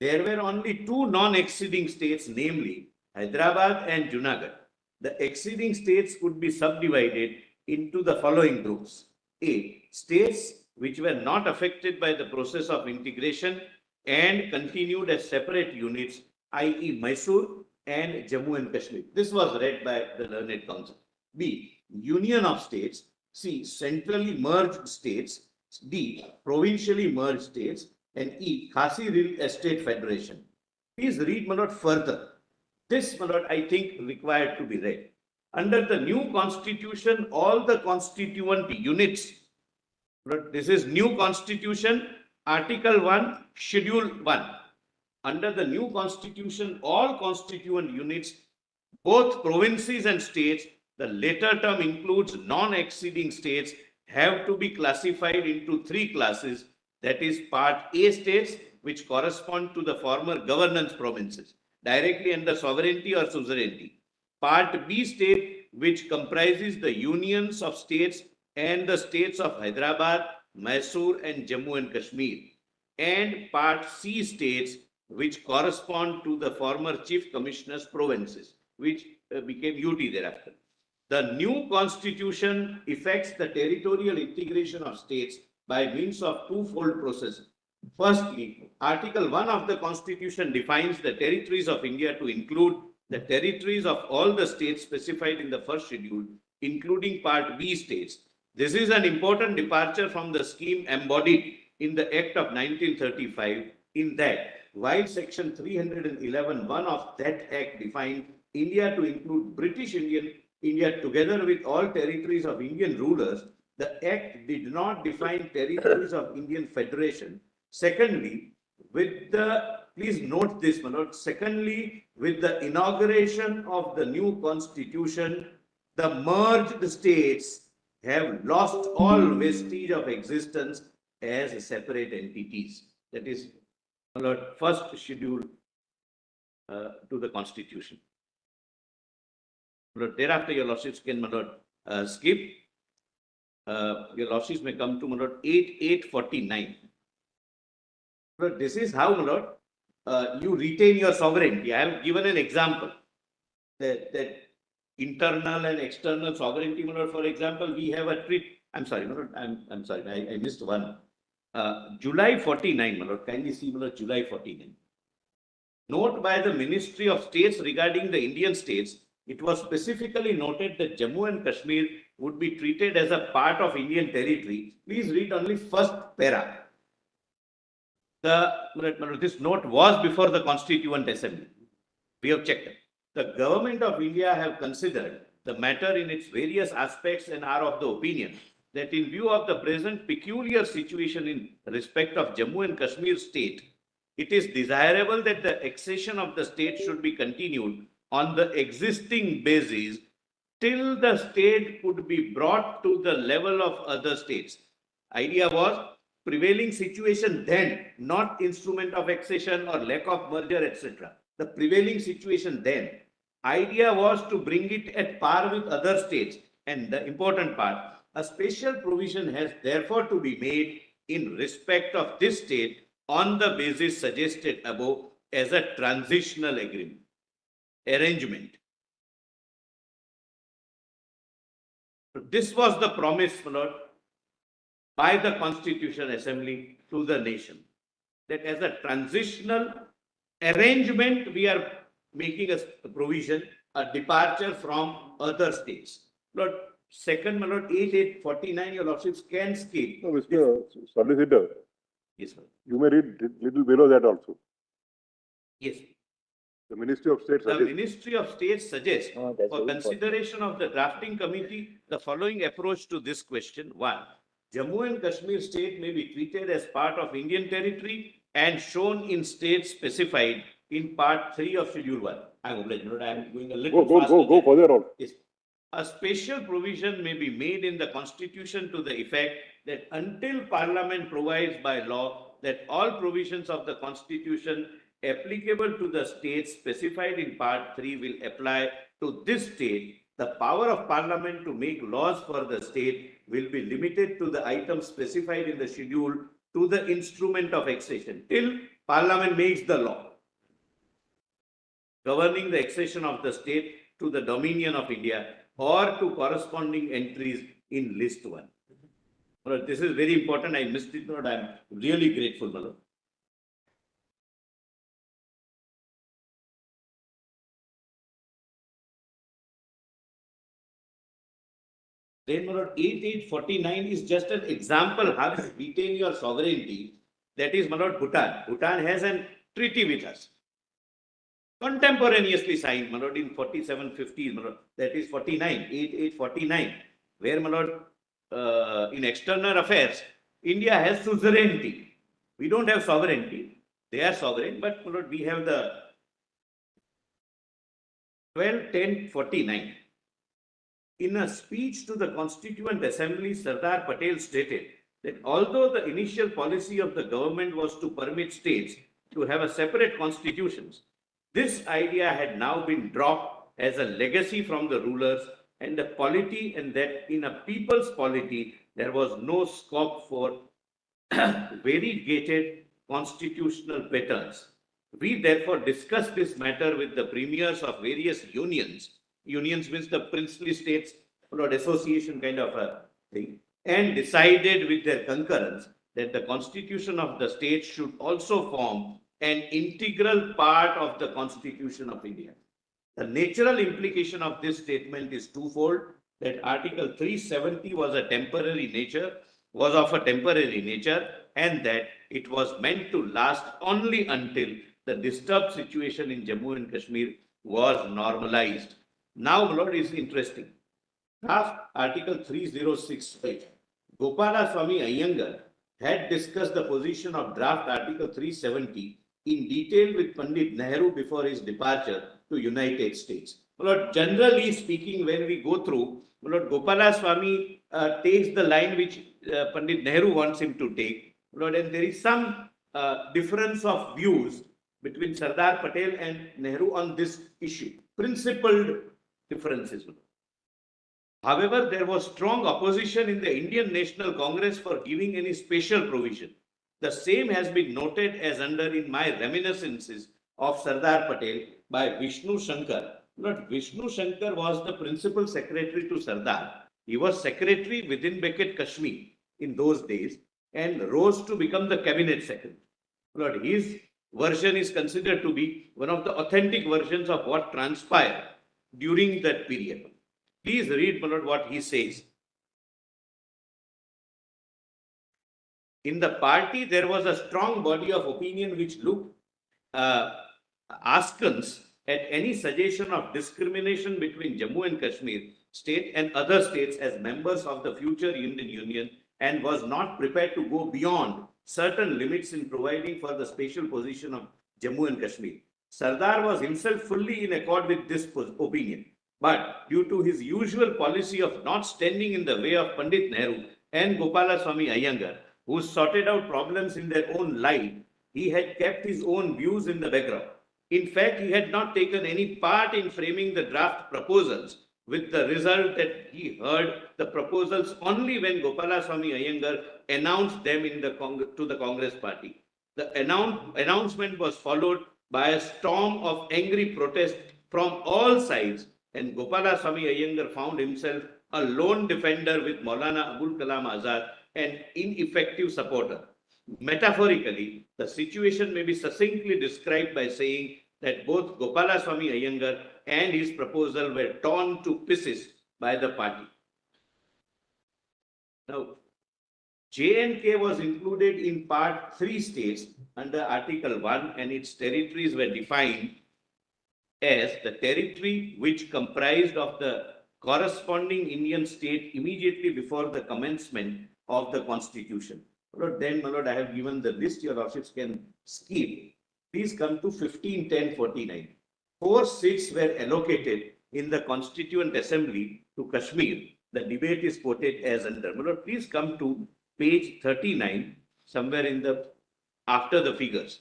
There were only two non-exceeding states, namely Hyderabad and Junagadh. The exceeding states could be subdivided into the following groups. A, states which were not affected by the process of integration and continued as separate units, i.e. Mysore and Jammu and Kashmir. This was read by the learned council. B, union of states. C, centrally merged states. D, provincially merged states. And E, Khasi Real Estate Federation. Please read, my lord, further. This, my lord, I think required to be read. Under the new constitution, all the constituent units, this is new constitution, Article 1, Schedule 1. Under the new constitution, all constituent units, both provinces and states, the later term includes non-exceeding states, have to be classified into three classes. That is Part A states, which correspond to the former governance provinces, directly under sovereignty or suzerainty. Part B state, which comprises the unions of states and the states of Hyderabad, Mysore, and Jammu and Kashmir. And Part C states, which correspond to the former chief commissioners' provinces, which became UT thereafter. The new constitution effects the territorial integration of states by means of twofold process. Firstly, Article 1 of the Constitution defines the territories of India to include the territories of all the states specified in the first schedule, including Part B states. This is an important departure from the scheme embodied in the Act of 1935, in that while Section 311(1) of that Act defined India to include British India together with all territories of Indian rulers, the Act did not define territories of Indian Federation. Secondly, please note this, my lord. Secondly, with the inauguration of the new constitution, the merged states have lost all vestige of existence as separate entities. That is, my lord, first schedule to the constitution. My lord, thereafter, your lordships can, my lord, skip. Your lordships may come to, my lord, 8.849. Lord, this is how, my lord, you retain your sovereignty. I have given an example that internal and external sovereignty, my lord. For example, we have a treaty. I'm sorry, my lord. I'm sorry. I missed one. July 49, my lord. Kindly see, my lord, July 49. Note by the Ministry of States regarding the Indian states, it was specifically noted that Jammu and Kashmir would be treated as a part of Indian territory. Please read only first para. This note was before the Constituent Assembly. We have checked it. The government of India have considered the matter in its various aspects and are of the opinion that in view of the present peculiar situation in respect of Jammu and Kashmir state, it is desirable that the accession of the state should be continued on the existing basis till the state could be brought to the level of other states. Idea was prevailing situation then, not instrument of accession or lack of merger, etc. The prevailing situation then. Idea was to bring it at par with other states. And the important part, a special provision has therefore to be made in respect of this state on the basis suggested above as a transitional agreement. arrangement. This was the promise, my lord, by the Constitution Assembly to the nation, that as a transitional arrangement, we are making a provision, a departure from other states. Lord, second, my lord, 8849, your lordships can skip. No, Mr. Solicitor, Yes, sir. you may read little below that also. Yes. The Ministry of State The suggests. Ministry of State suggests Oh, that's for very important. consideration of the drafting committee, the following approach to this question. One, Jammu and Kashmir state may be treated as part of Indian territory and shown in states specified in part 3 of Schedule 1. I'm obliged, Lord, I'm going a little faster. Go further on. Yes. A special provision may be made in the Constitution to the effect that until Parliament provides by law that all provisions of the Constitution applicable to the states specified in Part 3 will apply to this state, the power of Parliament to make laws for the state will be limited to the items specified in the schedule to the instrument of accession till Parliament makes the law governing the accession of the state to the dominion of India or to corresponding entries in list 1. Well, this is very important. I missed it, Lord. I am really grateful, my lord. Then, my lord, 8849 is just an example how to retain your sovereignty. That is, my lord, Bhutan. Bhutan has a treaty with us. Contemporaneously signed, my lord, in 4750, my lord, that is 8849, where, my lord, in external affairs, India has suzerainty. We don't have sovereignty. They are sovereign, but, my lord, we have the 12-10-49. In a speech to the Constituent Assembly, Sardar Patel stated that although the initial policy of the government was to permit states to have a separate constitutions, this idea had now been dropped as a legacy from the rulers and the polity, and that in a people's polity, there was no scope for variegated constitutional patterns. We therefore discussed this matter with the premiers of various unions. Unions means the princely states or association kind of a thing, and decided with their concurrence that the constitution of the state should also form an integral part of the Constitution of India. The natural implication of this statement is twofold, that Article 370 was of a temporary nature, and that it was meant to last only until the disturbed situation in Jammu and Kashmir was normalized. Now, my lord, is interesting. Draft Article 306, Gopala Swami Iyengar had discussed the position of draft Article 370 in detail with Pandit Nehru before his departure to United States. My lord, generally speaking, when we go through, my lord, Gopala Swami takes the line which Pandit Nehru wants him to take. My lord, and there is some difference of views between Sardar Patel and Nehru on this issue, principled differences. However, there was strong opposition in the Indian National Congress for giving any special provision. The same has been noted as under in my reminiscences of Sardar Patel by Vishnu Shankar. Lord, Vishnu Shankar was the principal secretary to Sardar. He was secretary within Becket Kashmir in those days and rose to become the cabinet secretary. Lord, his version is considered to be one of the authentic versions of what transpired during that period. Please read, my lord, what he says. In the party, there was a strong body of opinion which looked askance at any suggestion of discrimination between Jammu and Kashmir state and other states as members of the future Indian Union, and was not prepared to go beyond certain limits in providing for the special position of Jammu and Kashmir. Sardar was himself fully in accord with this opinion, but due to his usual policy of not standing in the way of Pandit Nehru and Gopala Swami Iyengar, who sorted out problems in their own light, he had kept his own views in the background. In fact, he had not taken any part in framing the draft proposals, with the result that he heard the proposals only when Gopala Swami Iyengar announced them in the to the Congress party. The announcement was followed by a storm of angry protest from all sides, and Gopala Swami Iyengar found himself a lone defender with Maulana Abul Kalam Azad, an ineffective supporter. Metaphorically, the situation may be succinctly described by saying that both Gopala Swami Iyengar and his proposal were torn to pieces by the party. Now, J&K was included in Part 3 states under Article 1, and its territories were defined as the territory which comprised of the corresponding Indian state immediately before the commencement of the constitution. Lord, then, my Lord, I have given the list, your lordships can skip. Please come to 15-10-49. 4 seats were allocated in the Constituent Assembly to Kashmir. The debate is quoted as under. My Lord, please come to page 39, somewhere in the after the figures.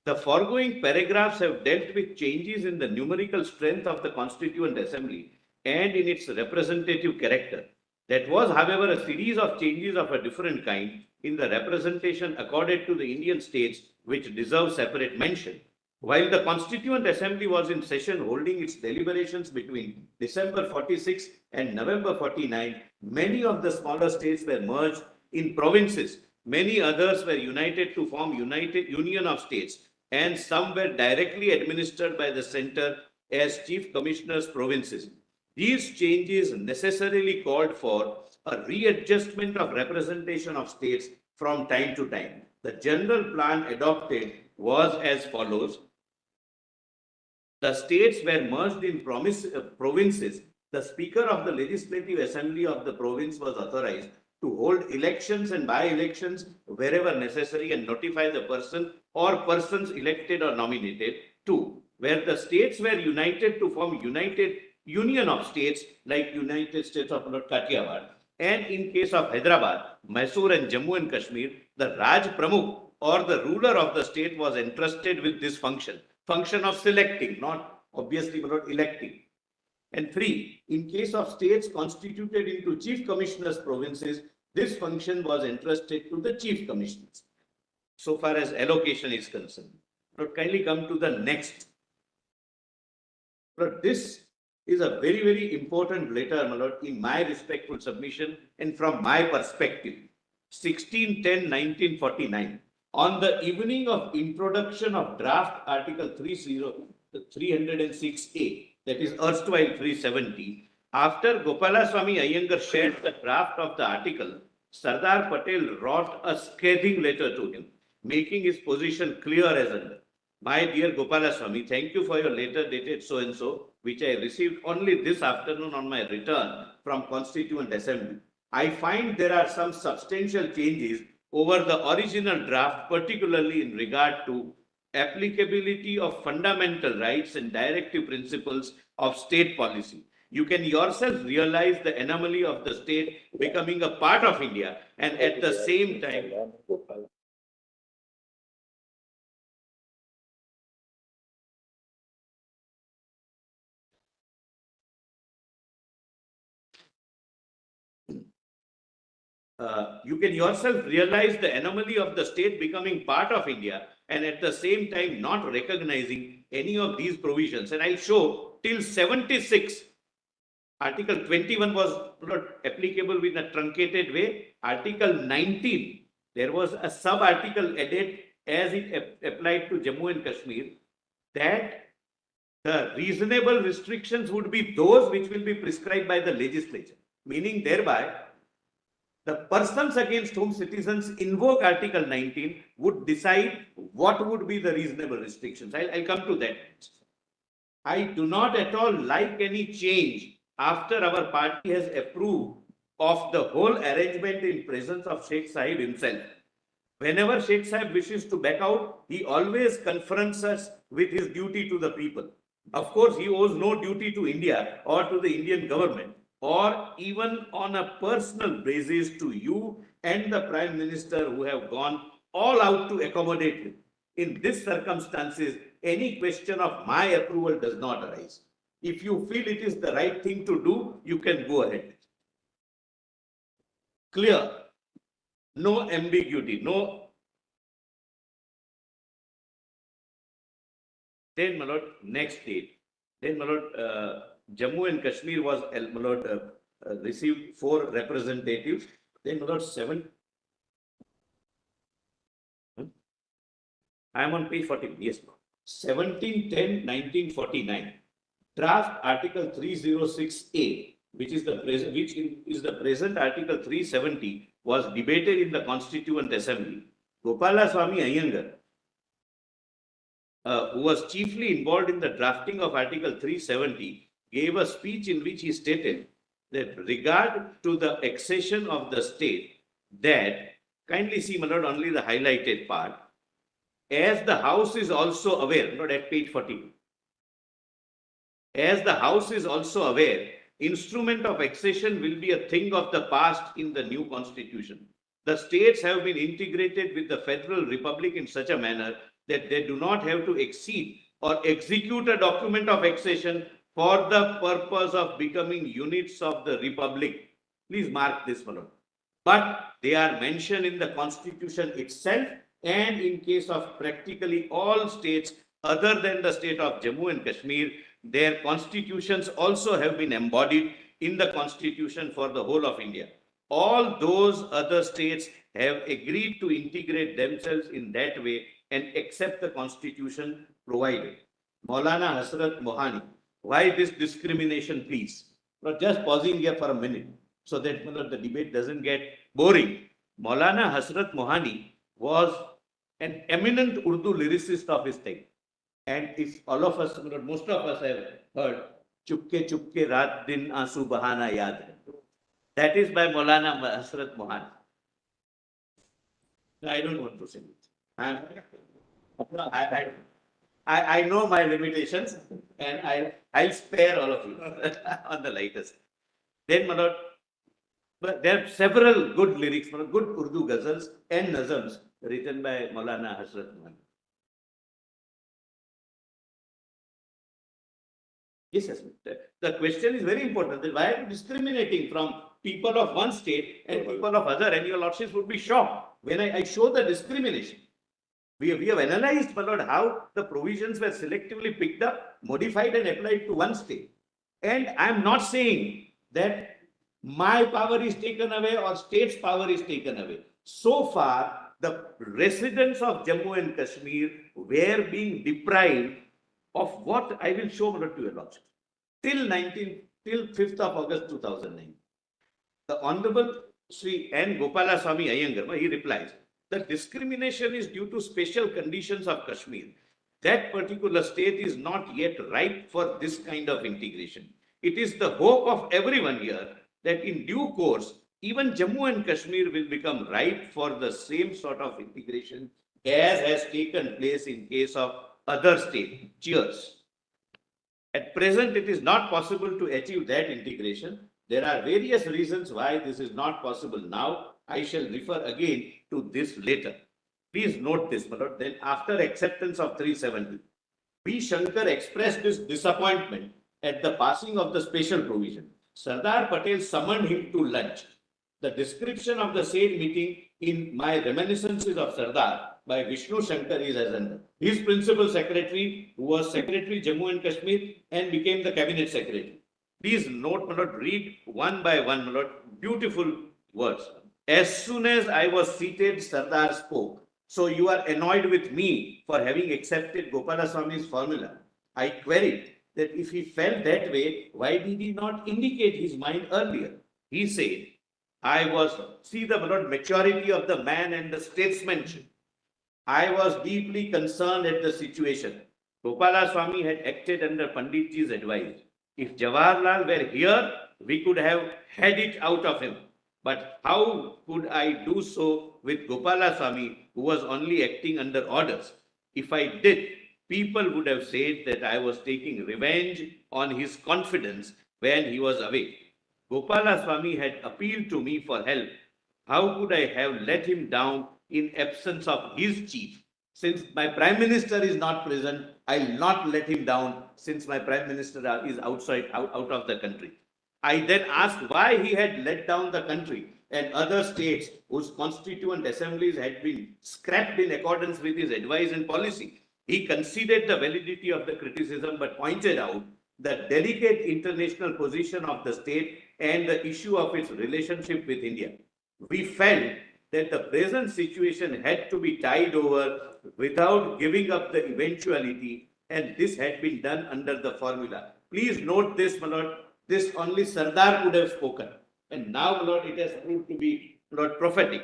The foregoing paragraphs have dealt with changes in the numerical strength of the Constituent Assembly and in its representative character. That was, however, a series of changes of a different kind in the representation accorded to the Indian states which deserve separate mention. While the Constituent Assembly was in session holding its deliberations between December 46 and November 49, many of the smaller states were merged in provinces. Many others were united to form United Union of States, and some were directly administered by the center as chief commissioners provinces. These changes necessarily called for a readjustment of representation of states from time to time. The general plan adopted was as follows. The states were merged in provinces. The Speaker of the Legislative Assembly of the province was authorized to hold elections and by-elections wherever necessary and notify the person or persons elected or nominated. 2. Where the states were united to form United Union of States like United States of Kathiawar, and in case of Hyderabad, Mysore and Jammu and Kashmir, the Raj Pramukh or the ruler of the state was entrusted with this function of selecting, not obviously but not electing. And 3, in case of states constituted into chief commissioners provinces, this function was entrusted to the chief commissioners. So far as allocation is concerned. Now kindly come to the next. But this is a very, very important letter, my lord, in my respectful submission and from my perspective. 16-10-1949. On the evening of introduction of draft Article 306A, that is erstwhile 370, after Gopala Swami Iyengar shared the draft of the article, Sardar Patel wrote a scathing letter to him, making his position clear as under. My dear Gopala Swami, thank you for your letter dated so-and-so, which I received only this afternoon on my return from Constituent Assembly. I find there are some substantial changes over the original draft, particularly in regard to applicability of fundamental rights and directive principles of state policy. You can yourself realize the anomaly of the state becoming a part of India and at the same time you can yourself realize the anomaly of the state becoming part of India and at the same time not recognizing any of these provisions. And I'll show till 76, Article 21 was not applicable in a truncated way. Article 19, there was a sub-article added as it applied to Jammu and Kashmir, that the reasonable restrictions would be those which will be prescribed by the legislature, meaning thereby the persons against whom citizens invoke Article 19 would decide what would be the reasonable restrictions. I'll come to that. I do not at all like any change after our party has approved of the whole arrangement in presence of Sheikh Sahib himself. Whenever Sheikh Sahib wishes to back out, he always confronts us with his duty to the people. Of course, he owes no duty to India or to the Indian government, or even on a personal basis to you and the Prime Minister, who have gone all out to accommodate him. In these circumstances, any question of my approval does not arise. If you feel it is the right thing to do, you can go ahead. Clear. No ambiguity, no. Then, my lord, next date. Then, my lord, Jammu and Kashmir was, my lord, received 4 representatives. Then, my lord, 7. I am on page 40. Yes, 17/10/1949. Draft Article 306A, which is the present Article 370, was debated in the Constituent Assembly. Gopalaswamy Iyengar, who was chiefly involved in the drafting of Article 370, gave a speech in which he stated that regard to the accession of the state, that, kindly see, my lord, only the highlighted part, as the House is also aware, not at page 42, as the House is also aware, instrument of accession will be a thing of the past in the new constitution. The states have been integrated with the Federal Republic in such a manner that they do not have to exceed or execute a document of accession for the purpose of becoming units of the Republic. Please mark this one. But they are mentioned in the constitution itself, and in case of practically all states other than the state of Jammu and Kashmir, their constitutions also have been embodied in the constitution for the whole of India. All those other states have agreed to integrate themselves in that way and accept the constitution provided. Maulana Hasrat Mohani, why this discrimination, please? But just pausing here for a minute so that the debate doesn't get boring. Maulana Hasrat Mohani was an eminent Urdu lyricist of his time. And if all of us, most of us have heard, Chupke Chupke Raat Din Aansu Bahana Yaad Hai. That is by Maulana Hasrat Mohani. I don't want to sing it. I know my limitations, and I'll spare all of you on the lightest. Then, my lord, but there are several good lyrics, good Urdu ghazals and nazams written by Maulana Hasrat Mohani. Yes, yes. The question is very important. That why are you discriminating from people of one state and people of other? And your lordships would be shocked when I show the discrimination. We have analyzed, my lord, how the provisions were selectively picked up, modified and applied to one state. And I am not saying that my power is taken away or state's power is taken away. So far, the residents of Jammu and Kashmir were being deprived of what I will show to your lordship. Till 5th of August 2009. The Honorable Sri N. Gopalaswamy Iyengar, he replies, the discrimination is due to special conditions of Kashmir. That particular state is not yet ripe for this kind of integration. It is the hope of everyone here that in due course, even Jammu and Kashmir will become ripe for the same sort of integration as has taken place in case of other states. Cheers. At present, it is not possible to achieve that integration. There are various reasons why this is not possible now. I shall refer again to this later. Please note this, my lord. Then after acceptance of 370, V. Shankar expressed his disappointment at the passing of the special provision. Sardar Patel summoned him to lunch. The description of the said meeting in my Reminiscences of Sardar by Vishnu Shankar is as under. His principal secretary, who was Secretary Jammu and Kashmir and became the Cabinet Secretary. Please note, my lord, read one by one, my lord, beautiful words. As soon as I was seated, Sardar spoke. So you are annoyed with me for having accepted Gopalaswamy's formula. I queried that if he felt that way, why did he not indicate his mind earlier? He said, I was, see the maturity of the man and the statesmanship. I was deeply concerned at the situation. Gopalaswamy had acted under Panditji's advice. If Jawaharlal were here, we could have had it out of him. But how could I do so with Gopalaswamy, who was only acting under orders? If I did, people would have said that I was taking revenge on his confidence when he was away. Gopalaswamy had appealed to me for help. How could I have let him down in absence of his chief? Since my Prime Minister is not present, I'll not let him down since my Prime Minister is out of the country. I then asked why he had let down the country and other states whose constituent assemblies had been scrapped in accordance with his advice and policy. He conceded the validity of the criticism but pointed out the delicate international position of the state and the issue of its relationship with India. We felt that the present situation had to be tied over without giving up the eventuality, and this had been done under the formula. Please note this, my lord, this only Sardar could have spoken. And now, my lord, it has proved to be, my lord, prophetic.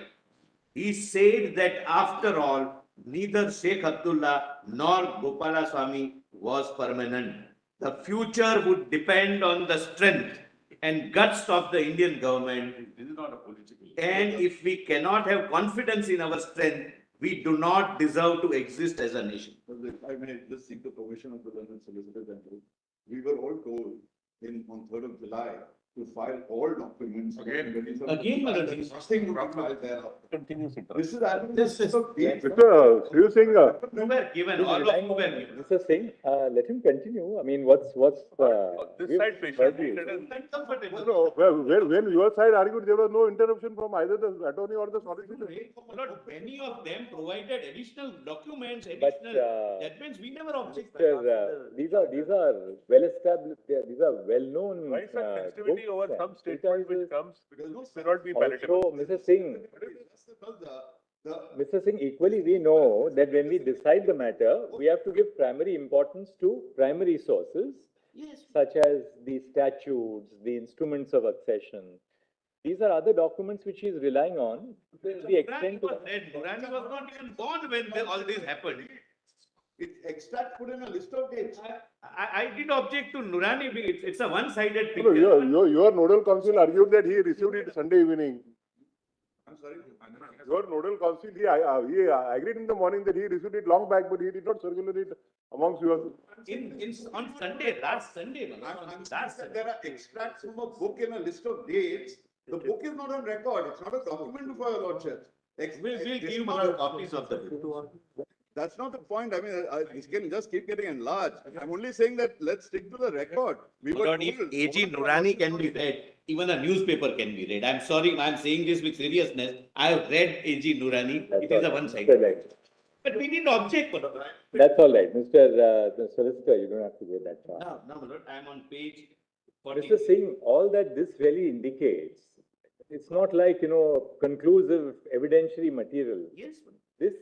He said that after all, neither Sheikh Abdullah nor Gopala Swami was permanent. The future would depend on the strength and guts of the Indian government. This is not a political. And if we cannot have confidence in our strength, we do not deserve to exist as a nation. If I may just seek the permission of the learned solicitor general, we were all told on 3rd of July to file all documents. Again, my lord, Nothing would be filed thereafter. Continuous This is administrative date. Mr. Sri Singh, who were given, all of who were given. Mr. Singh, let him continue. I mean, what's, this we've side heard patient. you. Uncomfortable. No, when your side argued, there was no interruption from either the attorney or the solicitor. My lord, many of them provided additional documents, But, additional judgments. We never objected. Mr. These are well established, these are well known. Why such sensitivity over some statement which comes Because no, may not be palatable? Also, Mr. Singh, the Mr. Singh, equally we know that when we decide the matter, we have to give primary importance to primary sources, Yes. such as the statutes, the instruments of accession. These are other documents which he is relying on to the extent to. Nurani was not even born when all this happened. It's extract put in a list of dates. I did object to Nurani, it's a one-sided No, picture. your nodal counsel argued that he received it Sunday evening. I'm sorry. Your nodal counsel, he agreed in the morning that he received it long back, but he did not circulate it amongst you. On Sunday, last Sunday. I'm saying that there are extracts from a book in a list of dates. The book is not on record. It's not a document before your lordship. We'll give you copies of the book. That's not the point. I mean, this can just keep getting enlarged. I'm only saying that let's stick to the record. We were Lord, if told- AG Nurani can be read, even a newspaper can be read. I'm sorry, I'm saying this with seriousness. I have read AG Nurani. It is a one-sided. But we didn't object. That's all right, Mr. The solicitor, you don't have to go that far. No, my lord, I'm on page 40. Mr. Singh, all that this really indicates, it's not like, conclusive evidentiary material. Yes. This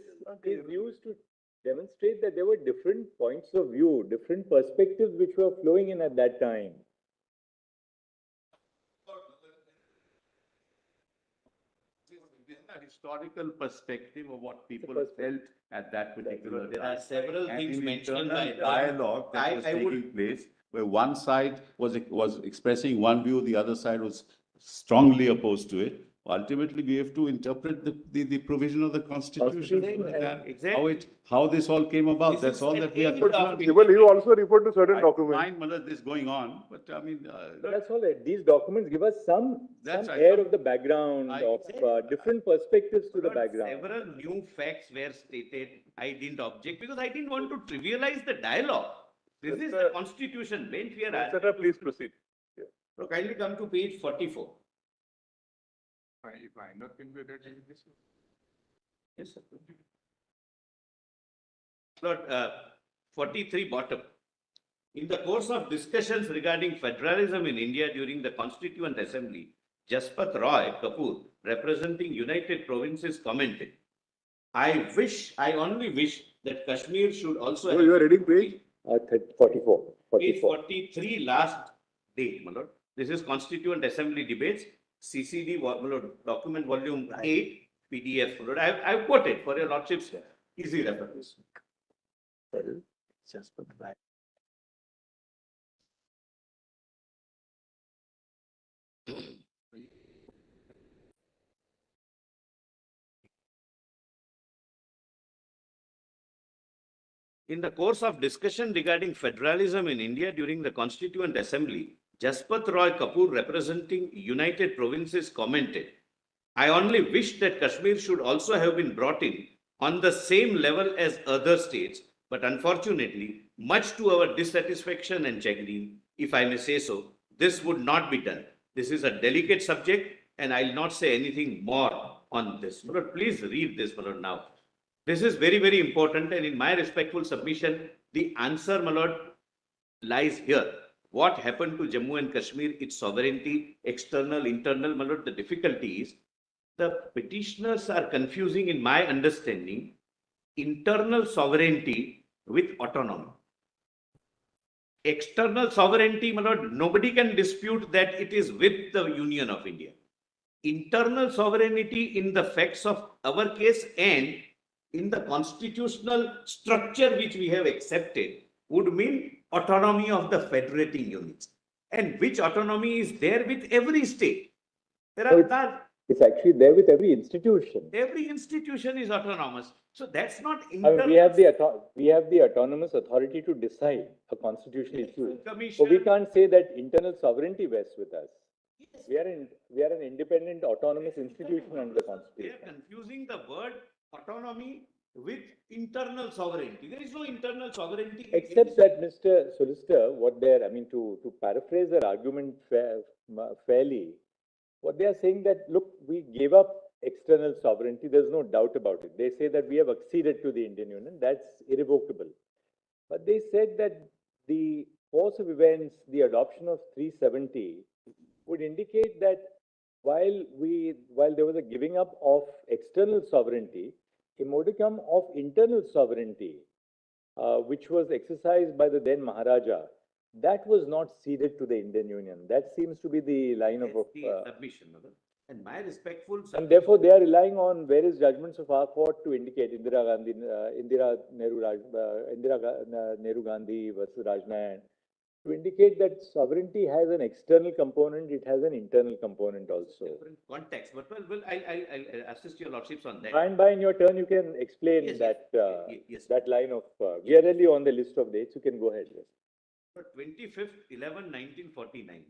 is used to demonstrate that there were different points of view, different perspectives which were flowing in at that time. A historical perspective of what people perspective. felt at that particular There time. are several And things in mentioned internal by the dialogue that was I would- Taking place, where one side was expressing one view, the other side was strongly opposed to it. Ultimately, we have to interpret the provision of the Constitution. Exactly. How this all came about, This that's is all an that we are. end of concerned. Even you also referred to certain I documents. mind whether this going on, but I mean, That's all right. These documents give us some That's right. air of the background, I- of different perspectives to the Lord, background. Several new facts were stated. I didn't object because I didn't want to trivialize the dialogue. This is the Mr. constitution bench we are Solicitor, asking. please proceed. So kindly come to page 44. If I not can be read in this. Yes, sir. Lord, 43 bottom. In the course of discussions regarding federalism in India during the Constituent Assembly, Jaspat Roy Kapoor, representing United Provinces, commented, I only wish that Kashmir should also. So have you are reading page? 44. Page 43, last date, my lord. This is Constituent Assembly debates, CCD, my lord, document volume 8, PDF, my lord. I've quoted for your lordship's easy reference. Just put back. In the course of discussion regarding federalism in India during the Constituent Assembly, Jaspat Roy Kapoor, representing United Provinces, commented, I only wish that Kashmir should also have been brought in on the same level as other states, but unfortunately, much to our dissatisfaction and chagrin, if I may say so, this would not be done. This is a delicate subject and I'll not say anything more on this. But please read this now. This is very, very important, and in my respectful submission, the answer, my lord, lies here. what happened to Jammu and Kashmir, its sovereignty, external, internal, my lord, the difficulty is the petitioners are confusing, in my understanding, internal sovereignty with autonomy. External sovereignty, my lord, nobody can dispute that it is with the Union of India. Internal sovereignty in the facts of our case and in the constitutional structure which we have accepted would mean autonomy of the federating units. And which autonomy is there with every state? There No, are it's- none. It's actually there with every institution. Every institution is autonomous. So that's not I mean, internal. we have the autonomous authority to decide a constitutional issue. Commission. So we can't say that internal sovereignty vests with us. Yes. We are an independent autonomous institution under the They are constitution. confusing the word autonomy with internal sovereignty. There is no internal sovereignty. Except that, Mr. Solicitor, to paraphrase their argument fairly, what they are saying that, look, we gave up external sovereignty, there's no doubt about it. They say that we have acceded to the Indian Union, that's irrevocable. But they said that the course of events, the adoption of 370 would indicate that while there was a giving up of external sovereignty, a modicum of internal sovereignty, which was exercised by the then Maharaja, that was not ceded to the Indian Union. That seems to be the line of. That's the submission, Madam. And my respectful. And therefore, they are relying on various judgments of our court to indicate Indira Nehru Gandhi versus Rajnayan, to indicate that sovereignty has an external component, it has an internal component also. Different context, but I'll assist your lordships on that. By and by, in your turn, you can explain Yes, that, yes. that line of, we are really on the list of dates, you can go ahead. Yes. 25th 11/1949,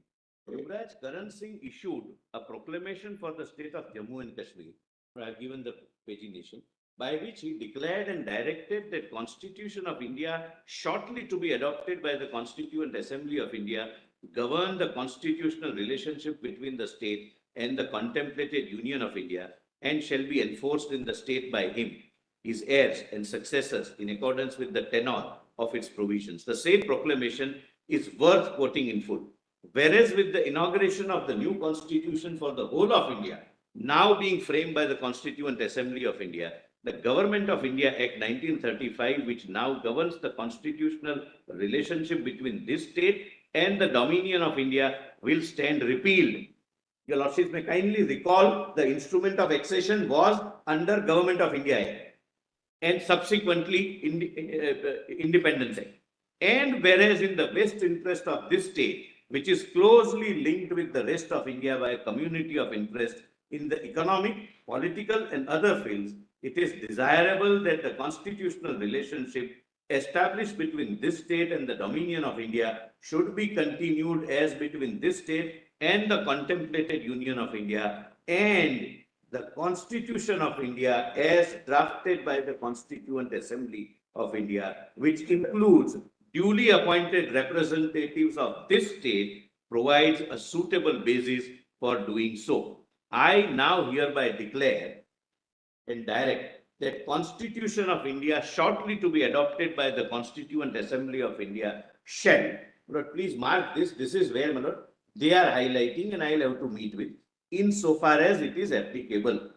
Yuvraj Karan Singh issued a proclamation for the state of Jammu and Kashmir. I have given the pagination, by which he declared and directed that Constitution of India, shortly to be adopted by the Constituent Assembly of India, govern the constitutional relationship between the state and the contemplated Union of India, and shall be enforced in the state by him, his heirs and successors, in accordance with the tenor of its provisions. The said proclamation is worth quoting in full. Whereas with the inauguration of the new constitution for the whole of India, now being framed by the Constituent Assembly of India, the Government of India Act 1935, which now governs the constitutional relationship between this state and the Dominion of India, will stand repealed. Your Lordships may kindly recall the instrument of accession was under Government of India Act and subsequently Independence Act. And whereas in the best interest of this state, which is closely linked with the rest of India by a community of interest in the economic, political and other fields, it is desirable that the constitutional relationship established between this state and the Dominion of India should be continued as between this state and the contemplated Union of India, and the Constitution of India as drafted by the Constituent Assembly of India, which includes duly appointed representatives of this state, provides a suitable basis for doing so. I now hereby declare and direct that Constitution of India, shortly to be adopted by the Constituent Assembly of India, shall, but please mark this, this is where, my lord, they are highlighting and I'll have to meet with, insofar as it is applicable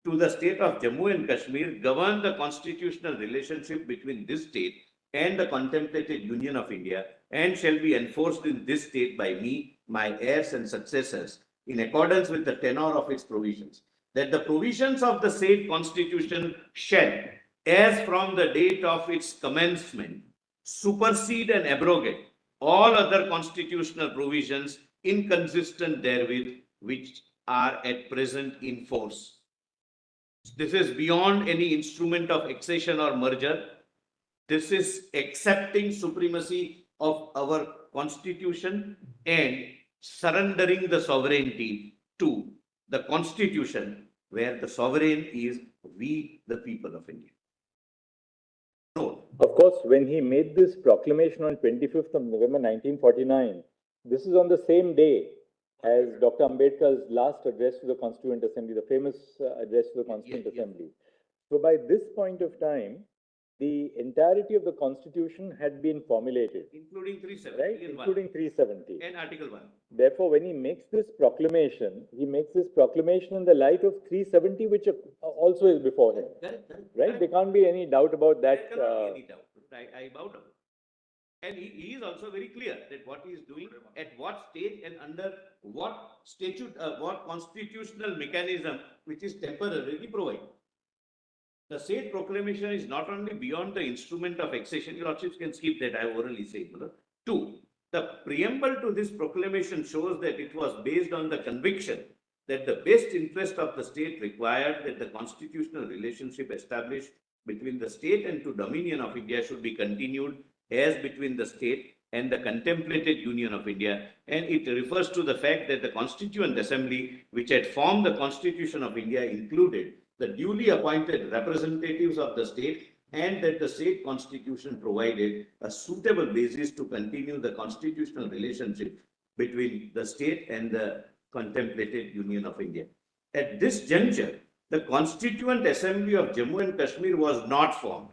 to the state of Jammu and Kashmir, govern the constitutional relationship between this state and the contemplated Union of India, and shall be enforced in this state by me, my heirs and successors, in accordance with the tenor of its provisions. That the provisions of the said constitution shall, as from the date of its commencement, supersede and abrogate all other constitutional provisions inconsistent therewith, which are at present in force. This is beyond any instrument of accession or merger. This is accepting supremacy of our constitution and surrendering the sovereignty to the constitution, where the sovereign is we, the people of India. No. Of course, when he made this proclamation on 25th of November 1949, this is on the same day as Dr. Ambedkar's last address to the Constituent Assembly, the famous address to the Constituent Yes. Assembly. So by this point of time, the entirety of the constitution had been formulated, Including 370 right? and 1 Including 370. and Article 1. Therefore, when he makes this proclamation in the light of 370, which also is before him, Correct, correct, right? correct. There can't be any doubt about There that. cannot be any doubt. I bow down. And he is also very clear that what he is doing, at what stage and under what statute, what constitutional mechanism which is temporarily provided. The said proclamation is not only beyond the instrument of accession, your lordships can skip that, I have orally said. Two, the preamble to this proclamation shows that it was based on the conviction that the best interest of the state required that the constitutional relationship established between the state and to Dominion of India should be continued as between the state and the contemplated Union of India. And it refers to the fact that the Constituent Assembly, which had formed the Constitution of India, included the duly appointed representatives of the state, and that the state constitution provided a suitable basis to continue the constitutional relationship between the state and the contemplated Union of India. At this juncture, the Constituent Assembly of Jammu and Kashmir was not formed.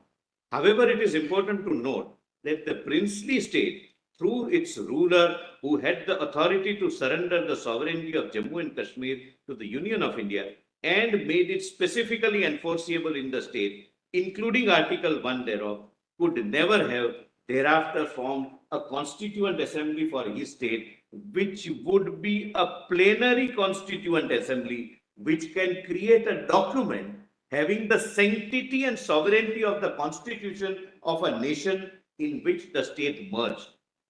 However, it is important to note that the princely state, through its ruler who had the authority to surrender the sovereignty of Jammu and Kashmir to the Union of India and made it specifically enforceable in the state, including Article 1 thereof, could never have thereafter formed a Constituent Assembly for his state, which would be a plenary Constituent Assembly, which can create a document having the sanctity and sovereignty of the Constitution of a nation in which the state merged.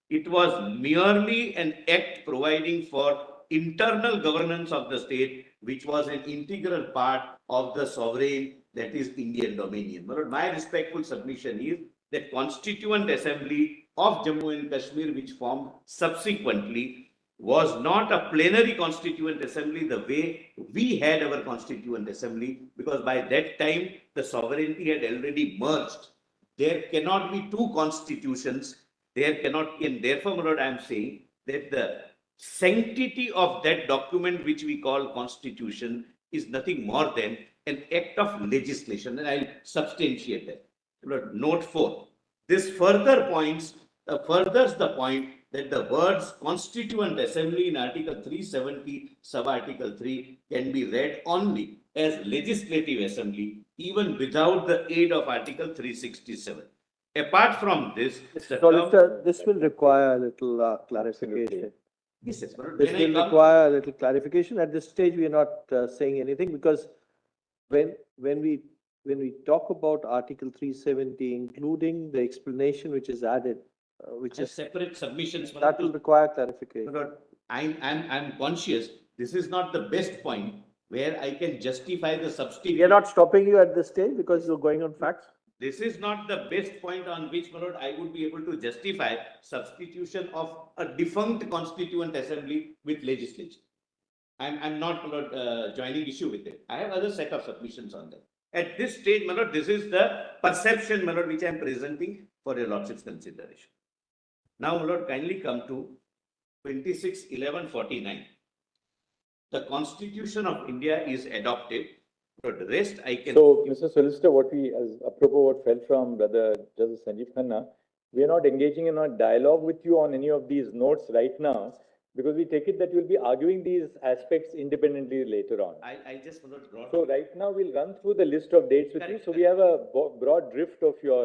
It was merely an act providing for internal governance of the state, which was an integral part of the sovereign, that is Indian dominion. But my respectful submission is that Constituent Assembly of Jammu and Kashmir, which formed subsequently, was not a plenary Constituent Assembly the way we had our Constituent Assembly, because by that time the sovereignty had already merged. There cannot be two constitutions. There cannot, and therefore, my lord, I am saying that the sanctity of that document, which we call Constitution, is nothing more than an act of legislation, and I'll substantiate that. But note 4. This furthers the point that the words Constituent Assembly in Article 370, sub-Article 3, can be read only as Legislative Assembly, even without the aid of Article 367. Apart from this, Solicitor, this will require a little clarification. Yes, yes, but This when I will come- require a little clarification. At this stage, we are not saying anything because when we talk about Article 370, including the explanation which is added, which as is, separate submissions. that will require clarification. But I'm conscious, this is not the best point where I can justify the substitution. We are not stopping you at this stage because you're going on facts. This is not the best point on which, my lord, I would be able to justify substitution of a defunct Constituent Assembly with legislature. I'm not, my lord, joining issue with it. I have other set of submissions on that. At this stage, my lord, this is the perception, my lord, which I am presenting for your lordship's consideration. Now, my lord, kindly come to 26/11/49. The Constitution of India is adopted. But the rest I can. So, Mr. Solicitor, what we, as apropos what fell from Brother Justice Sanjeev Khanna, we are not engaging in a dialogue with you on any of these notes right now, because we take it that you'll be arguing these aspects independently later on. I just want to draw. So right now we'll run through the list of dates with you, so we have a broad drift of your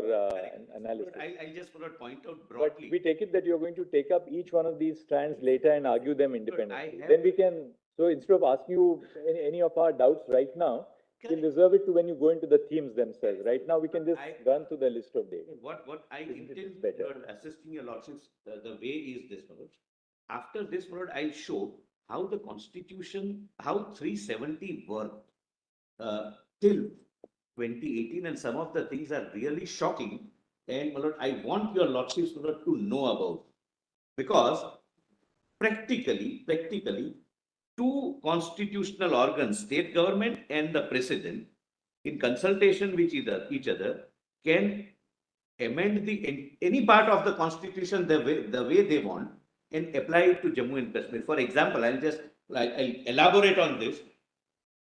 analysis. I just want to point out But broadly. we take it that you're going to take up each one of these strands later and argue them independently. have- Then we can, so instead of asking you any of our doubts right now, we'll reserve it to when you go into the themes themselves. Right now, we can just run through the list of dates. What I Isn't it intend, better? Lord, assisting your lordships, the way is this, my lord. After this, my lord, I'll show how the Constitution, how 370 worked till 2018, and some of the things are really shocking. And my lord, I want your lordships, my lord, to know about, because practically, two constitutional organs, state government and the president, in consultation with each other, can amend any part of the constitution the way they want and apply it to Jammu and Kashmir. For example, I'll elaborate on this.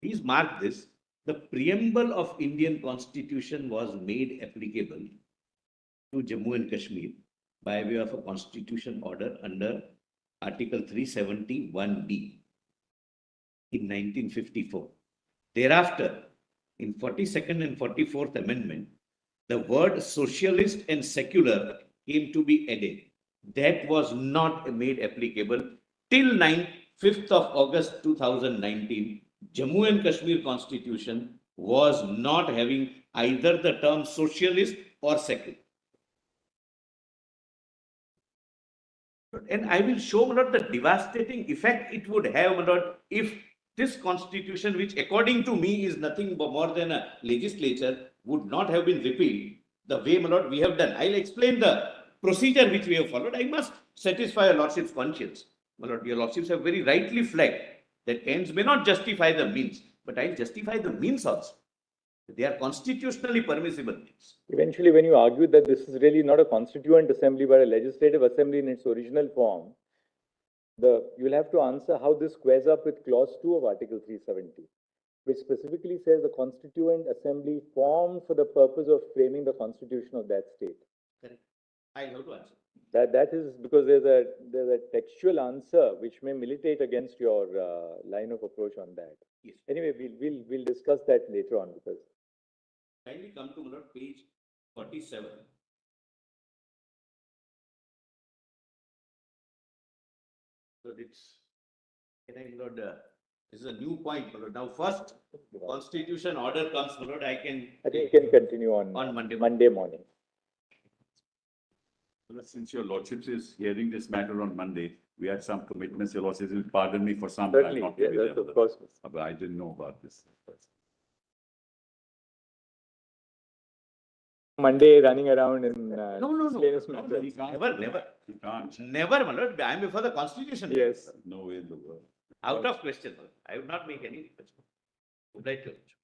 Please mark this. The preamble of Indian Constitution was made applicable to Jammu and Kashmir by way of a constitution order under Article 371B in 1954. Thereafter, in 42nd and 44th Amendment, the word socialist and secular came to be added. That was not made applicable till 5th of August 2019. Jammu and Kashmir Constitution was not having either the term socialist or secular. And I will show my lord, the devastating effect it would have, my lord, if this constitution, which according to me is nothing more than a legislature, would not have been repealed the way, my lord, we have done. I'll explain the procedure which we have followed. I must satisfy your lordship's conscience. My lord, your lordships have very rightly flagged that ends may not justify the means, but I'll justify the means also. They are constitutionally permissible means. Eventually, when you argue that this is really not a constituent assembly but a legislative assembly in its original form, you will have to answer how this squares up with clause 2 of Article 370, which specifically says the constituent assembly formed for the purpose of framing the constitution of that state. Correct. I have to answer. That is because there's a textual answer which may militate against your line of approach on that. Yes. Anyway, we'll discuss that later on because. Kindly come to my lord, page 47. So can I, my lord, this is a new point, my lord. Now, first constitution order comes, my lord, I think you can continue on Monday morning. Well, since your lordship is hearing this matter on Monday, we had some commitments. Your lordship will pardon me for some. Certainly, not to be yes, there, of course. But I didn't know about this. Monday running around in No. miscellaneous No, matters. He can't. Never. He can't. Never, my lord. I am before the constitution. Yes. No way in the world. Out of question. My lord. I would not make any question. Right, your lordship.